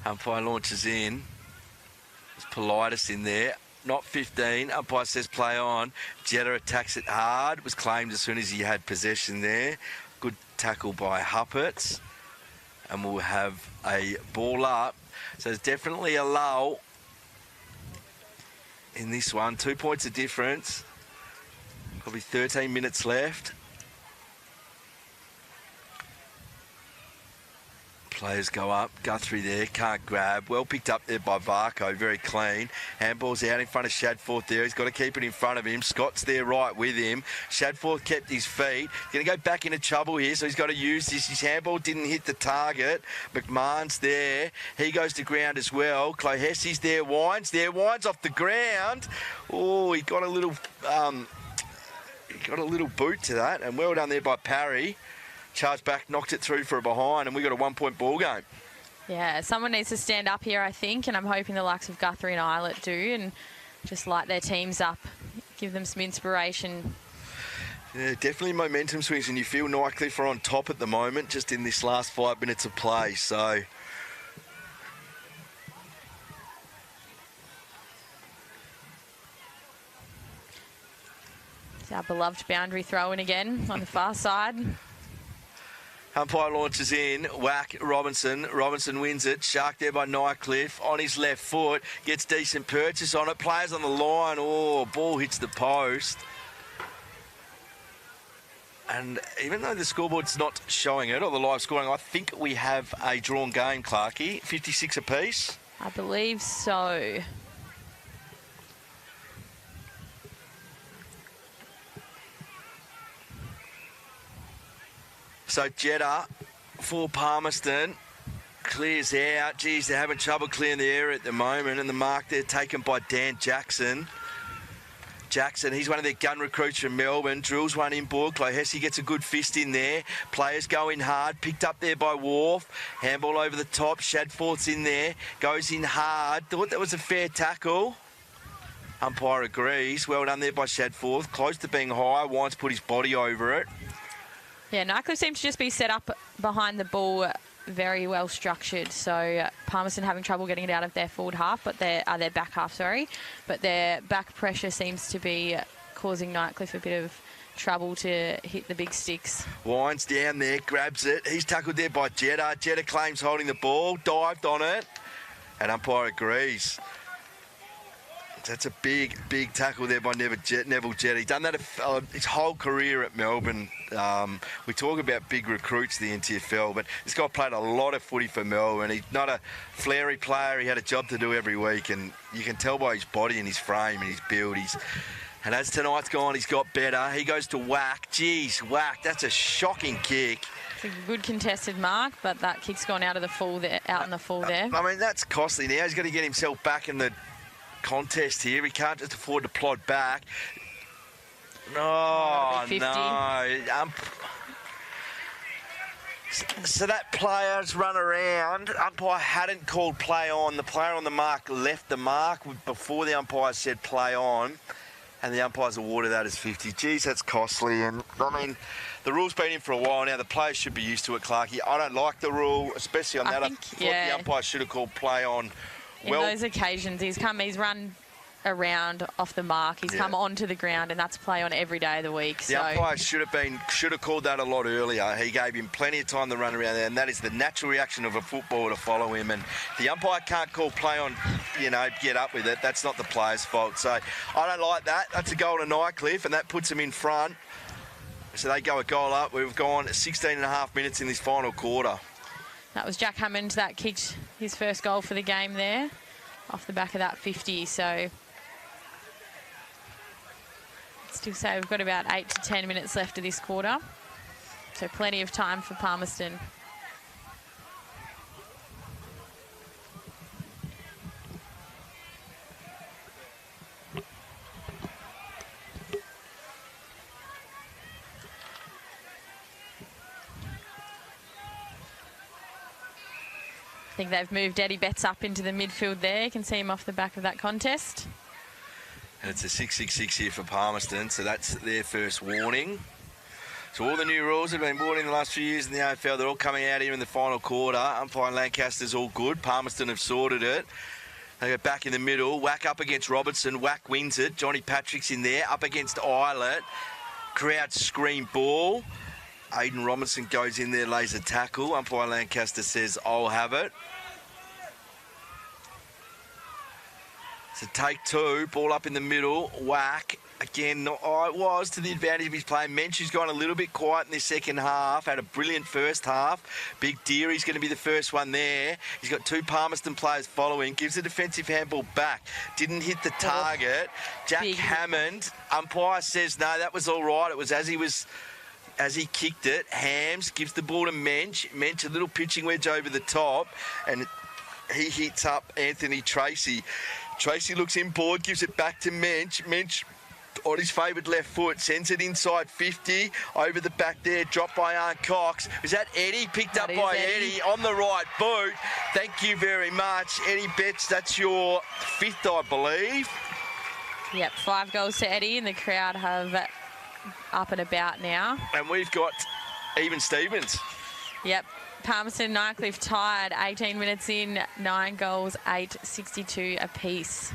Umpire launches in. There's Politis in there. Not 15. Umpire says play on. Jeddah attacks it hard. Was claimed as soon as he had possession there. Good tackle by Hupperts. And we'll have a ball up. So there's definitely a lull in this one. 2 points of difference. Probably 13 minutes left. Players go up. Guthrie there. Can't grab. Well picked up there by Varco. Very clean. Handball's out in front of Shadforth there. He's got to keep it in front of him. Scott's there right with him. Shadforth kept his feet. Going to go back into trouble here, so he's got to use this. His handball didn't hit the target. McMahon's there. He goes to ground as well. Chloe Hesse's there. Wines there. Wines off the ground. Oh, he got a little boot to that, and well done there by Parry. Charged back, knocked it through for a behind, and we got a 1 point ball game. Yeah, someone needs to stand up here, I think, and I'm hoping the likes of Guthrie and Eilert do, and just light their teams up, give them some inspiration. Yeah, definitely momentum swings, and you feel Nightcliff are on top at the moment, just in this last 5 minutes of play. So it's our beloved boundary throw-in again on the far side. umpire launches in, whack Robinson. Robinson wins it. Shark there by Nightcliff on his left foot. Gets decent purchase on it. Players on the line. Oh, ball hits the post. And even though the scoreboard's not showing it, or the live scoring, I think we have a drawn game, Clarkie. 56 apiece. I believe so. So Jeddah for Palmerston clears out. Geez, they're having trouble clearing the area at the moment, and the mark there taken by Dan Jackson. Jackson, he's one of their gun recruits from Melbourne, drills one in board. Hesse gets a good fist in there. Players go in hard, picked up there by Wharf. Handball over the top, Shadforth's in there, goes in hard. Thought that was a fair tackle. Umpire agrees. Well done there by Shadforth. Close to being high, Wines put his body over it. Yeah, Nightcliff seems to just be set up behind the ball, very well structured. So Palmerston having trouble getting it out of their forward half, but their back half, sorry. But their back pressure seems to be causing Nightcliff a bit of trouble to hit the big sticks. Wines down there, grabs it. He's tackled there by Jeddah. Jeddah claims holding the ball, dived on it, and umpire agrees. That's a big, big tackle there by Neville Jeddah. He's done that his whole career at Melbourne. We talk about big recruits, the NTFL, but this guy played a lot of footy for Melbourne. He's not a flary player. He had a job to do every week, and you can tell by his body and his frame and his build. And as tonight's gone, he's got better. He goes to whack. Geez, whack. That's a shocking kick. It's a good contested mark, but that kick's gone out of the full there, out in the full there. I mean, that's costly now. He's got to get himself back in the contest here. He can't just afford to plod back. No. So that player's run around. Umpire hadn't called play on. The player on the mark left the mark before the umpire said play on, and the umpire's awarded that as 50. Geez, that's costly. And I mean, the rule's been in for a while now. The players should be used to it, Clarkie. I don't like the rule, especially on that. I thought the umpire should have called play on. In those occasions, he's run around off the mark. He's come onto the ground, and that's play on every day of the week. The umpire should have called that a lot earlier. He gave him plenty of time to run around there, and that is the natural reaction of a footballer to follow him. And the umpire can't call play on, get up with it. That's not the player's fault. So I don't like that. That's a goal to Nightcliff, and that puts him in front. So they go a goal up. We've gone 16 and a half minutes in this final quarter. That was Jack Hammond that kicked his first goal for the game there, off the back of that 50. So still say we've got about 8 to 10 minutes left of this quarter. So plenty of time for Palmerston. I think they've moved Eddie Betts up into the midfield there. You can see him off the back of that contest. And it's a 6-6-6 here for Palmerston, so that's their first warning. So all the new rules have been brought in the last few years in the AFL. They're all coming out here in the final quarter. Umpire Lancaster's all good. Palmerston have sorted it. They go back in the middle. Whack up against Robertson. Whack wins it. Johnny Patrick's in there. Up against Eilert. Crowd scream ball. Aidan Robinson goes in there, lays a tackle. Umpire Lancaster says, I'll have it. So take two, ball up in the middle, whack. Again, it was to the advantage of his play. Menchu's gone a little bit quiet in the second half, had a brilliant first half. Big Deary's going to be the first one there. He's got two Palmerston players following, gives a defensive handball back. Didn't hit the target. Jack Hammond, umpire says, no, that was all right. It was as he kicked it. Hams gives the ball to Mench. Mench, a little pitching wedge over the top, and he hits up Anthony Tracy. Tracy looks inboard, gives it back to Mench. Mench on his favoured left foot, sends it inside 50, over the back there, dropped by Arn Cox. Is that Eddie? Picked up by Eddie on the right boot. Thank you very much. Eddie Betts, that's your fifth, I believe. Yep, 5 goals to Eddie, and the crowd have up and about now. And we've got even Stevens. Yep. Palmerston Nightcliff tied 18 minutes in, 9 goals, 8.62 apiece.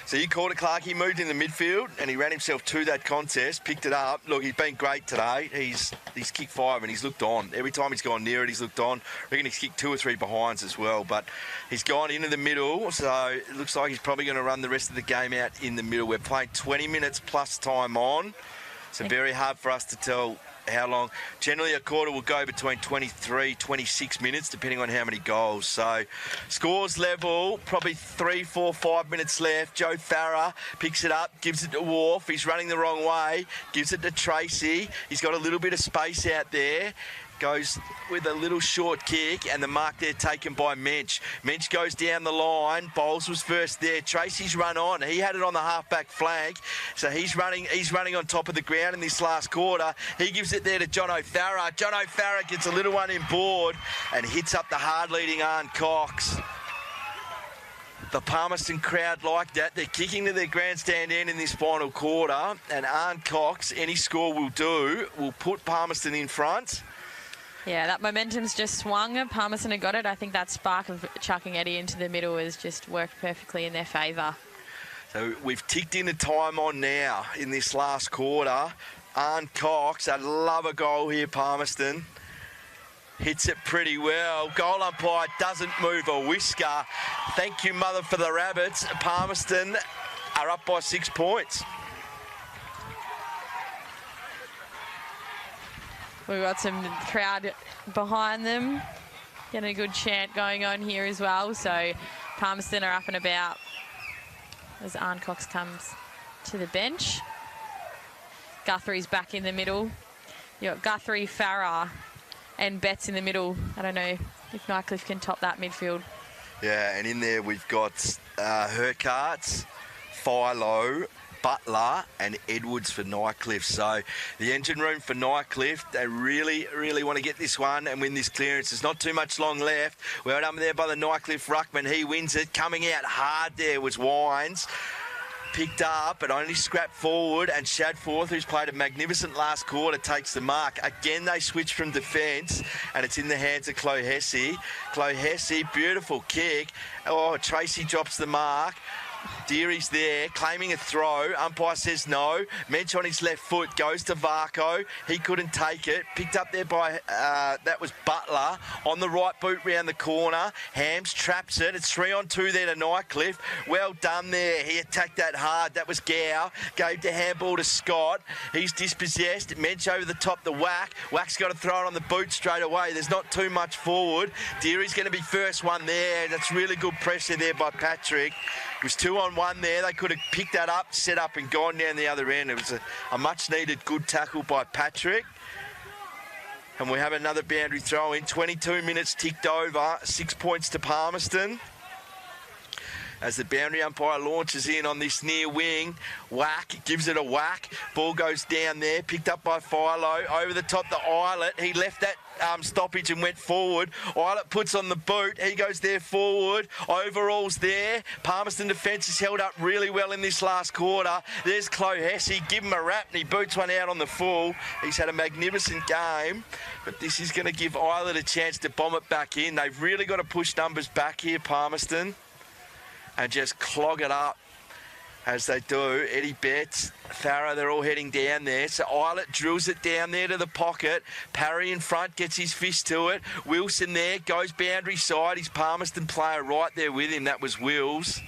So you called it, Clark. He moved in the midfield and he ran himself to that contest, picked it up. Look, he's been great today. He's kicked 5 and he's looked on. Every time he's gone near it, he's looked on. I reckon he's kicked 2 or 3 behinds as well. But he's gone into the middle, so it looks like he's probably going to run the rest of the game out in the middle. We're playing 20 minutes plus time on. So very hard for us to tell how long. Generally, a quarter will go between 23, 26 minutes, depending on how many goals. So, scores level, probably 3, 4, 5 minutes left. Joe Farah picks it up, gives it to Wharf. He's running the wrong way, gives it to Tracy. He's got a little bit of space out there. Goes with a little short kick, and the mark there taken by Mensch. Mensch goes down the line. Bowles was first there. Tracy's run on. He had it on the half-back flank, so he's running on top of the ground in this last quarter. He gives it there to John O'Farah. John O'Farah gets a little one in board and hits up the hard-leading Arn Cox. The Palmerston crowd like that. They're kicking to their grandstand end in this final quarter, and Arn Cox, any score will do, will put Palmerston in front. Yeah, that momentum's just swung. Palmerston have got it. I think that spark of chucking Eddie into the middle has just worked perfectly in their favour. So we've ticked in the time on now in this last quarter. Arn Cox, I'd love a goal here, Palmerston. Hits it pretty well. Goal umpire doesn't move a whisker. Thank you, mother, for the Rabbits. Palmerston are up by 6 points. We've got some crowd behind them. Getting a good chant going on here as well. So Palmerston are up and about as Arn Cox comes to the bench. Guthrie's back in the middle. You've got Guthrie, Farah and Betts in the middle. I don't know if Nightcliff can top that midfield. Yeah, and in there we've got Hercarts, Philo, Butler and Edwards for Nightcliff. So the engine room for Nightcliff, they really, really want to get this one and win this clearance. There's not too much long left. Well done there by the Nightcliff ruckman. He wins it. Coming out hard there was Wines. Picked up, but only scrapped forward, and Shadforth, who's played a magnificent last quarter, takes the mark. Again, they switch from defence, and it's in the hands of Chloe Hesse. Chloe Hesse, beautiful kick. Oh, Tracy drops the mark. Deary's there, claiming a throw. Umpire says no. Mensch on his left foot goes to Varco. He couldn't take it. Picked up there by, that was Butler. On the right boot round the corner. Hams traps it. It's 3-on-2 there to Nightcliff. Well done there. He attacked that hard. That was Gow. Gave the handball to Scott. He's dispossessed. Mensch over the top to Wack. Wack's got to throw it on the boot straight away. There's not too much forward. Deary's going to be first one there. That's really good pressure there by Patrick. It was 2-on-1 there. They could have picked that up, set up and gone down the other end. It was a much-needed good tackle by Patrick. And we have another boundary throw in. 22 minutes ticked over. 6 points to Palmerston. As the boundary umpire launches in on this near wing, Whack gives it a whack. Ball goes down there, picked up by Philo. Over the top to Eilert. He left that stoppage and went forward. Eilert puts on the boot. He goes there forward. Overall's there. Palmerston defence is held up really well in this last quarter. There's Chloe Hesse. Give him a rap and he boots one out on the full. He's had a magnificent game, but this is going to give Eilert a chance to bomb it back in. They've really got to push numbers back here, Palmerston, and just clog it up as they do. Eddie Betts, Farah, they're all heading down there. So Eilert drills it down there to the pocket. Parry in front, gets his fist to it. Wilson there, goes boundary side. His Palmerston player right there with him. That was Wills.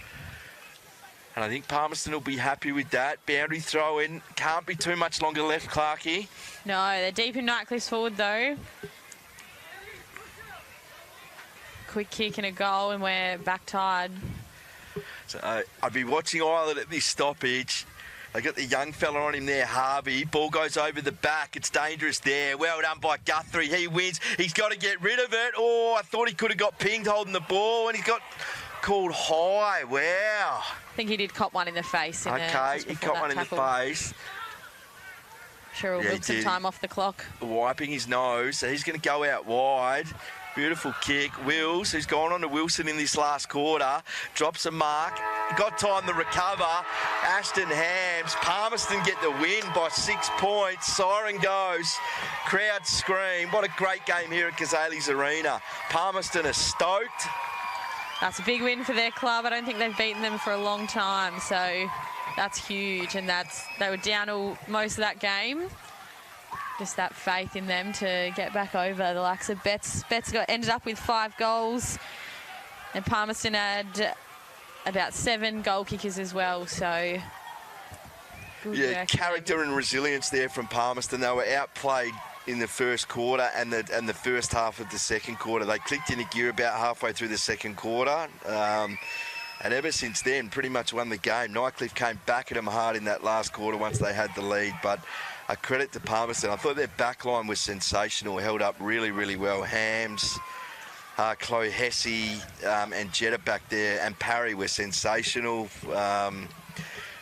And I think Palmerston will be happy with that. Boundary throw in. Can't be too much longer left, Clarkie. No, they're deep in Nightcliff's forward though. Quick kick and a goal and we're back tied. So I'd be watching Eilert at this stoppage. They got the young fella on him there, Harvey. Ball goes over the back. It's dangerous there. Well done by Guthrie. He wins. He's got to get rid of it. Oh, I thought he could have got pinged holding the ball, and he's got called high. Wow. I think he did cop one in the face. Okay, he caught one tackle. in the face. Sure, we'll build some time off the clock. Wiping his nose. So he's going to go out wide. Beautiful kick. Wills, who's gone on to Wilson in this last quarter, drops a mark. got time to recover. Ashton Hams. Palmerston get the win by 6 points. Siren goes. Crowd scream. What a great game here at Cazalys Arena. Palmerston are stoked. That's a big win for their club. I don't think they've beaten them for a long time, so that's huge. And they were down most of that game. Just that faith in them to get back over the likes of Betts. Betts ended up with 5 goals, and Palmerston had about 7 goal kickers as well. So good character and resilience there from Palmerston. They were outplayed in the first quarter and the first half of the second quarter. They clicked into gear about halfway through the second quarter. And ever since then, pretty much won the game. Nightcliff came back at them hard in that last quarter once they had the lead. But a credit to Palmerston. I thought their backline was sensational, held up really, really well. Hams, Chloe Hesse and Jetta back there, and Parry were sensational.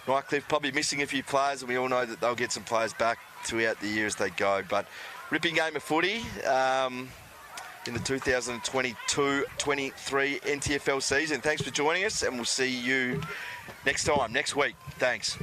Nightcliff probably missing a few players, and we all know that they'll get some players back throughout the year as they go. But ripping game of footy in the 2022-23 NTFL season. Thanks for joining us, and we'll see you next week. Thanks.